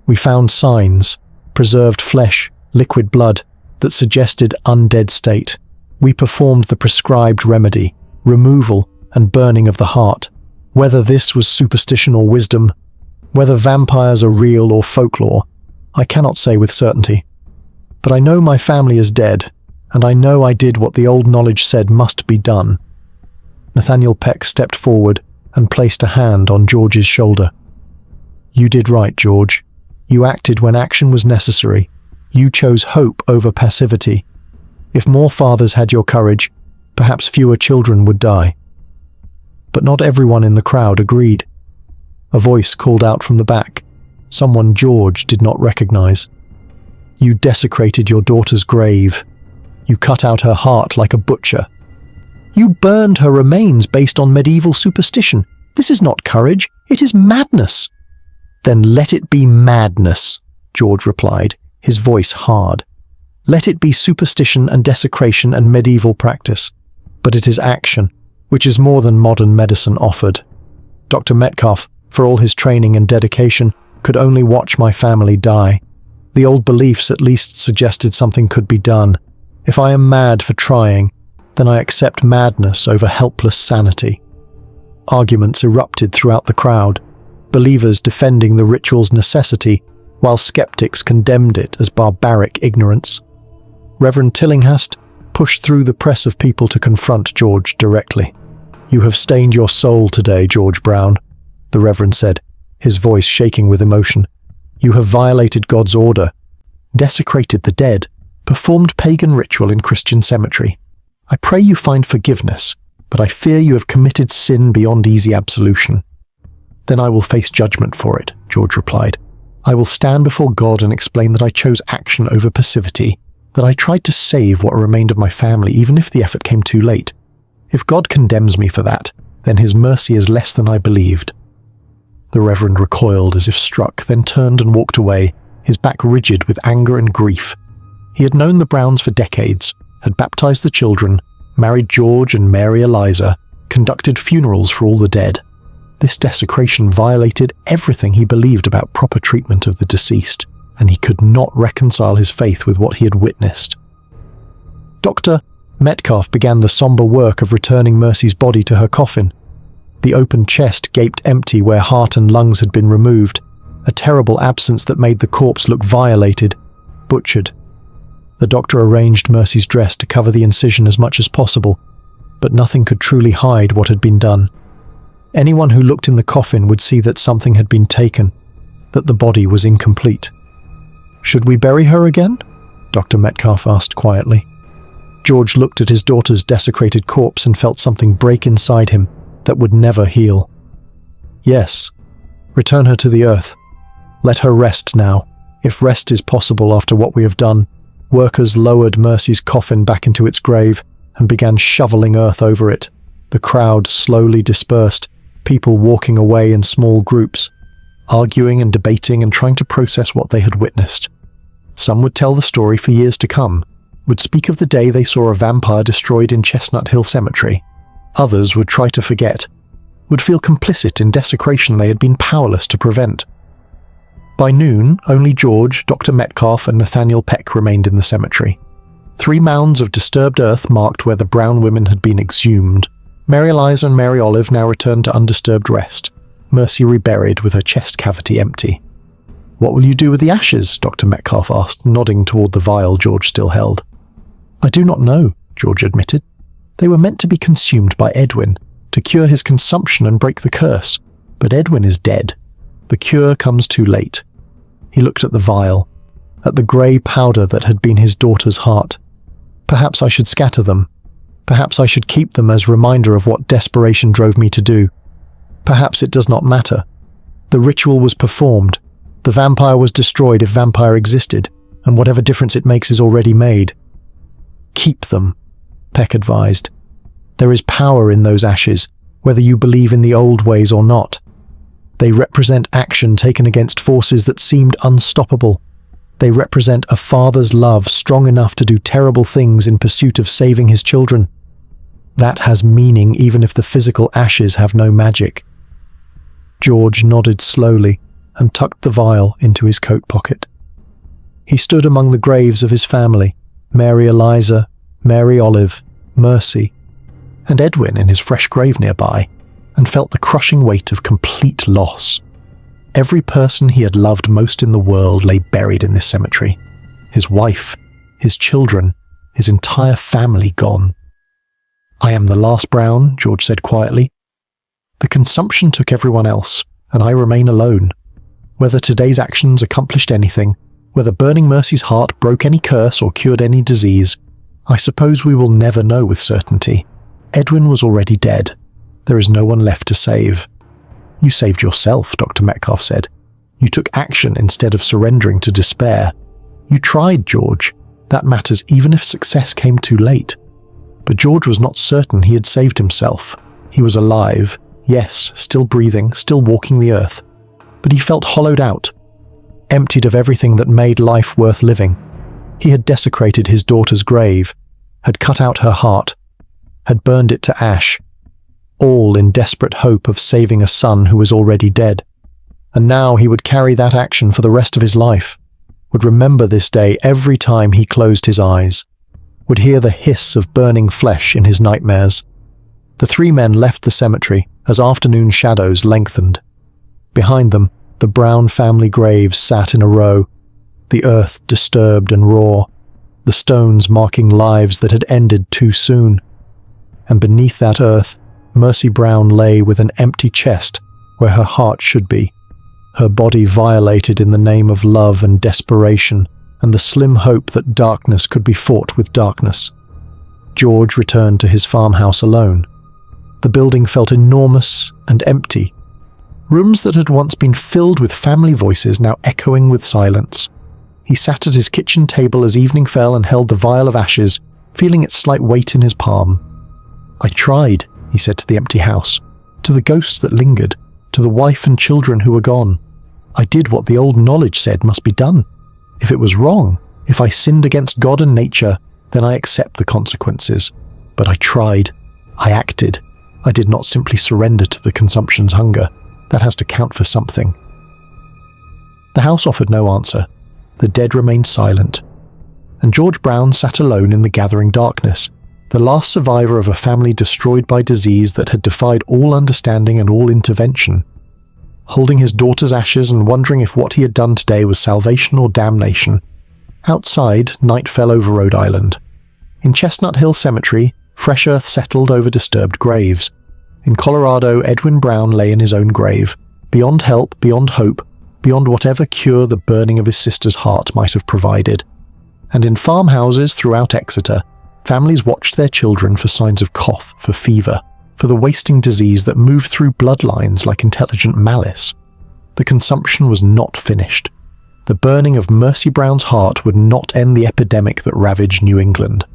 We found signs, preserved flesh, liquid blood, that suggested undead state. We performed the prescribed remedy, removal and burning of the heart. Whether this was superstition or wisdom, whether vampires are real or folklore, I cannot say with certainty. But I know my family is dead, and I know I did what the old knowledge said must be done." Nathaniel Peck stepped forward and placed a hand on George's shoulder. "You did right, George. You acted when action was necessary. You chose hope over passivity. If more fathers had your courage, perhaps fewer children would die." But not everyone in the crowd agreed. A voice called out from the back, someone George did not recognize. "You desecrated your daughter's grave. You cut out her heart like a butcher. You burned her remains based on medieval superstition. This is not courage, it is madness." "Then let it be madness," George replied, his voice hard. "Let it be superstition and desecration and medieval practice. But it is action, which is more than modern medicine offered. Dr. Metcalf, for all his training and dedication, could only watch my family die. The old beliefs at least suggested something could be done. If I am mad for trying, then I accept madness over helpless sanity." Arguments erupted throughout the crowd, believers defending the ritual's necessity, while skeptics condemned it as barbaric ignorance. Reverend Tillinghast pushed through the press of people to confront George directly. "You have stained your soul today, George Brown," the Reverend said, his voice shaking with emotion. "You have violated God's order, desecrated the dead, performed pagan ritual in Christian cemetery. I pray you find forgiveness, but I fear you have committed sin beyond easy absolution." "Then I will face judgment for it," George replied. "I will stand before God and explain that I chose action over passivity, that I tried to save what remained of my family even if the effort came too late. If God condemns me for that, then his mercy is less than I believed." The Reverend recoiled as if struck, then turned and walked away, his back rigid with anger and grief. He had known the Browns for decades, had baptized the children, married George and Mary Eliza, conducted funerals for all the dead. This desecration violated everything he believed about proper treatment of the deceased, and he could not reconcile his faith with what he had witnessed. Dr. Metcalf began the somber work of returning Mercy's body to her coffin. The open chest gaped empty where heart and lungs had been removed, a terrible absence that made the corpse look violated, butchered. The doctor arranged Mercy's dress to cover the incision as much as possible, but nothing could truly hide what had been done. Anyone who looked in the coffin would see that something had been taken, that the body was incomplete. "Should we bury her again?" Dr. Metcalf asked quietly. George looked at his daughter's desecrated corpse and felt something break inside him that would never heal. "Yes. Return her to the earth. Let her rest now, if rest is possible after what we have done." Workers lowered Mercy's coffin back into its grave and began shoveling earth over it. The crowd slowly dispersed, people walking away in small groups, arguing and debating and trying to process what they had witnessed. Some would tell the story for years to come, would speak of the day they saw a vampire destroyed in Chestnut Hill Cemetery. Others would try to forget, would feel complicit in desecration they had been powerless to prevent. By noon, only George, Dr. Metcalf and Nathaniel Peck remained in the cemetery. 3 mounds of disturbed earth marked where the brown women had been exhumed. Mary Eliza and Mary Olive now returned to undisturbed rest, Mercy reburied with her chest cavity empty. "What will you do with the ashes?" Dr. Metcalf asked, nodding toward the vial George still held. "I do not know," George admitted. "They were meant to be consumed by Edwin, to cure his consumption and break the curse. But Edwin is dead. The cure comes too late." He looked at the vial, at the grey powder that had been his daughter's heart. "Perhaps I should scatter them. Perhaps I should keep them as reminder of what desperation drove me to do. Perhaps it does not matter. The ritual was performed. The vampire was destroyed if vampire existed, and whatever difference it makes is already made." "Keep them," Peck advised. "There is power in those ashes, whether you believe in the old ways or not. They represent action taken against forces that seemed unstoppable. They represent a father's love strong enough to do terrible things in pursuit of saving his children. That has meaning even if the physical ashes have no magic." George nodded slowly and tucked the vial into his coat pocket. He stood among the graves of his family, Mary Eliza, Mary Olive, Mercy, and Edwin in his fresh grave nearby, and felt the crushing weight of complete loss. Every person he had loved most in the world lay buried in this cemetery. His wife, his children, his entire family gone. "I am the last Brown," George said quietly. "The consumption took everyone else, and I remain alone. Whether today's actions accomplished anything, whether burning Mercy's heart broke any curse or cured any disease, I suppose we will never know with certainty. Edwin was already dead. There is no one left to save." "You saved yourself," Dr. Metcalf said. "You took action instead of surrendering to despair. You tried, George. That matters even if success came too late." But George was not certain he had saved himself. He was alive, yes, still breathing, still walking the earth. But he felt hollowed out, emptied of everything that made life worth living. He had desecrated his daughter's grave, had cut out her heart, had burned it to ash, all in desperate hope of saving a son who was already dead. And now he would carry that action for the rest of his life, would remember this day every time he closed his eyes, would hear the hiss of burning flesh in his nightmares. The 3 men left the cemetery as afternoon shadows lengthened. Behind them, the Brown family graves sat in a row, the earth disturbed and raw, the stones marking lives that had ended too soon. And beneath that earth, Mercy Brown lay with an empty chest where her heart should be, her body violated in the name of love and desperation, and the slim hope that darkness could be fought with darkness. George returned to his farmhouse alone. The building felt enormous and empty. Rooms that had once been filled with family voices now echoing with silence. He sat at his kitchen table as evening fell and held the vial of ashes, feeling its slight weight in his palm. "I tried," he said to the empty house, to the ghosts that lingered, to the wife and children who were gone. "I did what the old knowledge said must be done. If it was wrong, if I sinned against God and nature, then I accept the consequences. But I tried. I acted. I did not simply surrender to the consumption's hunger. That has to count for something." The house offered no answer. The dead remained silent. And George Brown sat alone in the gathering darkness, the last survivor of a family destroyed by disease that had defied all understanding and all intervention. Holding his daughter's ashes and wondering if what he had done today was salvation or damnation. Outside, night fell over Rhode Island. In Chestnut Hill Cemetery, fresh earth settled over disturbed graves. In Colorado, Edwin Brown lay in his own grave, beyond help, beyond hope, beyond whatever cure the burning of his sister's heart might have provided. And in farmhouses throughout Exeter, families watched their children for signs of cough, for fever, for the wasting disease that moved through bloodlines like intelligent malice. The consumption was not finished. The burning of Mercy Brown's heart would not end the epidemic that ravaged New England.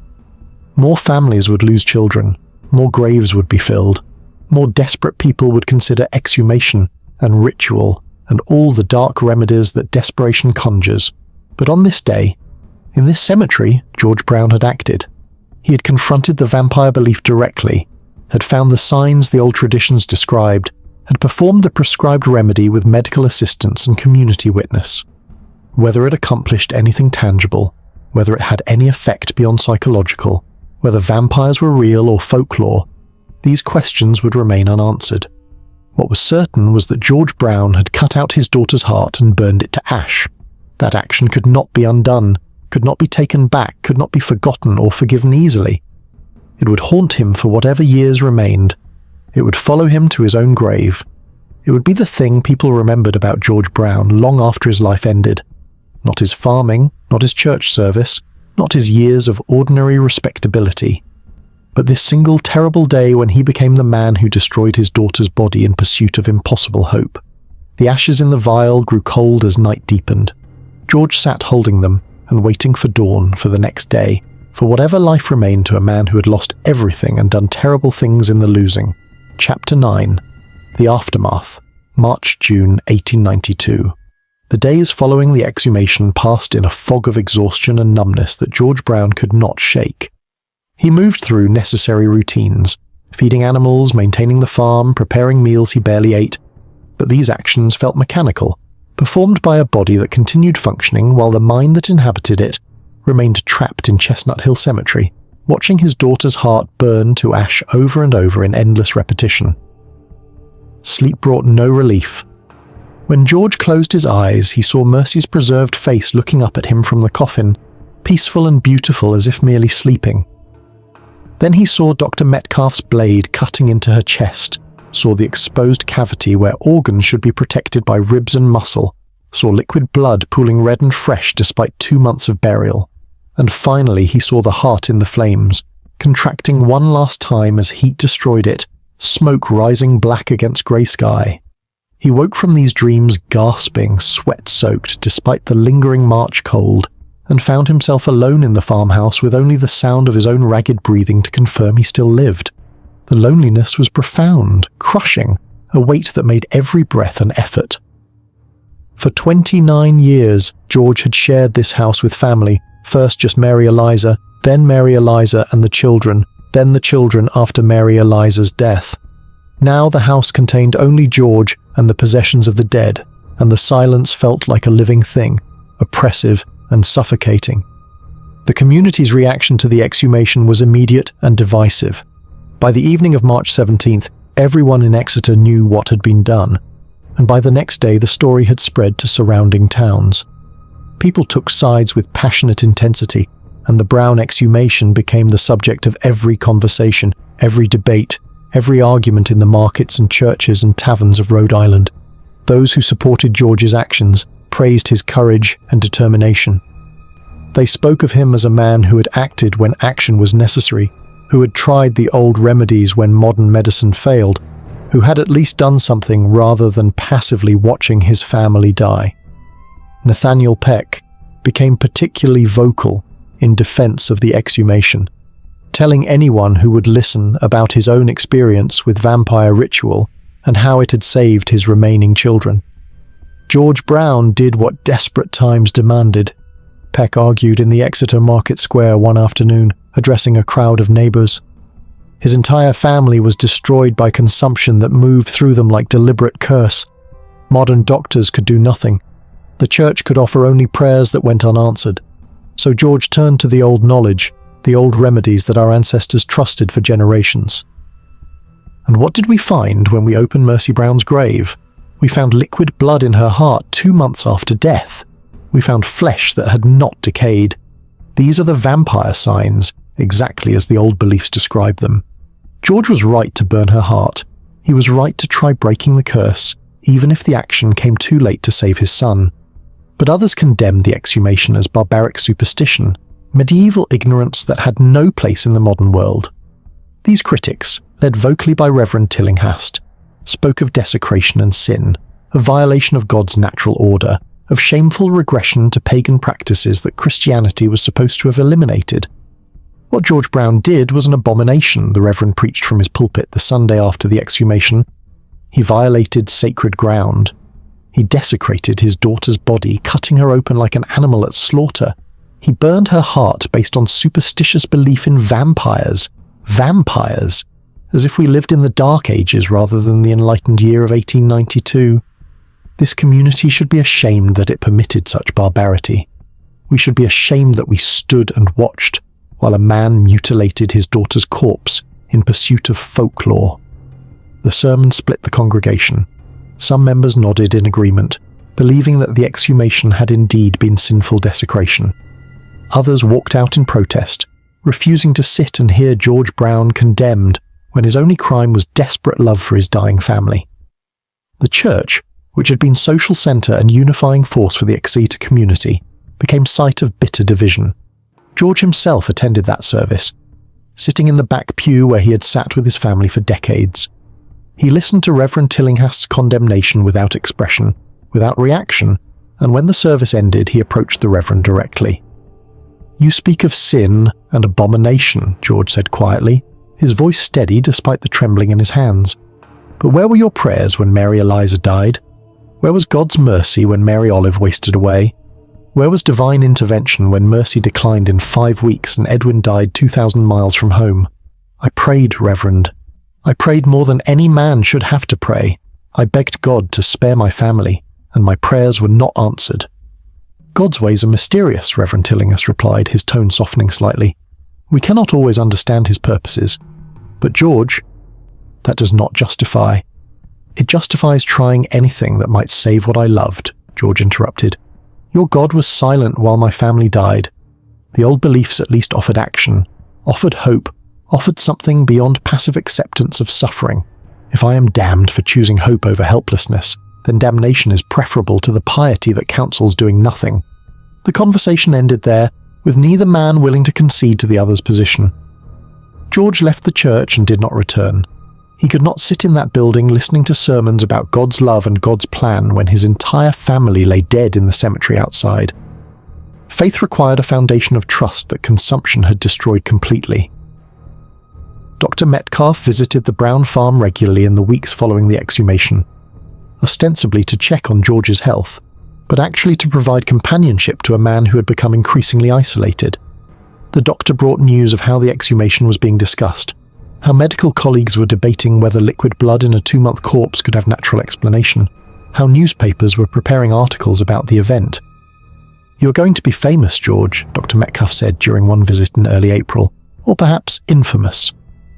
More families would lose children, more graves would be filled, more desperate people would consider exhumation and ritual and all the dark remedies that desperation conjures. But on this day, in this cemetery, George Brown had acted. He had confronted the vampire belief directly, had found the signs the old traditions described, had performed the prescribed remedy with medical assistance and community witness. Whether it accomplished anything tangible, whether it had any effect beyond psychological, whether vampires were real or folklore, these questions would remain unanswered. What was certain was that George Brown had cut out his daughter's heart and burned it to ash. That action could not be undone, could not be taken back, could not be forgotten or forgiven easily. It would haunt him for whatever years remained. It would follow him to his own grave. It would be the thing people remembered about George Brown long after his life ended. Not his farming, not his church service, not his years of ordinary respectability, but this single terrible day when he became the man who destroyed his daughter's body in pursuit of impossible hope. The ashes in the vial grew cold as night deepened. George sat holding them and waiting for dawn, for the next day, for whatever life remained to a man who had lost everything and done terrible things in the losing. Chapter 9. The Aftermath. March-June 1892. The days following the exhumation passed in a fog of exhaustion and numbness that George Brown could not shake. He moved through necessary routines, feeding animals, maintaining the farm, preparing meals he barely ate, but these actions felt mechanical, performed by a body that continued functioning while the mind that inhabited it remained trapped in Chestnut Hill Cemetery, watching his daughter's heart burn to ash over and over in endless repetition. Sleep brought no relief. When George closed his eyes, he saw Mercy's preserved face looking up at him from the coffin, peaceful and beautiful as if merely sleeping. Then he saw Dr. Metcalf's blade cutting into her chest, saw the exposed cavity where organs should be protected by ribs and muscle, saw liquid blood pooling red and fresh despite 2 months of burial, and finally he saw the heart in the flames, contracting one last time as heat destroyed it, smoke rising black against grey sky. He woke from these dreams gasping, sweat-soaked despite the lingering March cold, and found himself alone in the farmhouse with only the sound of his own ragged breathing to confirm he still lived. The loneliness was profound, crushing, a weight that made every breath an effort. For 29 years, George had shared this house with family, first just Mary Eliza, then Mary Eliza and the children, then the children after Mary Eliza's death. Now the house contained only George and the possessions of the dead, and the silence felt like a living thing, oppressive and suffocating. The community's reaction to the exhumation was immediate and divisive. By the evening of March 17th, everyone in Exeter knew what had been done, and by the next day the story had spread to surrounding towns. People took sides with passionate intensity, and the Brown exhumation became the subject of every conversation, every debate, every argument in the markets and churches and taverns of Rhode Island. Those who supported George's actions praised his courage and determination. They spoke of him as a man who had acted when action was necessary, who had tried the old remedies when modern medicine failed, who had at least done something rather than passively watching his family die. Nathaniel Peck became particularly vocal in defense of the exhumation, telling anyone who would listen about his own experience with vampire ritual and how it had saved his remaining children. George Brown did what desperate times demanded, Peck argued in the Exeter Market Square one afternoon, addressing a crowd of neighbours. His entire family was destroyed by consumption that moved through them like deliberate curse. Modern doctors could do nothing. The church could offer only prayers that went unanswered. So George turned to the old knowledge, the old remedies that our ancestors trusted for generations. And what did we find when we opened Mercy Brown's grave? We found liquid blood in her heart 2 months after death. We found flesh that had not decayed. These are the vampire signs, exactly as the old beliefs describe them. George was right to burn her heart. He was right to try breaking the curse, even if the action came too late to save his son. But others condemned the exhumation as barbaric superstition, medieval ignorance that had no place in the modern world. These critics, led vocally by Reverend Tillinghast, spoke of desecration and sin, of violation of God's natural order, of shameful regression to pagan practices that Christianity was supposed to have eliminated. What George Brown did was an abomination, the Reverend preached from his pulpit the Sunday after the exhumation. He violated sacred ground. He desecrated his daughter's body, cutting her open like an animal at slaughter. He burned her heart based on superstitious belief in vampires. Vampires! as if we lived in the Dark Ages rather than the enlightened year of 1892. This community should be ashamed that it permitted such barbarity. We should be ashamed that we stood and watched while a man mutilated his daughter's corpse in pursuit of folklore. The sermon split the congregation. Some members nodded in agreement, believing that the exhumation had indeed been sinful desecration. Others walked out in protest, refusing to sit and hear George Brown condemned when his only crime was desperate love for his dying family. The church, which had been social centre and unifying force for the Exeter community, became site of bitter division. George himself attended that service, sitting in the back pew where he had sat with his family for decades. He listened to Reverend Tillinghast's condemnation without expression, without reaction, and when the service ended, he approached the Reverend directly. "You speak of sin and abomination," George said quietly, his voice steady despite the trembling in his hands. "But where were your prayers when Mary Eliza died? Where was God's mercy when Mary Olive wasted away? Where was divine intervention when mercy declined in 5 weeks and Edwin died 2,000 miles from home? I prayed, Reverend. I prayed more than any man should have to pray. I begged God to spare my family, and my prayers were not answered." "God's ways are mysterious," Reverend Tillinghast replied, his tone softening slightly. "We cannot always understand his purposes. But George, that does not justify. It justifies trying anything that might save what I loved," George interrupted. "Your God was silent while my family died. The old beliefs at least offered action, offered hope, offered something beyond passive acceptance of suffering. If I am damned for choosing hope over helplessness, then damnation is preferable to the piety that counsels doing nothing." The conversation ended there, with neither man willing to concede to the other's position. George left the church and did not return. He could not sit in that building listening to sermons about God's love and God's plan when his entire family lay dead in the cemetery outside. Faith required a foundation of trust that consumption had destroyed completely. Dr. Metcalf visited the Brown farm regularly in the weeks following the exhumation, ostensibly to check on George's health, but actually to provide companionship to a man who had become increasingly isolated. The doctor brought news of how the exhumation was being discussed, how medical colleagues were debating whether liquid blood in a 2-month corpse could have natural explanation, how newspapers were preparing articles about the event. "You're going to be famous, George," Dr. Metcalf said during one visit in early April, "or perhaps infamous.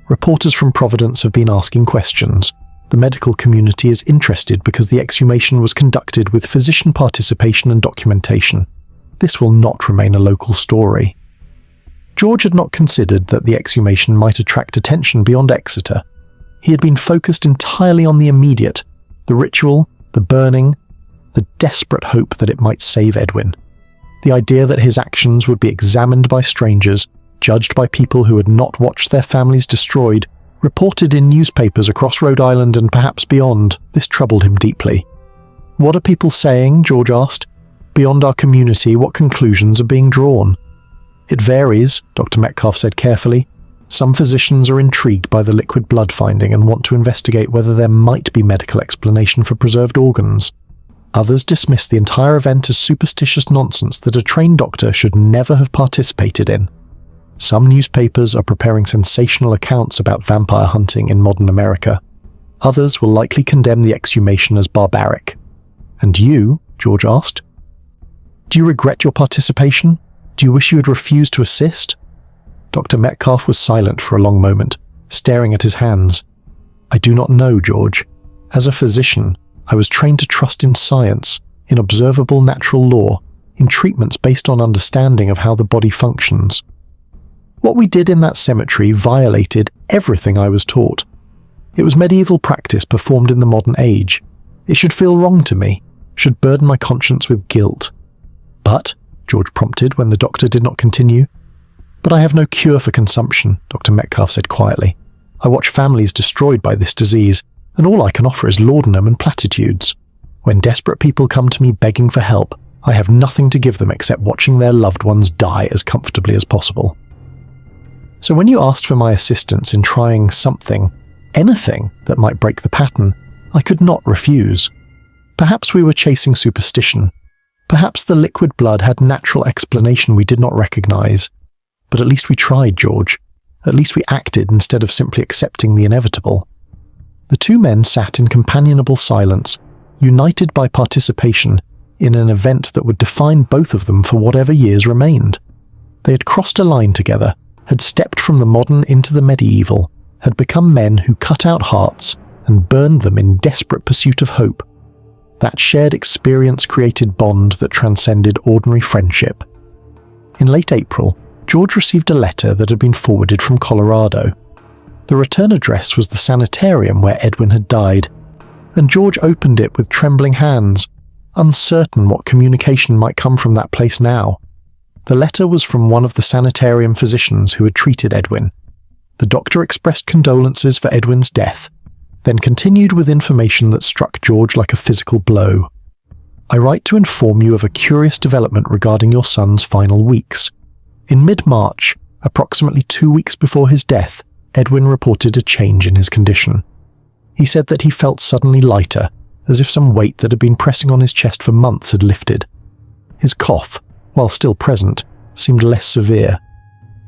Reporters from Providence have been asking questions. The medical community is interested because the exhumation was conducted with physician participation and documentation. This will not remain a local story." George had not considered that the exhumation might attract attention beyond Exeter. He had been focused entirely on the immediate, the ritual, the burning, the desperate hope that it might save Edwin. The idea that his actions would be examined by strangers, judged by people who had not watched their families destroyed, reported in newspapers across Rhode Island and perhaps beyond, this troubled him deeply. "What are people saying?" George asked. "Beyond our community, what conclusions are being drawn?" "It varies," Dr. Metcalf said carefully. "Some physicians are intrigued by the liquid blood finding and want to investigate whether there might be medical explanation for preserved organs. Others dismiss the entire event as superstitious nonsense that a trained doctor should never have participated in. Some newspapers are preparing sensational accounts about vampire hunting in modern America. Others will likely condemn the exhumation as barbaric." "And you?" George asked. "Do you regret your participation? Do you wish you had refused to assist?" Dr. Metcalf was silent for a long moment, staring at his hands. "I do not know, George. As a physician, I was trained to trust in science, in observable natural law, in treatments based on understanding of how the body functions. What we did in that cemetery violated everything I was taught. It was medieval practice performed in the modern age. It should feel wrong to me, should burden my conscience with guilt." "But," George prompted when the doctor did not continue. "But I have no cure for consumption," Dr. Metcalf said quietly. "I watch families destroyed by this disease, and all I can offer is laudanum and platitudes. When desperate people come to me begging for help, I have nothing to give them except watching their loved ones die as comfortably as possible. So when you asked for my assistance in trying something, anything that might break the pattern, I could not refuse. Perhaps we were chasing superstition. Perhaps the liquid blood had natural explanation we did not recognize. But at least we tried, George. At least we acted instead of simply accepting the inevitable. The two men sat in companionable silence, united by participation in an event that would define both of them for whatever years remained. They had crossed a line together, had stepped from the modern into the medieval, had become men who cut out hearts and burned them in desperate pursuit of hope. That shared experience created bond that transcended ordinary friendship. In late April, George received a letter that had been forwarded from Colorado. The return address was the sanitarium where Edwin had died, and George opened it with trembling hands, uncertain what communication might come from that place now. The letter was from one of the sanitarium physicians who had treated Edwin. The doctor expressed condolences for Edwin's death, then continued with information that struck George like a physical blow. "I write to inform you of a curious development regarding your son's final weeks. In mid-March, approximately 2 weeks before his death, Edwin reported a change in his condition. He said that he felt suddenly lighter, as if some weight that had been pressing on his chest for months had lifted. His cough, while still present, seemed less severe.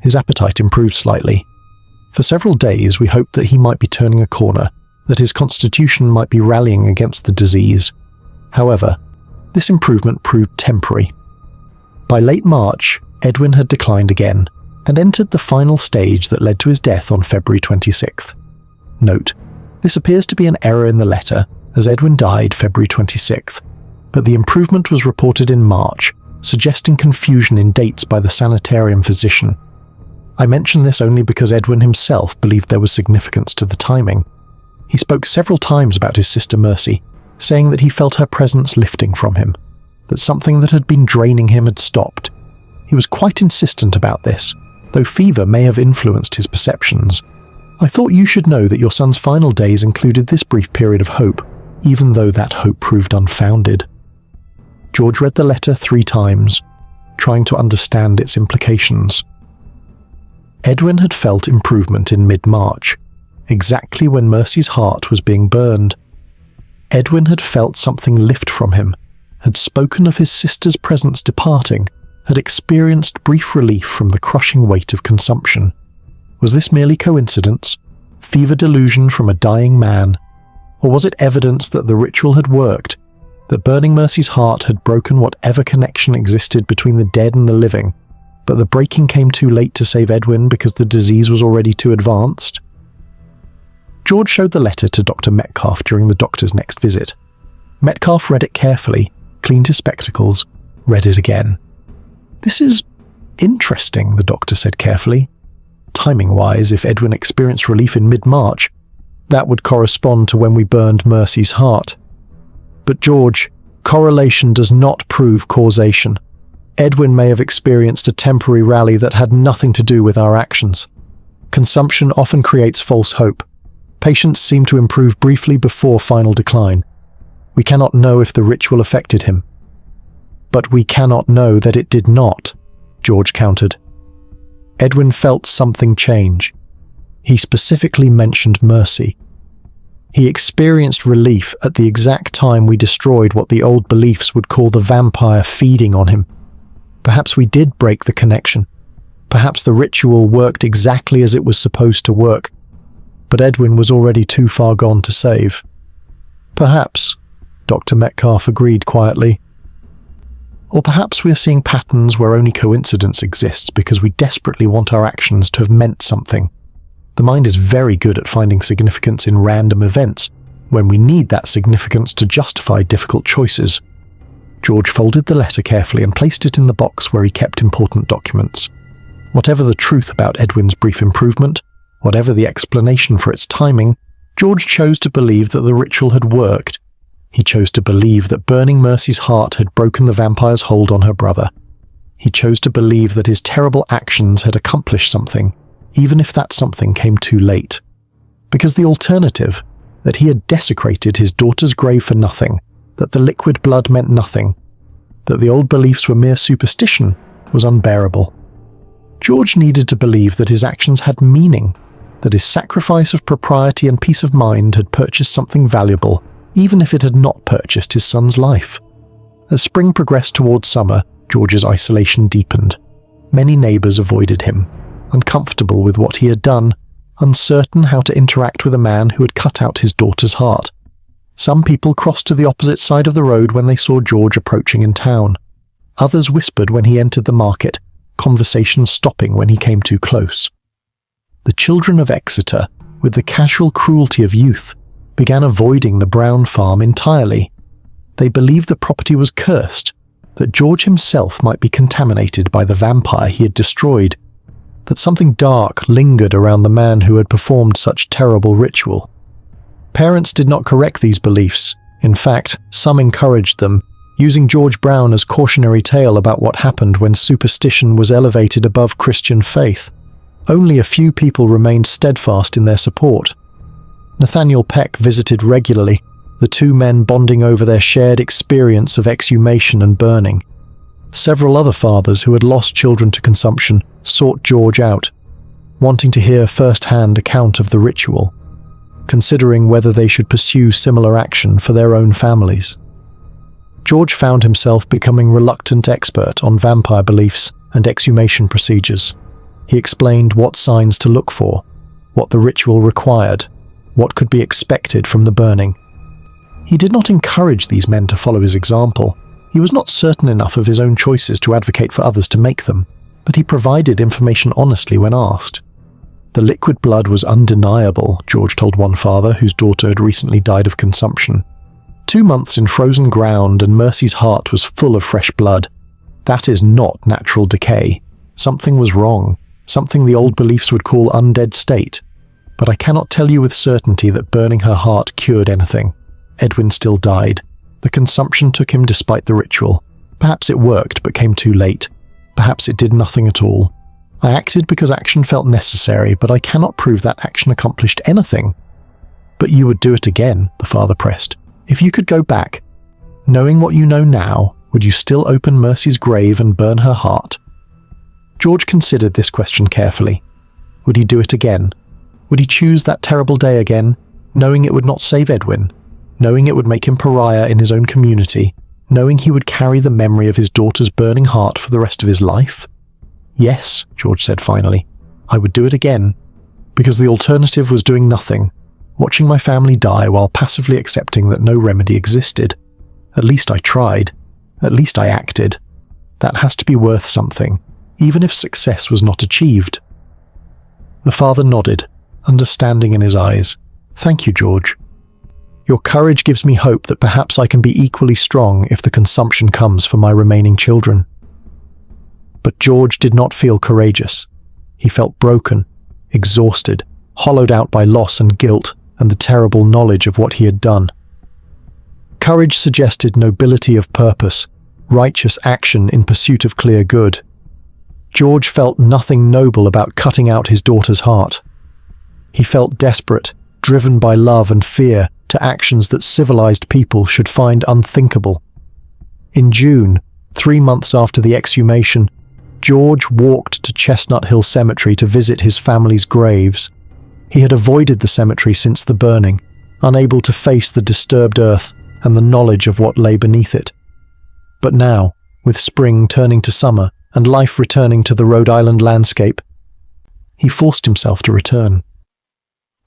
His appetite improved slightly. For several days we hoped that he might be turning a corner, that his constitution might be rallying against the disease. However, this improvement proved temporary. By late March, Edwin had declined again, and entered the final stage that led to his death on February 26th. Note, this appears to be an error in the letter, as Edwin died February 26th, but the improvement was reported in March, suggesting confusion in dates by the sanitarium physician. I mention this only because Edwin himself believed there was significance to the timing. He spoke several times about his sister Mercy, saying that he felt her presence lifting from him, that something that had been draining him had stopped. He was quite insistent about this, though fever may have influenced his perceptions. "I thought you should know that your son's final days included this brief period of hope, even though that hope proved unfounded." George read the letter 3 times, trying to understand its implications. Edwin had felt improvement in mid-March, exactly when Mercy's heart was being burned. Edwin had felt something lift from him, had spoken of his sister's presence departing, had experienced brief relief from the crushing weight of consumption. Was this merely coincidence, fever delusion from a dying man, or was it evidence that the ritual had worked, that burning Mercy's heart had broken whatever connection existed between the dead and the living, but the breaking came too late to save Edwin because the disease was already too advanced? George showed the letter to Dr. Metcalf during the doctor's next visit. Metcalf read it carefully, cleaned his spectacles, read it again. "This is interesting," the doctor said carefully. "Timing-wise, if Edwin experienced relief in mid-March, that would correspond to when we burned Mercy's heart. But George, correlation does not prove causation. Edwin may have experienced a temporary rally that had nothing to do with our actions. Consumption often creates false hope. Patients seem to improve briefly before final decline. We cannot know if the ritual affected him." "But we cannot know that it did not," George countered. Edwin felt something change. He specifically mentioned Mercy. He experienced relief at the exact time we destroyed what the old beliefs would call the vampire feeding on him. Perhaps we did break the connection. Perhaps the ritual worked exactly as it was supposed to work, but Edwin was already too far gone to save. "Perhaps," Dr. Metcalf agreed quietly. "Or perhaps we are seeing patterns where only coincidence exists because we desperately want our actions to have meant something. The mind is very good at finding significance in random events when we need that significance to justify difficult choices." George folded the letter carefully and placed it in the box where he kept important documents. Whatever the truth about Edwin's brief improvement, whatever the explanation for its timing, George chose to believe that the ritual had worked. He chose to believe that burning Mercy's heart had broken the vampire's hold on her brother. He chose to believe that his terrible actions had accomplished something, even if that something came too late. Because the alternative, that he had desecrated his daughter's grave for nothing, that the liquid blood meant nothing, that the old beliefs were mere superstition, was unbearable. George needed to believe that his actions had meaning, that his sacrifice of propriety and peace of mind had purchased something valuable, even if it had not purchased his son's life. As spring progressed towards summer, George's isolation deepened. Many neighbours avoided him. uncomfortable with what he had done, uncertain how to interact with a man who had cut out his daughter's heart. Some people crossed to the opposite side of the road when they saw George approaching in town. Others whispered when he entered the market, conversations stopping when he came too close. The children of Exeter, with the casual cruelty of youth, began avoiding the Brown farm entirely. They believed the property was cursed, that George himself might be contaminated by the vampire he had destroyed, that something dark lingered around the man who had performed such terrible ritual. Parents did not correct these beliefs. In fact, some encouraged them, using George Brown as cautionary tale about what happened when superstition was elevated above Christian faith. Only a few people remained steadfast in their support. Nathaniel Peck visited regularly, the two men bonding over their shared experience of exhumation and burning. Several other fathers who had lost children to consumption sought George out, wanting to hear first-hand account of the ritual, considering whether they should pursue similar action for their own families. George found himself becoming reluctant expert on vampire beliefs and exhumation procedures. He explained what signs to look for, what the ritual required, what could be expected from the burning. He did not encourage these men to follow his example. He was not certain enough of his own choices to advocate for others to make them, but he provided information honestly when asked. The liquid blood was undeniable, George told one father whose daughter had recently died of consumption. 2 months in frozen ground and Mercy's heart was full of fresh blood. That is not natural decay. Something was wrong, something the old beliefs would call undead state. But I cannot tell you with certainty that burning her heart cured anything. Edwin still died. The consumption took him despite the ritual. Perhaps it worked but came too late. Perhaps it did nothing at all. I acted because action felt necessary, but I cannot prove that action accomplished anything. But you would do it again, the father pressed. If you could go back, knowing what you know now, would you still open Mercy's grave and burn her heart? George considered this question carefully. Would he do it again? Would he choose that terrible day again, knowing it would not save Edwin, knowing it would make him pariah in his own community, knowing he would carry the memory of his daughter's burning heart for the rest of his life? Yes, George said finally, I would do it again, because the alternative was doing nothing, watching my family die while passively accepting that no remedy existed. At least I tried. At least I acted. That has to be worth something, even if success was not achieved. The father nodded, understanding in his eyes. Thank you, George. Your courage gives me hope that perhaps I can be equally strong if the consumption comes for my remaining children. But George did not feel courageous. He felt broken, exhausted, hollowed out by loss and guilt and the terrible knowledge of what he had done. Courage suggested nobility of purpose, righteous action in pursuit of clear good. George felt nothing noble about cutting out his daughter's heart. He felt desperate, driven by love and fear to actions that civilized people should find unthinkable. In June, 3 months after the exhumation, George walked to Chestnut Hill Cemetery to visit his family's graves. He had avoided the cemetery since the burning, unable to face the disturbed earth and the knowledge of what lay beneath it. But now, with spring turning to summer and life returning to the Rhode Island landscape, he forced himself to return.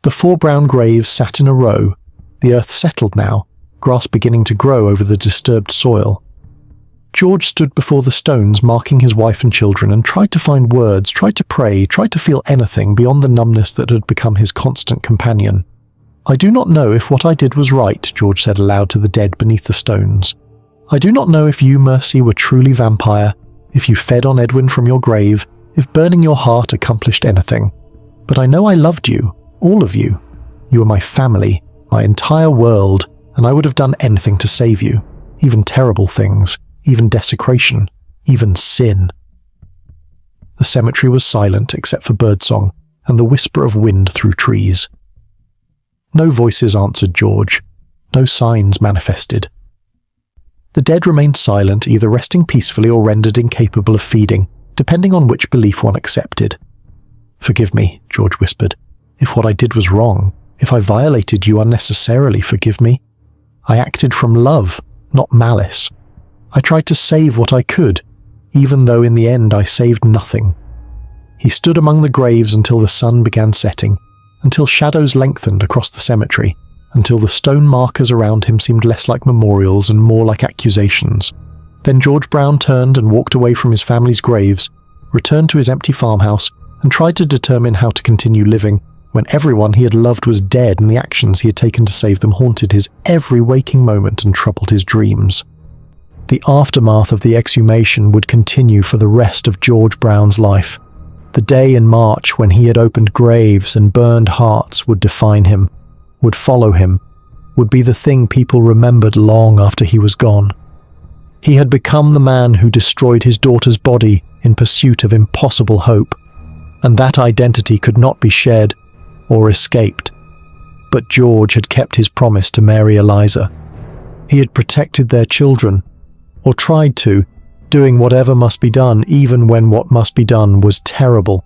The 4 brown graves sat in a row, the earth settled now, grass beginning to grow over the disturbed soil. George stood before the stones marking his wife and children and tried to find words, tried to pray, tried to feel anything beyond the numbness that had become his constant companion. I do not know if what I did was right, George said aloud to the dead beneath the stones. I do not know if you, Mercy, were truly vampire, if you fed on Edwin from your grave, if burning your heart accomplished anything. But I know I loved you, all of you. You were my family, my entire world, and I would have done anything to save you, even terrible things. Even desecration, even sin. The cemetery was silent except for birdsong and the whisper of wind through trees. No voices answered George, no signs manifested. The dead remained silent, either resting peacefully or rendered incapable of feeding, depending on which belief one accepted. Forgive me, George whispered. If what I did was wrong, if I violated you unnecessarily, forgive me. I acted from love, not malice. I tried to save what I could, even though in the end I saved nothing. He stood among the graves until the sun began setting, until shadows lengthened across the cemetery, until the stone markers around him seemed less like memorials and more like accusations. Then George Brown turned and walked away from his family's graves, returned to his empty farmhouse, and tried to determine how to continue living when everyone he had loved was dead and the actions he had taken to save them haunted his every waking moment and troubled his dreams. The aftermath of the exhumation would continue for the rest of George Brown's life. The day in March when he had opened graves and burned hearts would define him, would follow him, would be the thing people remembered long after he was gone. He had become the man who destroyed his daughter's body in pursuit of impossible hope, and that identity could not be shed or escaped. But George had kept his promise to Mary Eliza. He had protected their children, or tried to, doing whatever must be done even when what must be done was terrible.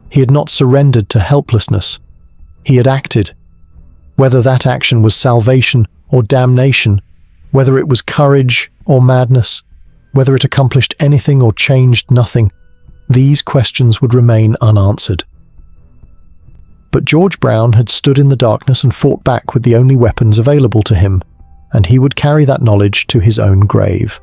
He had not surrendered to helplessness. He had acted. Whether that action was salvation or damnation, whether it was courage or madness, whether it accomplished anything or changed nothing, these questions would remain unanswered. But George Brown had stood in the darkness and fought back with the only weapons available to him, and he would carry that knowledge to his own grave.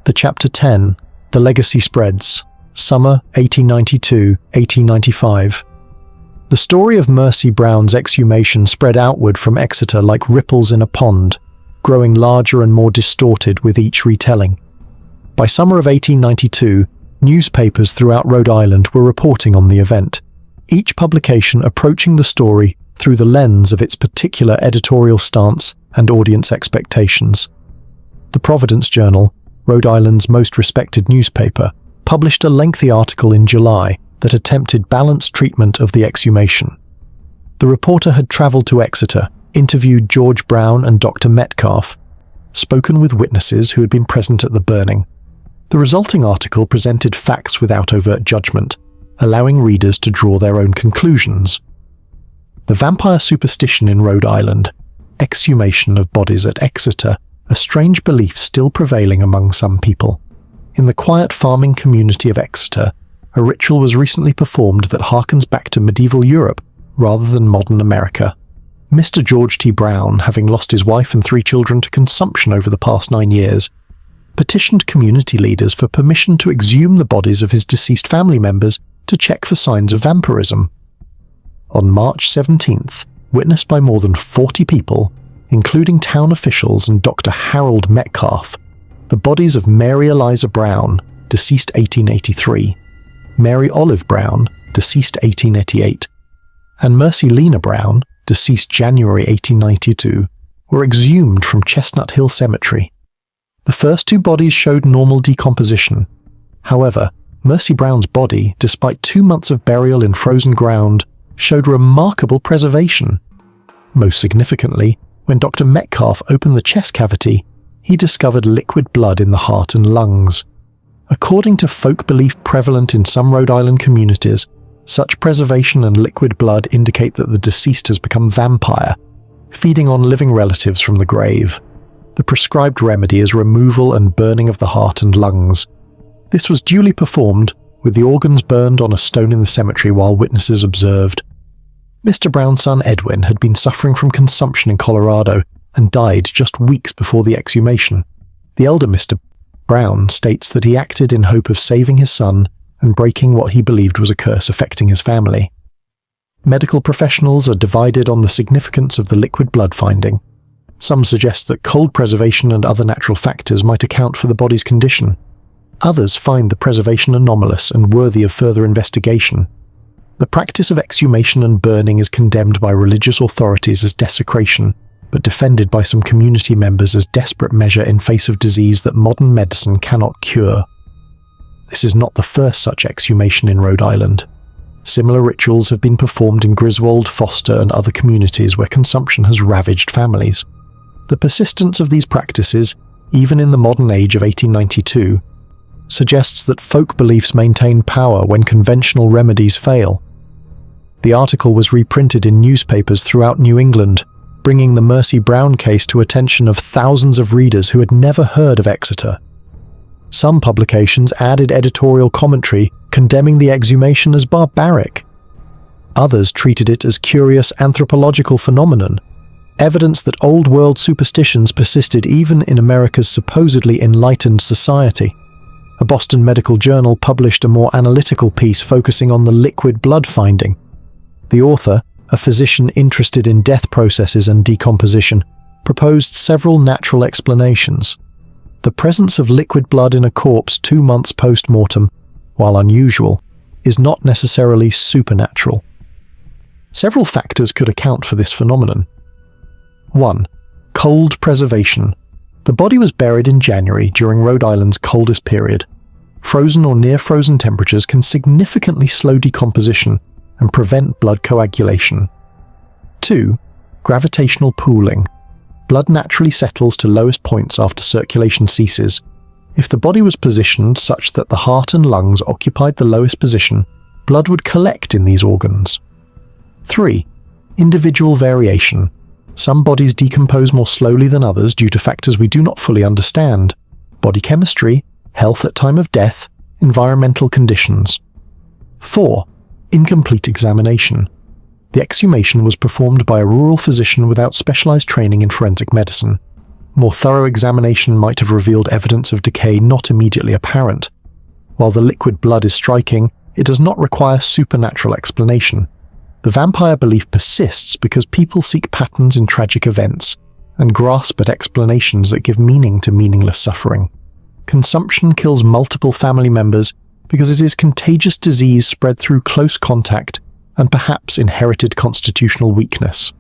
The Chapter 10, The Legacy Spreads, Summer 1892-1895. The story of Mercy Brown's exhumation spread outward from Exeter like ripples in a pond, growing larger and more distorted with each retelling. By summer of 1892, newspapers throughout Rhode Island were reporting on the event, each publication approaching the story through the lens of its particular editorial stance and audience expectations. The Providence Journal, Rhode Island's most respected newspaper, published a lengthy article in July that attempted balanced treatment of the exhumation. The reporter had travelled to Exeter, interviewed George Brown and Dr. Metcalf, spoken with witnesses who had been present at the burning. The resulting article presented facts without overt judgment, allowing readers to draw their own conclusions. The vampire superstition in Rhode Island, exhumation of bodies at Exeter, a strange belief still prevailing among some people. In the quiet farming community of Exeter, a ritual was recently performed that harkens back to medieval Europe rather than modern America. Mr. George T. Brown, having lost his wife and 3 children to consumption over the past 9 years, petitioned community leaders for permission to exhume the bodies of his deceased family members to check for signs of vampirism. On March 17th, witnessed by more than 40 people, including town officials and Dr. Harold Metcalf, the bodies of Mary Eliza Brown, deceased 1883, Mary Olive Brown, deceased 1888, and Mercy Lena Brown, deceased January 1892, were exhumed from Chestnut Hill Cemetery. The first 2 bodies showed normal decomposition. However, Mercy Brown's body, despite 2 months of burial in frozen ground, showed remarkable preservation. Most significantly, when Dr. Metcalf opened the chest cavity, he discovered liquid blood in the heart and lungs. According to folk belief prevalent in some Rhode Island communities, such preservation and liquid blood indicate that the deceased has become vampire, feeding on living relatives from the grave. The prescribed remedy is removal and burning of the heart and lungs. This was duly performed, with the organs burned on a stone in the cemetery while witnesses observed. Mr. Brown's son Edwin had been suffering from consumption in Colorado and died just weeks before the exhumation. The elder Mr. Brown states that he acted in hope of saving his son and breaking what he believed was a curse affecting his family. Medical professionals are divided on the significance of the liquid blood finding. Some suggest that cold preservation and other natural factors might account for the body's condition. Others find the preservation anomalous and worthy of further investigation. The practice of exhumation and burning is condemned by religious authorities as desecration, but defended by some community members as desperate measure in face of disease that modern medicine cannot cure. This is not the first such exhumation in Rhode Island. Similar rituals have been performed in Griswold, Foster, and other communities where consumption has ravaged families. The persistence of these practices, even in the modern age of 1892, suggests that folk beliefs maintain power when conventional remedies fail. The article was reprinted in newspapers throughout New England, bringing the Mercy Brown case to attention of thousands of readers who had never heard of Exeter. Some publications added editorial commentary condemning the exhumation as barbaric. Others treated it as curious anthropological phenomenon, evidence that old world superstitions persisted even in America's supposedly enlightened society. A Boston Medical Journal published a more analytical piece focusing on the liquid blood finding. The author, a physician interested in death processes and decomposition, proposed several natural explanations. The presence of liquid blood in a corpse 2 months post-mortem, while unusual, is not necessarily supernatural. Several factors could account for this phenomenon. 1. Cold preservation. The body was buried in January during Rhode Island's coldest period. Frozen or near-frozen temperatures can significantly slow decomposition and prevent blood coagulation. 2. Gravitational pooling. Blood naturally settles to lowest points after circulation ceases. If the body was positioned such that the heart and lungs occupied the lowest position, blood would collect in these organs. 3. Individual variation. Some bodies decompose more slowly than others due to factors we do not fully understand: body chemistry, health at time of death, environmental conditions. 4. Incomplete examination. The exhumation was performed by a rural physician without specialized training in forensic medicine. More thorough examination might have revealed evidence of decay not immediately apparent. While the liquid blood is striking, it does not require supernatural explanation. The vampire belief persists because people seek patterns in tragic events and grasp at explanations that give meaning to meaningless suffering. Consumption kills multiple family members because it is contagious disease spread through close contact and perhaps inherited constitutional weakness.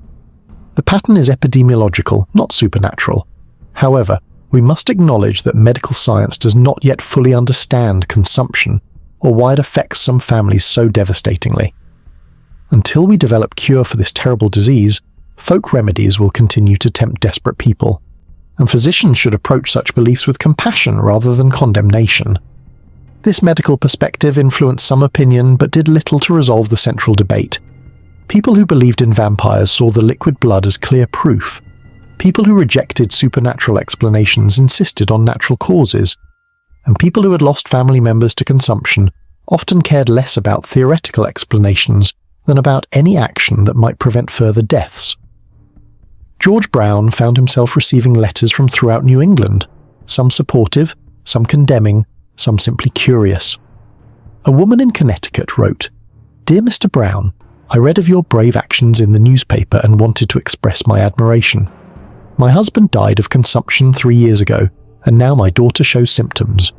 The pattern is epidemiological, not supernatural. However, we must acknowledge that medical science does not yet fully understand consumption or why it affects some families so devastatingly. Until we develop cure for this terrible disease, folk remedies will continue to tempt desperate people, and physicians should approach such beliefs with compassion rather than condemnation. This medical perspective influenced some opinion but did little to resolve the central debate. People who believed in vampires saw the liquid blood as clear proof. People who rejected supernatural explanations insisted on natural causes, and people who had lost family members to consumption often cared less about theoretical explanations than about any action that might prevent further deaths. George Brown found himself receiving letters from throughout New England, some supportive, some condemning, some simply curious. A woman in Connecticut wrote, "Dear Mr. Brown, I read of your brave actions in the newspaper and wanted to express my admiration. My husband died of consumption 3 years ago, and now my daughter shows symptoms.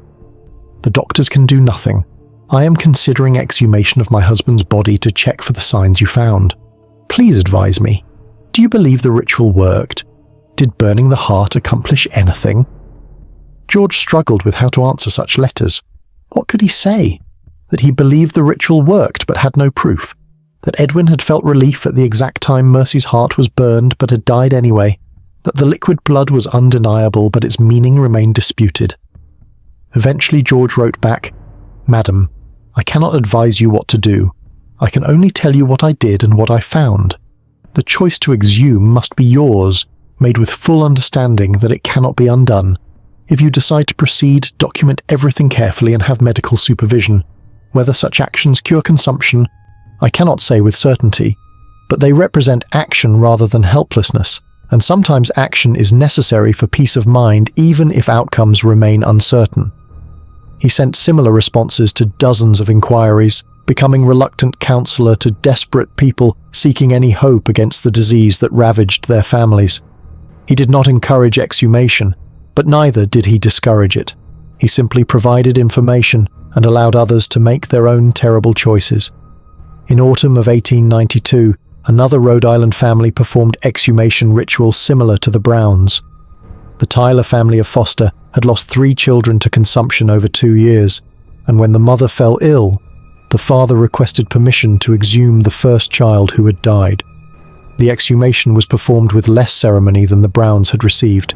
The doctors can do nothing. I am considering exhumation of my husband's body to check for the signs you found. Please advise me. Do you believe the ritual worked? Did burning the heart accomplish anything?" George struggled with how to answer such letters. What could he say? That he believed the ritual worked but had no proof? That Edwin had felt relief at the exact time Mercy's heart was burned but had died anyway? That the liquid blood was undeniable but its meaning remained disputed? Eventually George wrote back, "Madam, I cannot advise you what to do. I can only tell you what I did and what I found. The choice to exhume must be yours, made with full understanding that it cannot be undone. If you decide to proceed, document everything carefully and have medical supervision. Whether such actions cure consumption, I cannot say with certainty, but they represent action rather than helplessness, and sometimes action is necessary for peace of mind even if outcomes remain uncertain." He sent similar responses to dozens of inquiries, becoming reluctant counselor to desperate people seeking any hope against the disease that ravaged their families. He did not encourage exhumation, but neither did he discourage it. He simply provided information and allowed others to make their own terrible choices. In autumn of 1892, another Rhode Island family performed exhumation rituals similar to the Browns. The Tyler family of Foster had lost 3 children to consumption over 2 years, and when the mother fell ill, the father requested permission to exhume the first child who had died. The exhumation was performed with less ceremony than the Browns had received.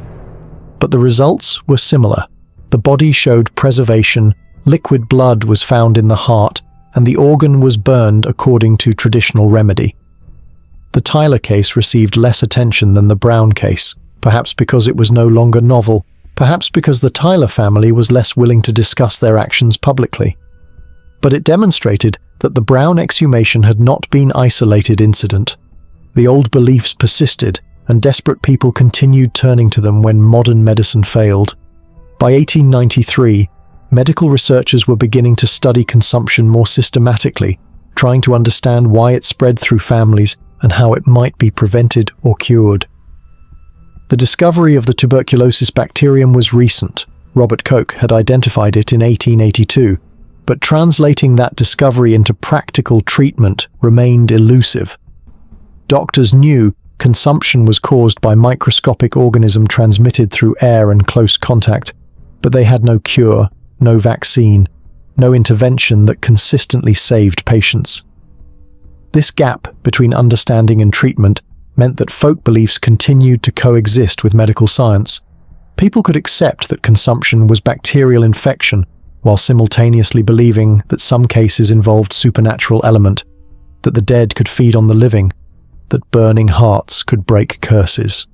But the results were similar. The body showed preservation, liquid blood was found in the heart, and the organ was burned according to traditional remedy. The Tyler case received less attention than the Brown case, perhaps because it was no longer novel, perhaps because the Tyler family was less willing to discuss their actions publicly. But it demonstrated that the Brown exhumation had not been an isolated incident. The old beliefs persisted, and desperate people continued turning to them when modern medicine failed. By 1893, medical researchers were beginning to study consumption more systematically, trying to understand why it spread through families and how it might be prevented or cured. The discovery of the tuberculosis bacterium was recent. Robert Koch had identified it in 1882, but translating that discovery into practical treatment remained elusive. Doctors knew consumption was caused by microscopic organism transmitted through air and close contact, but they had no cure, no vaccine, no intervention that consistently saved patients. This gap between understanding and treatment meant that folk beliefs continued to coexist with medical science. People could accept that consumption was bacterial infection, while simultaneously believing that some cases involved supernatural element, that the dead could feed on the living, that burning hearts could break curses.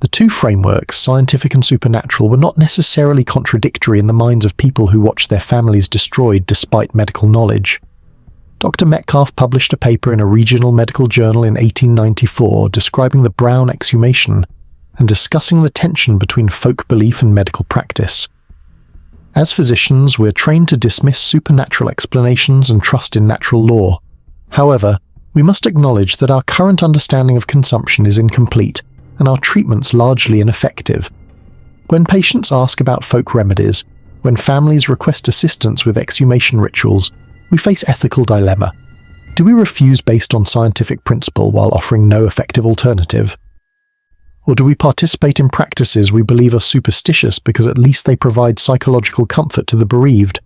The two frameworks, scientific and supernatural, were not necessarily contradictory in the minds of people who watched their families destroyed despite medical knowledge. Dr. Metcalf published a paper in a regional medical journal in 1894 describing the Brown exhumation and discussing the tension between folk belief and medical practice. As physicians, we're trained to dismiss supernatural explanations and trust in natural law. However, we must acknowledge that our current understanding of consumption is incomplete and our treatments largely ineffective. When patients ask about folk remedies, when families request assistance with exhumation rituals, we face ethical dilemma. Do we refuse based on scientific principle while offering no effective alternative? Or do we participate in practices we believe are superstitious because at least they provide psychological comfort to the bereaved?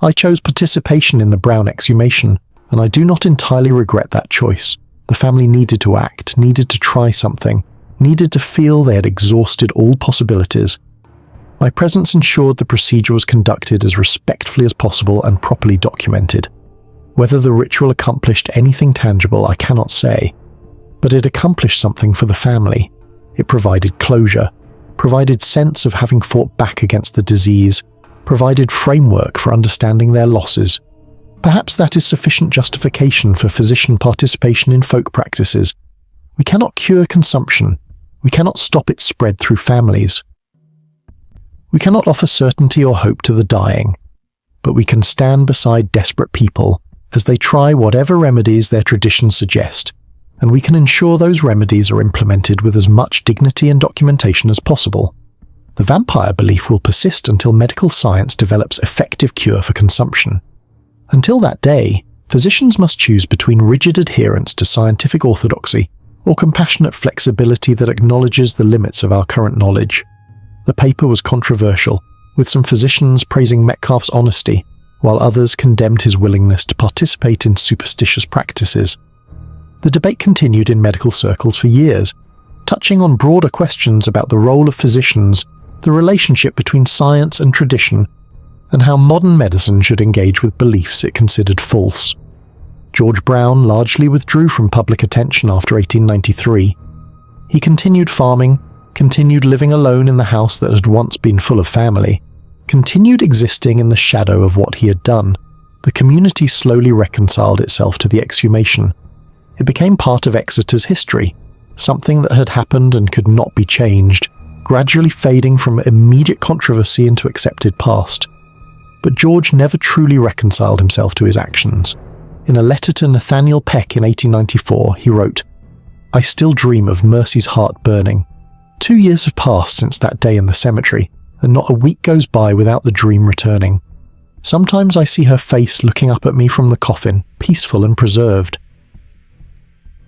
I chose participation in the Brown exhumation, and I do not entirely regret that choice. The family needed to act, needed to try something, needed to feel they had exhausted all possibilities. My presence ensured the procedure was conducted as respectfully as possible and properly documented. Whether the ritual accomplished anything tangible, I cannot say, but it accomplished something for the family. It provided closure, provided sense of having fought back against the disease, provided framework for understanding their losses. Perhaps that is sufficient justification for physician participation in folk practices. We cannot cure consumption. We cannot stop its spread through families. We cannot offer certainty or hope to the dying, but we can stand beside desperate people as they try whatever remedies their traditions suggest, and we can ensure those remedies are implemented with as much dignity and documentation as possible. The vampire belief will persist until medical science develops effective cure for consumption. Until that day, physicians must choose between rigid adherence to scientific orthodoxy or compassionate flexibility that acknowledges the limits of our current knowledge. The paper was controversial, with some physicians praising Metcalf's honesty, while others condemned his willingness to participate in superstitious practices. The debate continued in medical circles for years, touching on broader questions about the role of physicians, the relationship between science and tradition, and how modern medicine should engage with beliefs it considered false. George Brown largely withdrew from public attention after 1893. He continued farming, continued living alone in the house that had once been full of family, continued existing in the shadow of what he had done. The community slowly reconciled itself to the exhumation. It became part of Exeter's history, something that had happened and could not be changed, gradually fading from immediate controversy into accepted past. But George never truly reconciled himself to his actions. In a letter to Nathaniel Peck in 1894, he wrote, "I still dream of Mercy's heart burning. 2 years have passed since that day in the cemetery, and not a week goes by without the dream returning. Sometimes I see her face looking up at me from the coffin, peaceful and preserved.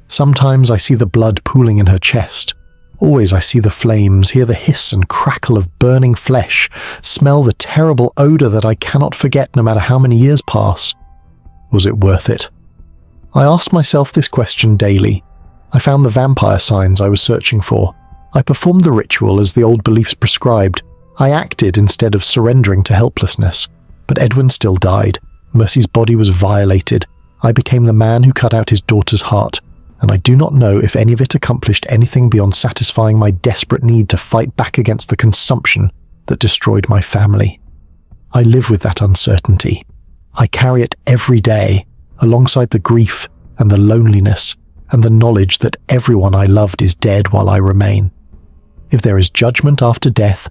Sometimes I see the blood pooling in her chest. Always I see the flames, hear the hiss and crackle of burning flesh, smell the terrible odor that I cannot forget no matter how many years pass. Was it worth it? I asked myself this question daily. I found the vampire signs I was searching for. I performed the ritual as the old beliefs prescribed. I acted instead of surrendering to helplessness. But Edwin still died. Mercy's body was violated. I became the man who cut out his daughter's heart. and I do not know if any of it accomplished anything beyond satisfying my desperate need to fight back against the consumption that destroyed my family. I live with that uncertainty. I carry it every day, alongside the grief and the loneliness and the knowledge that everyone I loved is dead while I remain. If there is judgment after death,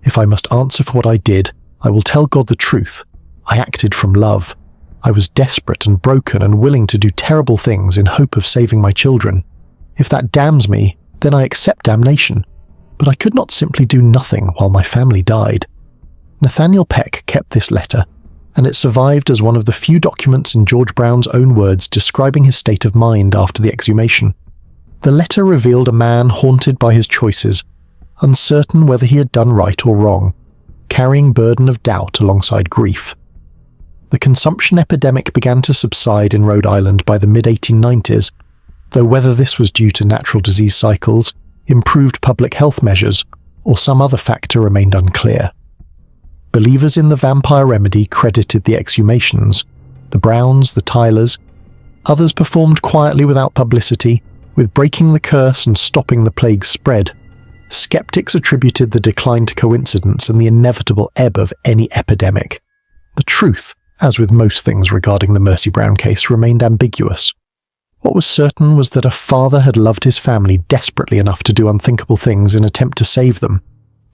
if I must answer for what I did, I will tell God the truth. I acted from love. I was desperate and broken and willing to do terrible things in hope of saving my children. If that damns me, then I accept damnation. But I could not simply do nothing while my family died. Nathaniel Peck kept this letter, and it survived as one of the few documents in George Brown's own words describing his state of mind after the exhumation. The letter revealed a man haunted by his choices, uncertain whether he had done right or wrong, carrying burden of doubt alongside grief. The consumption epidemic began to subside in Rhode Island by the mid-1890s, though whether this was due to natural disease cycles, improved public health measures, or some other factor remained unclear. Believers in the vampire remedy credited the exhumations, the Browns, the Tylers. Others performed quietly without publicity, with breaking the curse and stopping the plague's spread. Skeptics attributed the decline to coincidence and the inevitable ebb of any epidemic. The truth, as with most things regarding the Mercy Brown case, remained ambiguous. What was certain was that a father had loved his family desperately enough to do unthinkable things in attempt to save them,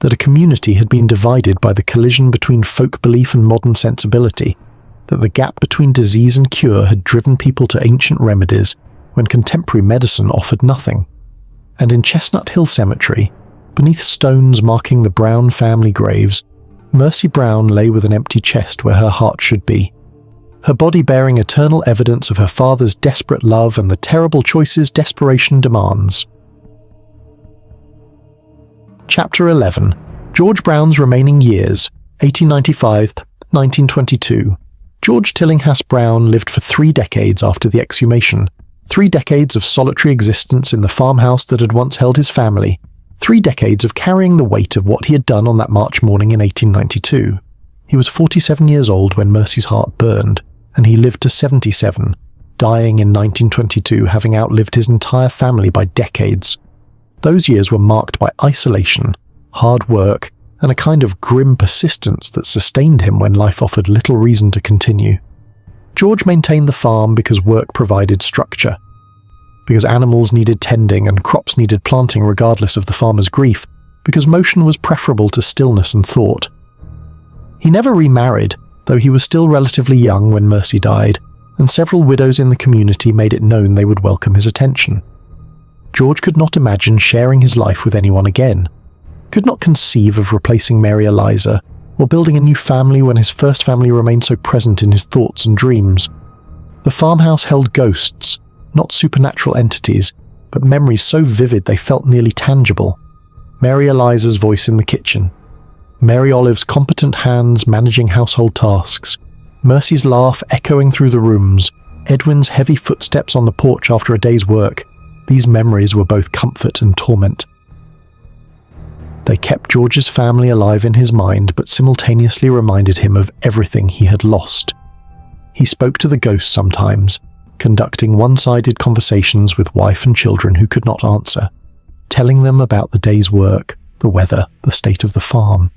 that a community had been divided by the collision between folk belief and modern sensibility, that the gap between disease and cure had driven people to ancient remedies when contemporary medicine offered nothing. And in Chestnut Hill Cemetery, beneath stones marking the Brown family graves, Mercy Brown lay with an empty chest where her heart should be, her body bearing eternal evidence of her father's desperate love and the terrible choices desperation demands. Chapter 11. George Brown's Remaining Years, 1895-1922. George Tillinghast Brown lived for 3 decades after the exhumation, 3 decades of solitary existence in the farmhouse that had once held his family, 3 decades of carrying the weight of what he had done on that March morning in 1892. He was 47 years old when Mercy's heart burned, and he lived to 77, dying in 1922, having outlived his entire family by decades. Those years were marked by isolation, hard work, and a kind of grim persistence that sustained him when life offered little reason to continue. George maintained the farm because work provided structure, because animals needed tending and crops needed planting regardless of the farmer's grief, because motion was preferable to stillness and thought. He never remarried, though he was still relatively young when Mercy died, and several widows in the community made it known they would welcome his attention. George could not imagine sharing his life with anyone again, could not conceive of replacing Mary Eliza, or building a new family when his first family remained so present in his thoughts and dreams. The farmhouse held ghosts, not supernatural entities, but memories so vivid they felt nearly tangible. Mary Eliza's voice in the kitchen, Mary Olive's competent hands managing household tasks, Mercy's laugh echoing through the rooms, Edwin's heavy footsteps on the porch after a day's work. These memories were both comfort and torment. They kept George's family alive in his mind, but simultaneously reminded him of everything he had lost. He spoke to the ghosts sometimes, conducting one-sided conversations with wife and children who could not answer, telling them about the day's work, the weather, the state of the farm.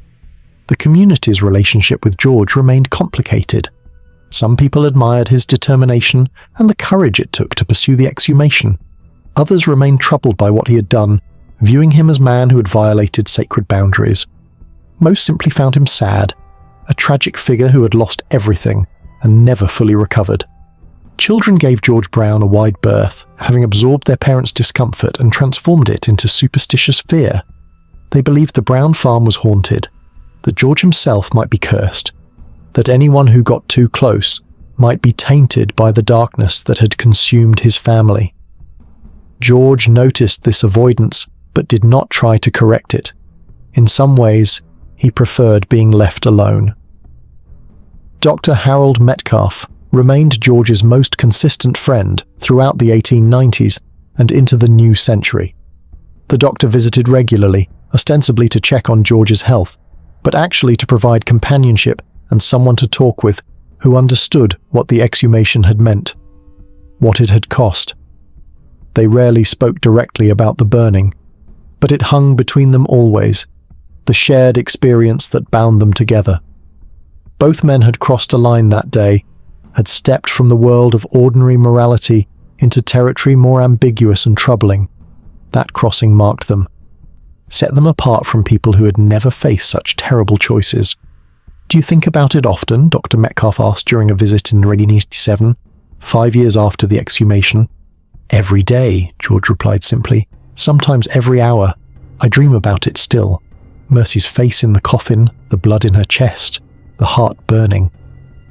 The community's relationship with George remained complicated. Some people admired his determination and the courage it took to pursue the exhumation. Others remained troubled by what he had done, viewing him as a man who had violated sacred boundaries. Most simply found him sad, a tragic figure who had lost everything and never fully recovered. Children gave George Brown a wide berth, having absorbed their parents' discomfort and transformed it into superstitious fear. They believed the Brown farm was haunted, that George himself might be cursed, that anyone who got too close might be tainted by the darkness that had consumed his family. George noticed this avoidance, but did not try to correct it. In some ways, he preferred being left alone. Dr. Harold Metcalf remained George's most consistent friend throughout the 1890s and into the new century. The doctor visited regularly, ostensibly to check on George's health, but actually to provide companionship and someone to talk with who understood what the exhumation had meant, what it had cost. They rarely spoke directly about the burning, but it hung between them always, the shared experience that bound them together. Both men had crossed a line that day, had stepped from the world of ordinary morality into territory more ambiguous and troubling. That crossing marked them, set them apart from people who had never faced such terrible choices. "Do you think about it often?" Dr. Metcalf asked during a visit in 1887, 5 years after the exhumation. "Every day," George replied simply. "Sometimes every hour. I dream about it still. Mercy's face in the coffin, the blood in her chest, the heart burning.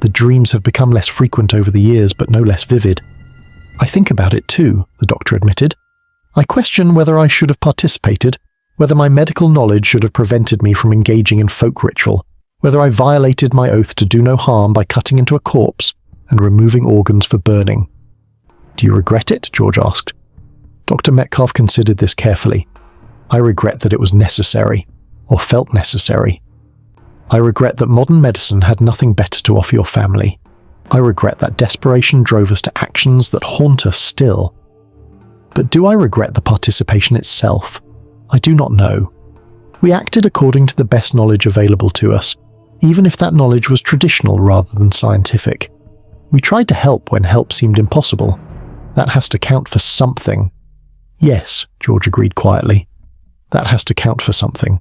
The dreams have become less frequent over the years, but no less vivid." "I think about it too," the doctor admitted. "I question whether I should have participated, whether my medical knowledge should have prevented me from engaging in folk ritual, whether I violated my oath to do no harm by cutting into a corpse and removing organs for burning." "Do you regret it?" George asked. Dr. Metcalf considered this carefully. "I regret that it was necessary, or felt necessary. I regret that modern medicine had nothing better to offer your family. I regret that desperation drove us to actions that haunt us still. But do I regret the participation itself? I do not know. We acted according to the best knowledge available to us, even if that knowledge was traditional rather than scientific. We tried to help when help seemed impossible. That has to count for something." "Yes," George agreed quietly. "That has to count for something."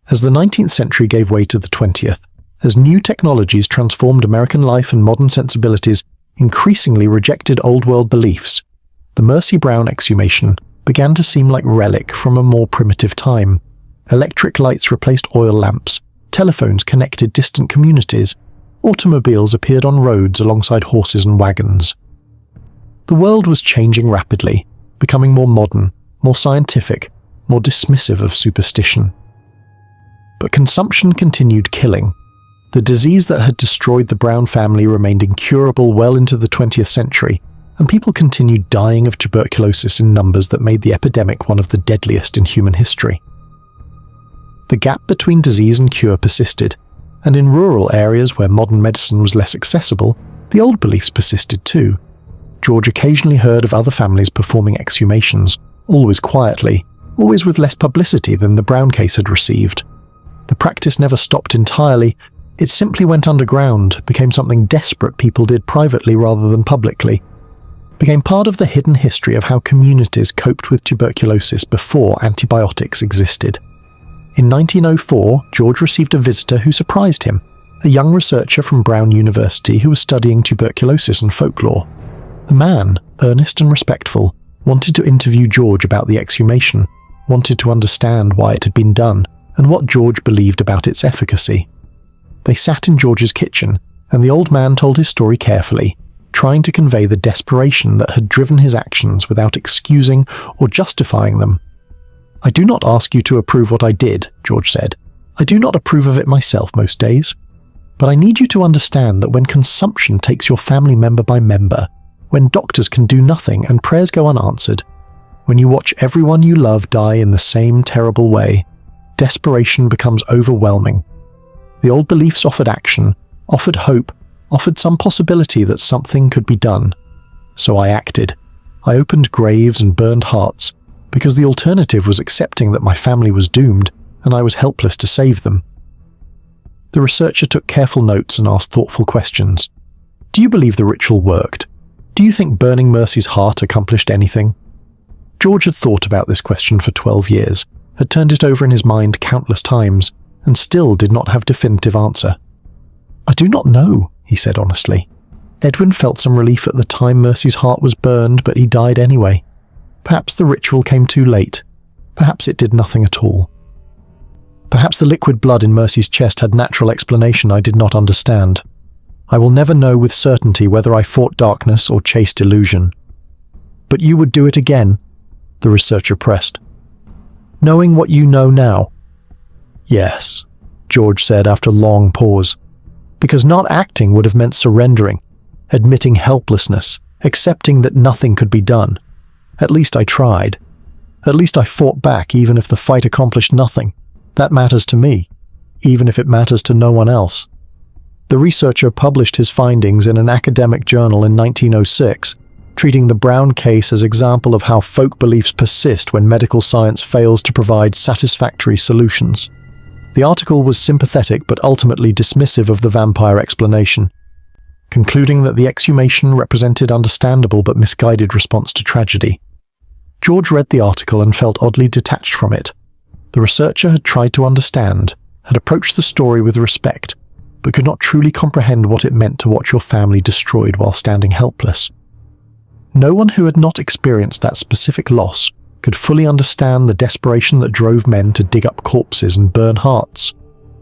As the 19th century gave way to the 20th, as new technologies transformed American life and modern sensibilities increasingly rejected old-world beliefs, the Mercy Brown exhumation began to seem like relic from a more primitive time. Electric lights replaced oil lamps, telephones connected distant communities, automobiles appeared on roads alongside horses and wagons. The world was changing rapidly, becoming more modern, more scientific, more dismissive of superstition. But consumption continued killing. The disease that had destroyed the Brown family remained incurable well into the 20th century, and people continued dying of tuberculosis in numbers that made the epidemic one of the deadliest in human history. The gap between disease and cure persisted, and in rural areas where modern medicine was less accessible, the old beliefs persisted too. George occasionally heard of other families performing exhumations, always quietly, always with less publicity than the Brown case had received. The practice never stopped entirely, it simply went underground, became something desperate people did privately rather than publicly, became part of the hidden history of how communities coped with tuberculosis before antibiotics existed. In 1904, George received a visitor who surprised him, a young researcher from Brown University who was studying tuberculosis and folklore. The man, earnest and respectful, wanted to interview George about the exhumation, wanted to understand why it had been done, and what George believed about its efficacy. They sat in George's kitchen, and the old man told his story carefully, trying to convey the desperation that had driven his actions without excusing or justifying them. "I do not ask you to approve what I did," George said. "I do not approve of it myself most days. But I need you to understand that when consumption takes your family member by member, when doctors can do nothing and prayers go unanswered, when you watch everyone you love die in the same terrible way, desperation becomes overwhelming. The old beliefs offered action, offered hope, offered some possibility that something could be done. So I acted. I opened graves and burned hearts, because the alternative was accepting that my family was doomed and I was helpless to save them." The researcher took careful notes and asked thoughtful questions. "Do you believe the ritual worked? Do you think burning Mercy's heart accomplished anything?" George had thought about this question for 12 years, had turned it over in his mind countless times, and still did not have definitive answer. "I do not know," he said honestly. "Edwin felt some relief at the time Mercy's heart was burned, but he died anyway. Perhaps the ritual came too late. Perhaps it did nothing at all. Perhaps the liquid blood in Mercy's chest had natural explanation I did not understand. I will never know with certainty whether I fought darkness or chased illusion." "But you would do it again?" the researcher pressed. "Knowing what you know now?" "Yes," George said after a long pause. "Because not acting would have meant surrendering, admitting helplessness, accepting that nothing could be done. At least I tried. At least I fought back even if the fight accomplished nothing. That matters to me, even if it matters to no one else." The researcher published his findings in an academic journal in 1906, treating the Brown case as an example of how folk beliefs persist when medical science fails to provide satisfactory solutions. The article was sympathetic but ultimately dismissive of the vampire explanation, concluding that the exhumation represented understandable but misguided response to tragedy. George read the article and felt oddly detached from it. The researcher had tried to understand, had approached the story with respect, but could not truly comprehend what it meant to watch your family destroyed while standing helpless. No one who had not experienced that specific loss could fully understand the desperation that drove men to dig up corpses and burn hearts.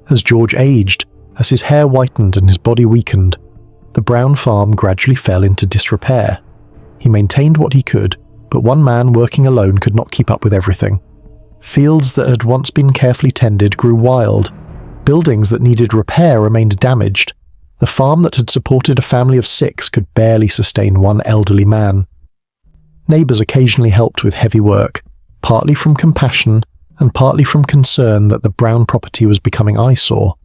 As George aged, as his hair whitened and his body weakened, the Brown farm gradually fell into disrepair. He maintained what he could, but one man working alone could not keep up with everything. Fields that had once been carefully tended grew wild. Buildings that needed repair remained damaged. The farm that had supported a family of 6 could barely sustain one elderly man. Neighbours occasionally helped with heavy work, partly from compassion and partly from concern that the Brown property was becoming eyesore.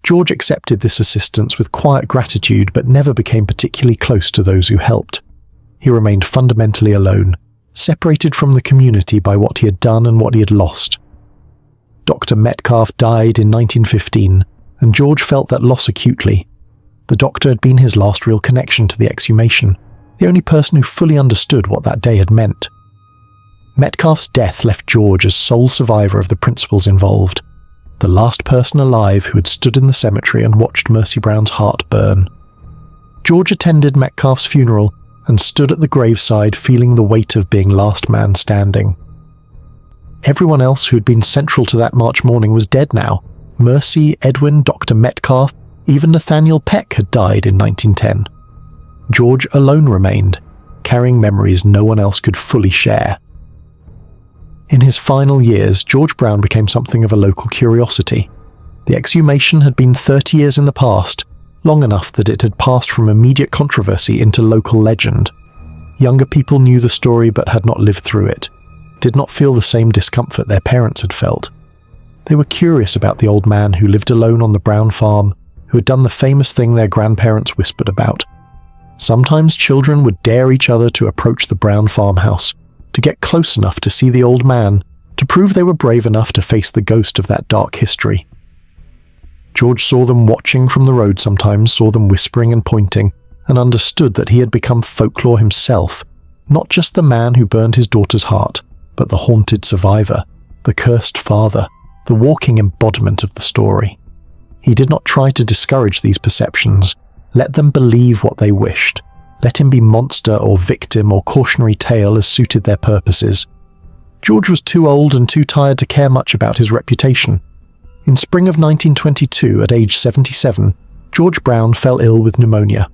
George accepted this assistance with quiet gratitude but never became particularly close to those who helped. He remained fundamentally alone, separated from the community by what he had done and what he had lost. Dr. Metcalf died in 1915, and George felt that loss acutely. The doctor had been his last real connection to the exhumation, the only person who fully understood what that day had meant. Metcalf's death left George as sole survivor of the principals involved, the last person alive who had stood in the cemetery and watched Mercy Brown's heart burn. George attended Metcalf's funeral and stood at the graveside feeling the weight of being last man standing. Everyone else who had been central to that March morning was dead now. Mercy, Edwin, Dr. Metcalf, even Nathaniel Peck had died in 1910. George alone remained, carrying memories no one else could fully share. In his final years, George Brown became something of a local curiosity. The exhumation had been 30 years in the past, long enough that it had passed from immediate controversy into local legend. Younger people knew the story but had not lived through it, did not feel the same discomfort their parents had felt. They were curious about the old man who lived alone on the Brown farm, who had done the famous thing their grandparents whispered about. Sometimes children would dare each other to approach the Brown farmhouse, to get close enough to see the old man, to prove they were brave enough to face the ghost of that dark history. George saw them watching from the road sometimes, saw them whispering and pointing, and understood that he had become folklore himself, not just the man who burned his daughter's heart, but the haunted survivor, the cursed father, the walking embodiment of the story. He did not try to discourage these perceptions. Let them believe what they wished. Let him be monster or victim or cautionary tale as suited their purposes. George was too old and too tired to care much about his reputation. In spring of 1922, at age 77, George Brown fell ill with pneumonia.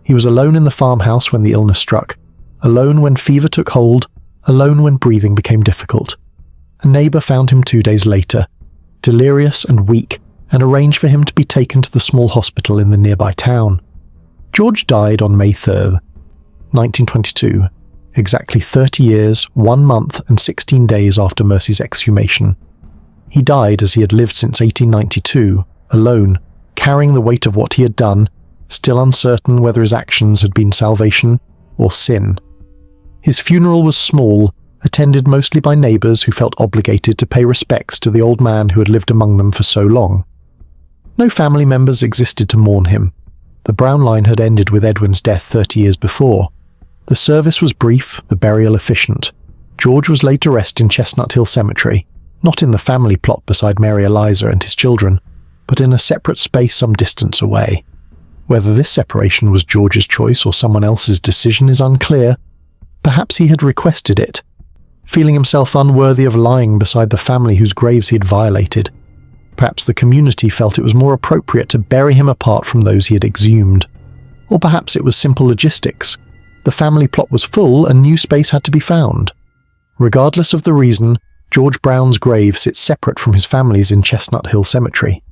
He was alone in the farmhouse when the illness struck, alone when fever took hold, alone when breathing became difficult. A neighbour found him 2 days later, delirious and weak, and arranged for him to be taken to the small hospital in the nearby town. George died on May 3rd, 1922, exactly 30 years, 1 month and 16 days after Mercy's exhumation. He died as he had lived since 1892, alone, carrying the weight of what he had done, still uncertain whether his actions had been salvation or sin. His funeral was small, attended mostly by neighbours who felt obligated to pay respects to the old man who had lived among them for so long. No family members existed to mourn him. The Brown line had ended with Edwin's death 30 years before. The service was brief, the burial efficient. George was laid to rest in Chestnut Hill Cemetery, not in the family plot beside Mary Eliza and his children, but in a separate space some distance away. Whether this separation was George's choice or someone else's decision is unclear. Perhaps he had requested it, feeling himself unworthy of lying beside the family whose graves he had violated. Perhaps the community felt it was more appropriate to bury him apart from those he had exhumed. Or perhaps it was simple logistics. The family plot was full and new space had to be found. Regardless of the reason, George Brown's grave sits separate from his family's in Chestnut Hill Cemetery.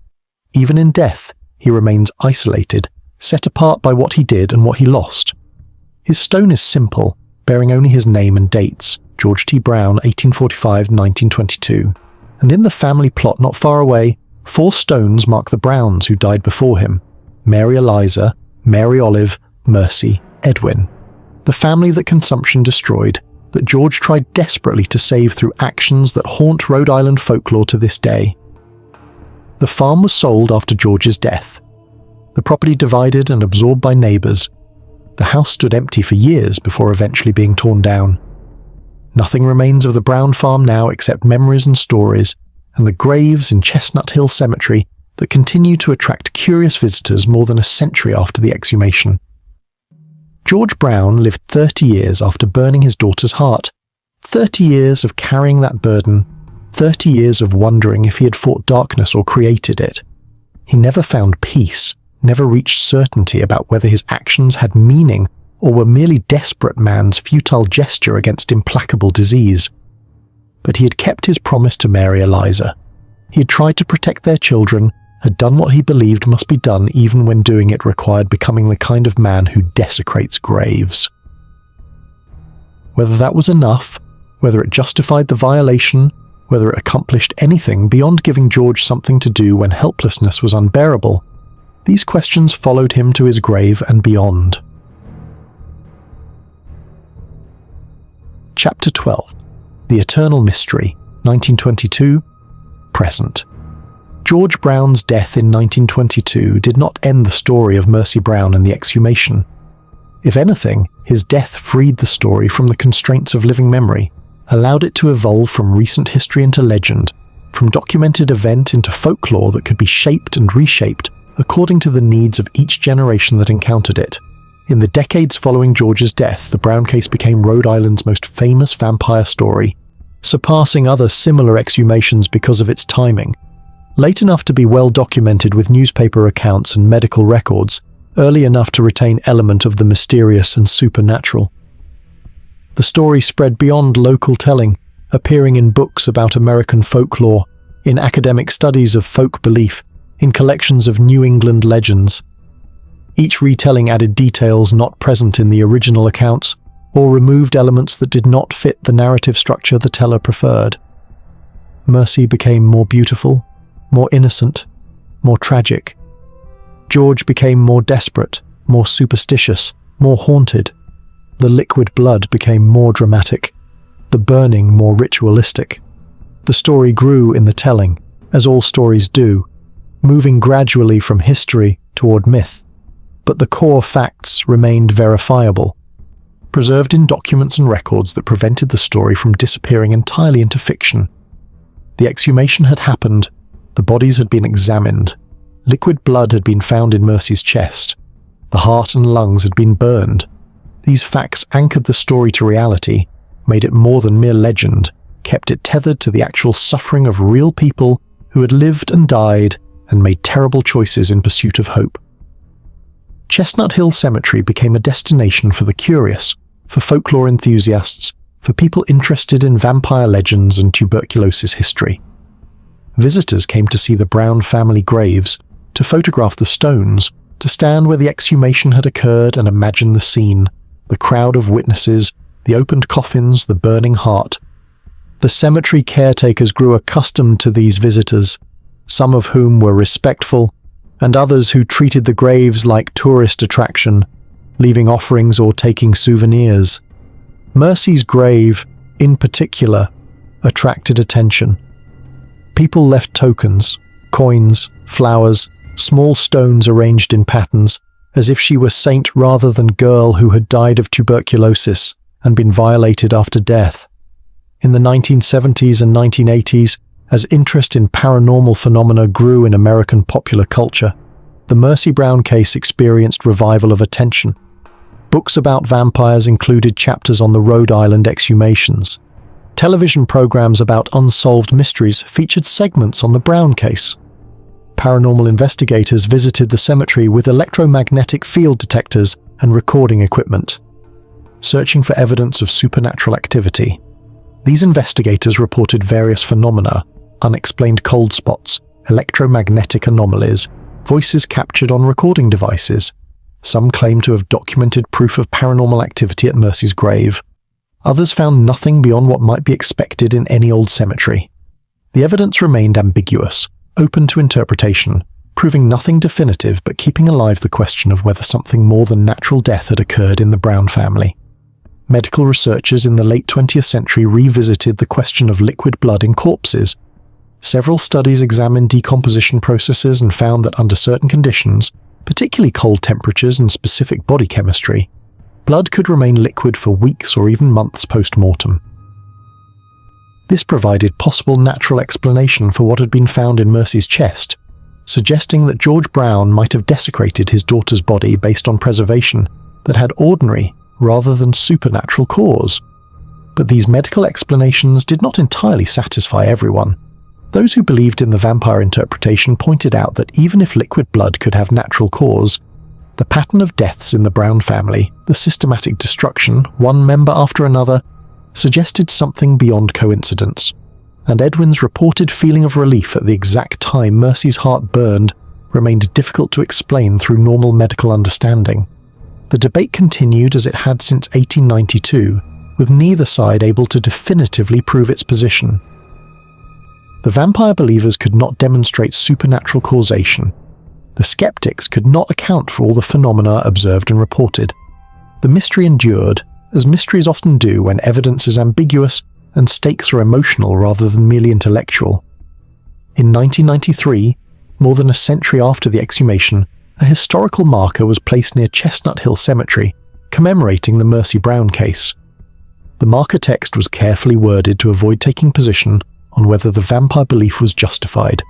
Even in death, he remains isolated, set apart by what he did and what he lost. His stone is simple, bearing only his name and dates, George T. Brown, 1845-1922. And in the family plot not far away, 4 stones mark the Browns who died before him: Mary Eliza, Mary Olive, Mercy, Edwin. The family that consumption destroyed, that George tried desperately to save through actions that haunt Rhode Island folklore to this day. The farm was sold after George's death. The property divided and absorbed by neighbours. The house stood empty for years before eventually being torn down. Nothing remains of the Brown farm now except memories and stories, and the graves in Chestnut Hill Cemetery that continue to attract curious visitors more than a century after the exhumation. George Brown lived 30 years after burning his daughter's heart. 30 years of carrying that burden, 30 years of wondering if he had fought darkness or created it. He never found peace, never reached certainty about whether his actions had meaning or were merely desperate man's futile gesture against implacable disease. But he had kept his promise to Mary Eliza. He had tried to protect their children, had done what he believed must be done even when doing it required becoming the kind of man who desecrates graves. Whether that was enough, whether it justified the violation, whether it accomplished anything beyond giving George something to do when helplessness was unbearable, these questions followed him to his grave and beyond. Chapter 12. The Eternal Mystery, 1922, Present. George Brown's death in 1922 did not end the story of Mercy Brown and the exhumation. If anything, his death freed the story from the constraints of living memory, allowed it to evolve from recent history into legend, from documented event into folklore that could be shaped and reshaped according to the needs of each generation that encountered it. In the decades following George's death, the Brown case became Rhode Island's most famous vampire story, surpassing other similar exhumations because of its timing. Late enough to be well documented with newspaper accounts and medical records, early enough to retain element of the mysterious and supernatural. The story spread beyond local telling, appearing in books about American folklore, in academic studies of folk belief, in collections of New England legends. Each retelling added details not present in the original accounts, or removed elements that did not fit the narrative structure the teller preferred. Mercy became more beautiful, more innocent, more tragic. George became more desperate, more superstitious, more haunted. The liquid blood became more dramatic, the burning more ritualistic. The story grew in the telling, as all stories do, moving gradually from history toward myth. But the core facts remained verifiable, preserved in documents and records that prevented the story from disappearing entirely into fiction. The exhumation had happened. The bodies had been examined. Liquid blood had been found in Mercy's chest. The heart and lungs had been burned. These facts anchored the story to reality, made it more than mere legend, kept it tethered to the actual suffering of real people who had lived and died and made terrible choices in pursuit of hope. Chestnut Hill Cemetery became a destination for the curious, for folklore enthusiasts, for people interested in vampire legends and tuberculosis history. Visitors came to see the Brown family graves, to photograph the stones, to stand where the exhumation had occurred and imagine the scene, the crowd of witnesses, the opened coffins, the burning heart. The cemetery caretakers grew accustomed to these visitors, some of whom were respectful, and others who treated the graves like tourist attraction, leaving offerings or taking souvenirs. Mercy's grave, in particular, attracted attention. People left tokens, coins, flowers, small stones arranged in patterns, as if she were saint rather than girl who had died of tuberculosis and been violated after death. In the 1970s and 1980s, as interest in paranormal phenomena grew in American popular culture, the Mercy Brown case experienced revival of attention. Books about vampires included chapters on the Rhode Island exhumations. Television programs about unsolved mysteries featured segments on the Brown case. Paranormal investigators visited the cemetery with electromagnetic field detectors and recording equipment, searching for evidence of supernatural activity. These investigators reported various phenomena: unexplained cold spots, electromagnetic anomalies, voices captured on recording devices. Some claimed to have documented proof of paranormal activity at Mercy's grave. Others found nothing beyond what might be expected in any old cemetery. The evidence remained ambiguous, open to interpretation, proving nothing definitive but keeping alive the question of whether something more than natural death had occurred in the Brown family. medical researchers in the late 20th century revisited the question of liquid blood in corpses. Several studies examined decomposition processes and found that under certain conditions, particularly cold temperatures and specific body chemistry, blood could remain liquid for weeks or even months post-mortem. This provided possible natural explanation for what had been found in Mercy's chest, suggesting that George Brown might have desecrated his daughter's body based on preservation that had ordinary rather than supernatural cause. But these medical explanations did not entirely satisfy everyone. Those who believed in the vampire interpretation pointed out that even if liquid blood could have natural cause, the pattern of deaths in the Brown family, the systematic destruction, one member after another, suggested something beyond coincidence, and Edwin's reported feeling of relief at the exact time Mercy's heart burned remained difficult to explain through normal medical understanding. The debate continued as it had since 1892, with neither side able to definitively prove its position. The vampire believers could not demonstrate supernatural causation. The skeptics could not account for all the phenomena observed and reported. The mystery endured, as mysteries often do when evidence is ambiguous and stakes are emotional rather than merely intellectual. In 1993, more than a century after the exhumation, a historical marker was placed near Chestnut Hill Cemetery, commemorating the Mercy Brown case. The marker text was carefully worded to avoid taking position on whether the vampire belief was justified.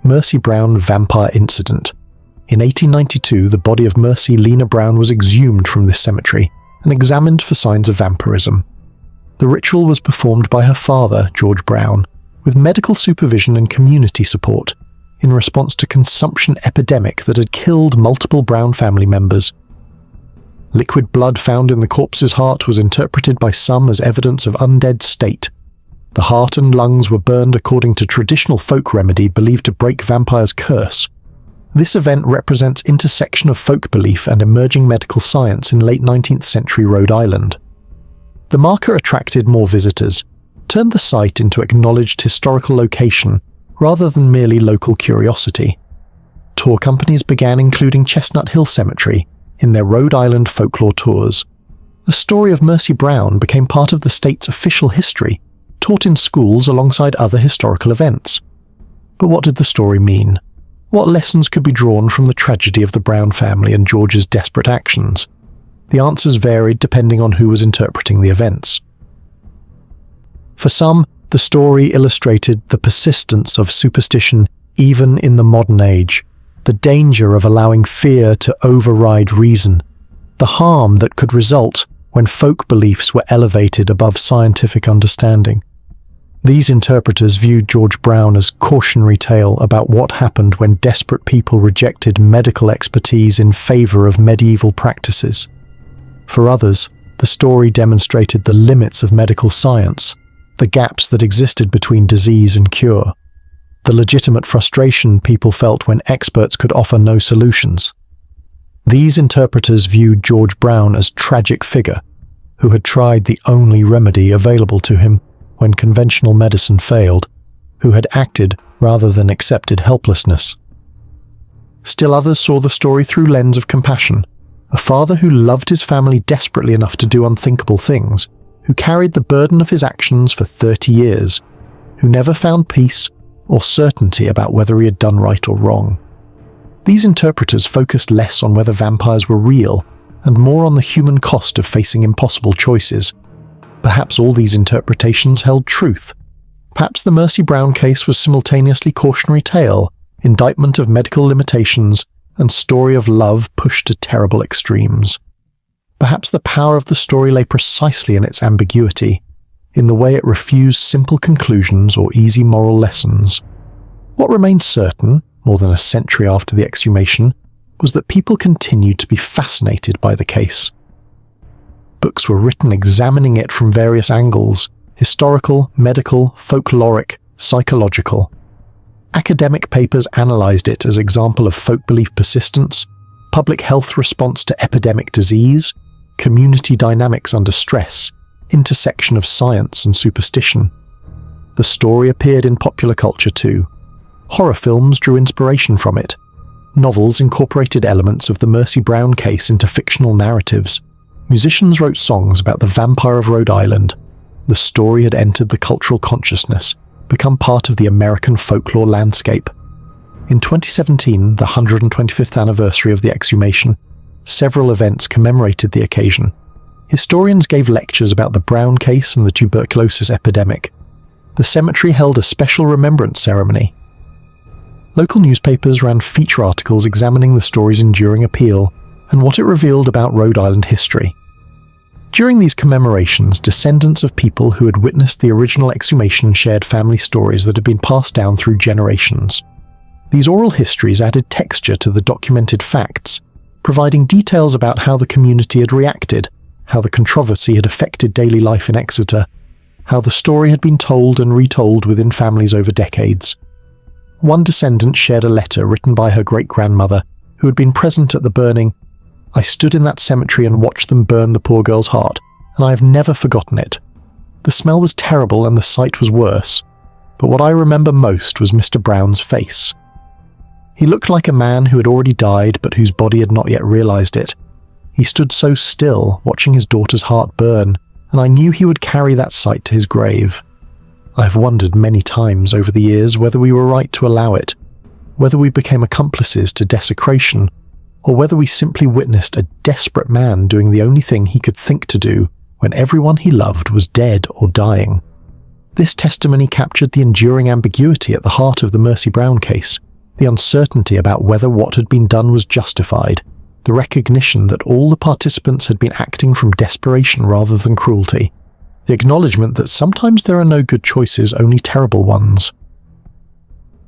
Mercy Brown Vampire Incident. In 1892, the body of Mercy Lena Brown was exhumed from this cemetery and examined for signs of vampirism. The ritual was performed by her father, George Brown, with medical supervision and community support, in response to consumption epidemic that had killed multiple Brown family members. Liquid blood found in the corpse's heart was interpreted by some as evidence of undead state. The heart and lungs were burned according to traditional folk remedy believed to break vampires' curse. This event represents intersection of folk belief and emerging medical science in late 19th century Rhode Island. The marker attracted more visitors, turned the site into acknowledged historical location rather than merely local curiosity. Tour companies began including Chestnut Hill Cemetery in their Rhode Island folklore tours. The story of Mercy Brown became part of the state's official history, taught in schools alongside other historical events. But what did the story mean? What lessons could be drawn from the tragedy of the Brown family and George's desperate actions? The answers varied depending on who was interpreting the events. For some, the story illustrated the persistence of superstition even in the modern age, the danger of allowing fear to override reason, the harm that could result when folk beliefs were elevated above scientific understanding. These interpreters viewed George Brown as cautionary tale about what happened when desperate people rejected medical expertise in favor of medieval practices. For others, the story demonstrated the limits of medical science, the gaps that existed between disease and cure, the legitimate frustration people felt when experts could offer no solutions. These interpreters viewed George Brown as a tragic figure who had tried the only remedy available to him when conventional medicine failed, who had acted rather than accepted helplessness. Still others saw the story through lens of compassion, a father who loved his family desperately enough to do unthinkable things, who carried the burden of his actions for 30 years, who never found peace or certainty about whether he had done right or wrong. These interpreters focused less on whether vampires were real and more on the human cost of facing impossible choices. Perhaps all these interpretations held truth. Perhaps the Mercy Brown case was simultaneously cautionary tale, indictment of medical limitations, and story of love pushed to terrible extremes. Perhaps the power of the story lay precisely in its ambiguity, in the way it refused simple conclusions or easy moral lessons. What remained certain, more than a century after the exhumation, was that people continued to be fascinated by the case. Books were written examining it from various angles: historical, medical, folkloric, psychological. Academic papers analysed it as example of folk belief persistence, public health response to epidemic disease, community dynamics under stress, intersection of science and superstition. The story appeared in popular culture too. Horror films drew inspiration from it. Novels incorporated elements of the Mercy Brown case into fictional narratives. Musicians wrote songs about the vampire of Rhode Island. The story had entered the cultural consciousness, become part of the American folklore landscape. In 2017, the 125th anniversary of the exhumation, several events commemorated the occasion. Historians gave lectures about the Brown case and the tuberculosis epidemic. The cemetery held a special remembrance ceremony. Local newspapers ran feature articles examining the story's enduring appeal and what it revealed about Rhode Island history. During these commemorations, descendants of people who had witnessed the original exhumation shared family stories that had been passed down through generations. These oral histories added texture to the documented facts, providing details about how the community had reacted, how the controversy had affected daily life in Exeter, how the story had been told and retold within families over decades. One descendant shared a letter written by her great-grandmother, who had been present at the burning. "I stood in that cemetery and watched them burn the poor girl's heart, and I have never forgotten it. The smell was terrible and the sight was worse, but what I remember most was Mr. Brown's face. He looked like a man who had already died but whose body had not yet realized it. He stood so still, watching his daughter's heart burn, and I knew he would carry that sight to his grave. I have wondered many times over the years whether we were right to allow it, whether we became accomplices to desecration, or whether we simply witnessed a desperate man doing the only thing he could think to do when everyone he loved was dead or dying." This testimony captured the enduring ambiguity at the heart of the Mercy Brown case, the uncertainty about whether what had been done was justified, the recognition that all the participants had been acting from desperation rather than cruelty, the acknowledgement that sometimes there are no good choices, only terrible ones.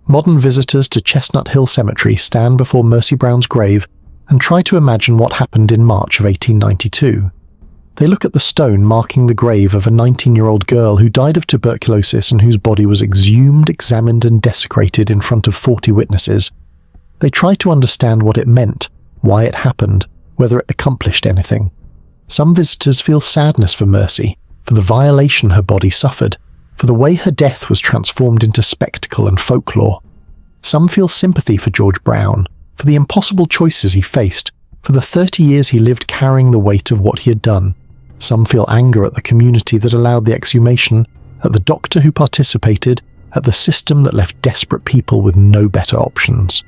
Modern visitors to Chestnut Hill Cemetery stand before Mercy Brown's grave and try to imagine what happened in March of 1892. They look at the stone marking the grave of a 19-year-old girl who died of tuberculosis and whose body was exhumed, examined and desecrated in front of 40 witnesses. They try to understand what it meant, why it happened, whether it accomplished anything. Some visitors feel sadness for Mercy, for the violation her body suffered, for the way her death was transformed into spectacle and folklore. Some feel sympathy for George Brown, for the impossible choices he faced, for the 30 years he lived carrying the weight of what he had done. Some feel anger at the community that allowed the exhumation, at the doctor who participated, at the system that left desperate people with no better options.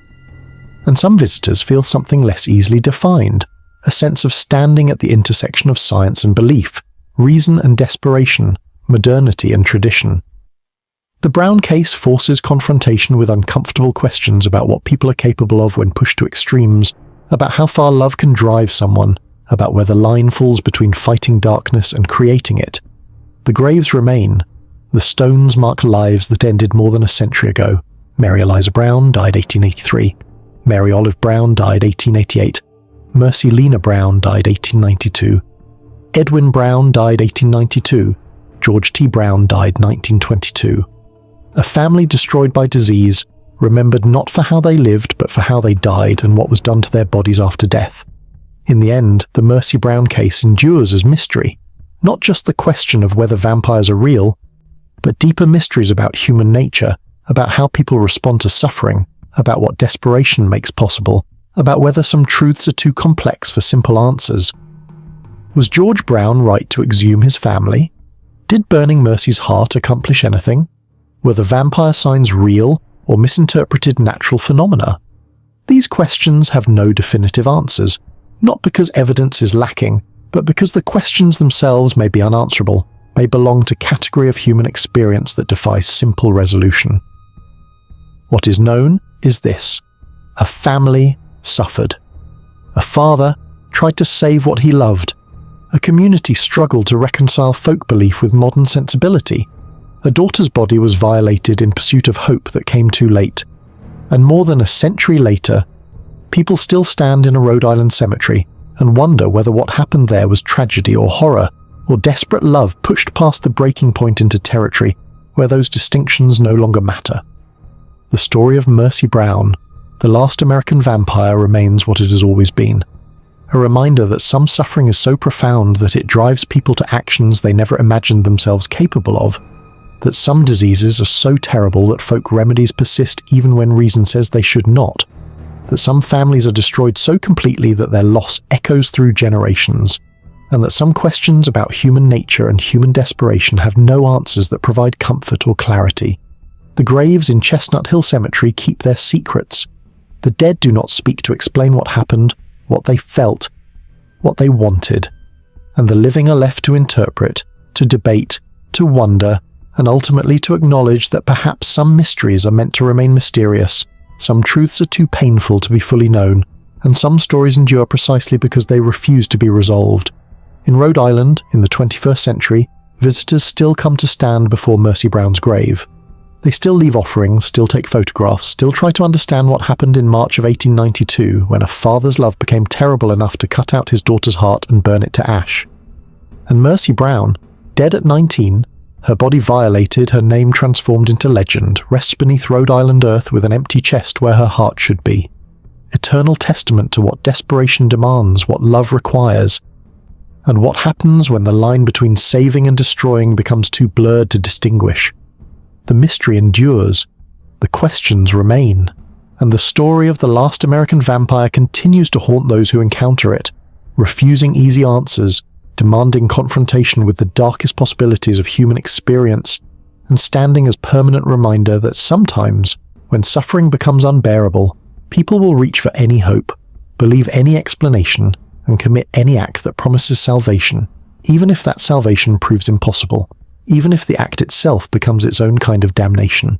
And some visitors feel something less easily defined, a sense of standing at the intersection of science and belief, reason and desperation, modernity and tradition. The Brown case forces confrontation with uncomfortable questions about what people are capable of when pushed to extremes, about how far love can drive someone, about where the line falls between fighting darkness and creating it. The graves remain. The stones mark lives that ended more than a century ago. Mary Eliza Brown died 1883. Mary Olive Brown died 1888. Mercy Lena Brown died 1892. Edwin Brown died 1892. George T. Brown died 1922. A family destroyed by disease, remembered not for how they lived but for how they died and what was done to their bodies after death. In the end, the Mercy Brown case endures as mystery, not just the question of whether vampires are real, but deeper mysteries about human nature, about how people respond to suffering, about what desperation makes possible, about whether some truths are too complex for simple answers. Was George Brown right to exhume his family? Did burning Mercy's heart accomplish anything? Were the vampire signs real or misinterpreted natural phenomena? These questions have no definitive answers, not because evidence is lacking, but because the questions themselves may be unanswerable, may belong to a category of human experience that defies simple resolution. What is known is this: a family suffered. A father tried to save what he loved. A community struggled to reconcile folk belief with modern sensibility. A daughter's body was violated in pursuit of hope that came too late. And more than a century later, people still stand in a Rhode Island cemetery and wonder whether what happened there was tragedy or horror, or desperate love pushed past the breaking point into territory where those distinctions no longer matter. The story of Mercy Brown, the last American vampire, remains what it has always been. A reminder that some suffering is so profound that it drives people to actions they never imagined themselves capable of, that some diseases are so terrible that folk remedies persist even when reason says they should not, that some families are destroyed so completely that their loss echoes through generations, and that some questions about human nature and human desperation have no answers that provide comfort or clarity. The graves in Chestnut Hill Cemetery keep their secrets. The dead do not speak to explain what happened, what they felt, what they wanted, and the living are left to interpret, to debate, to wonder, and ultimately to acknowledge that perhaps some mysteries are meant to remain mysterious, some truths are too painful to be fully known, and some stories endure precisely because they refuse to be resolved. In Rhode Island, in the 21st century, visitors still come to stand before Mercy Brown's grave. They still leave offerings, still take photographs, still try to understand what happened in March of 1892 when a father's love became terrible enough to cut out his daughter's heart and burn it to ash. And Mercy Brown, dead at 19, her body violated, her name transformed into legend, rests beneath Rhode Island earth with an empty chest where her heart should be. Eternal testament to what desperation demands, what love requires, and what happens when the line between saving and destroying becomes too blurred to distinguish. The mystery endures, the questions remain, and the story of the last American vampire continues to haunt those who encounter it, refusing easy answers, demanding confrontation with the darkest possibilities of human experience, and standing as permanent reminder that sometimes, when suffering becomes unbearable, people will reach for any hope, believe any explanation, and commit any act that promises salvation, even if that salvation proves impossible, even if the act itself becomes its own kind of damnation.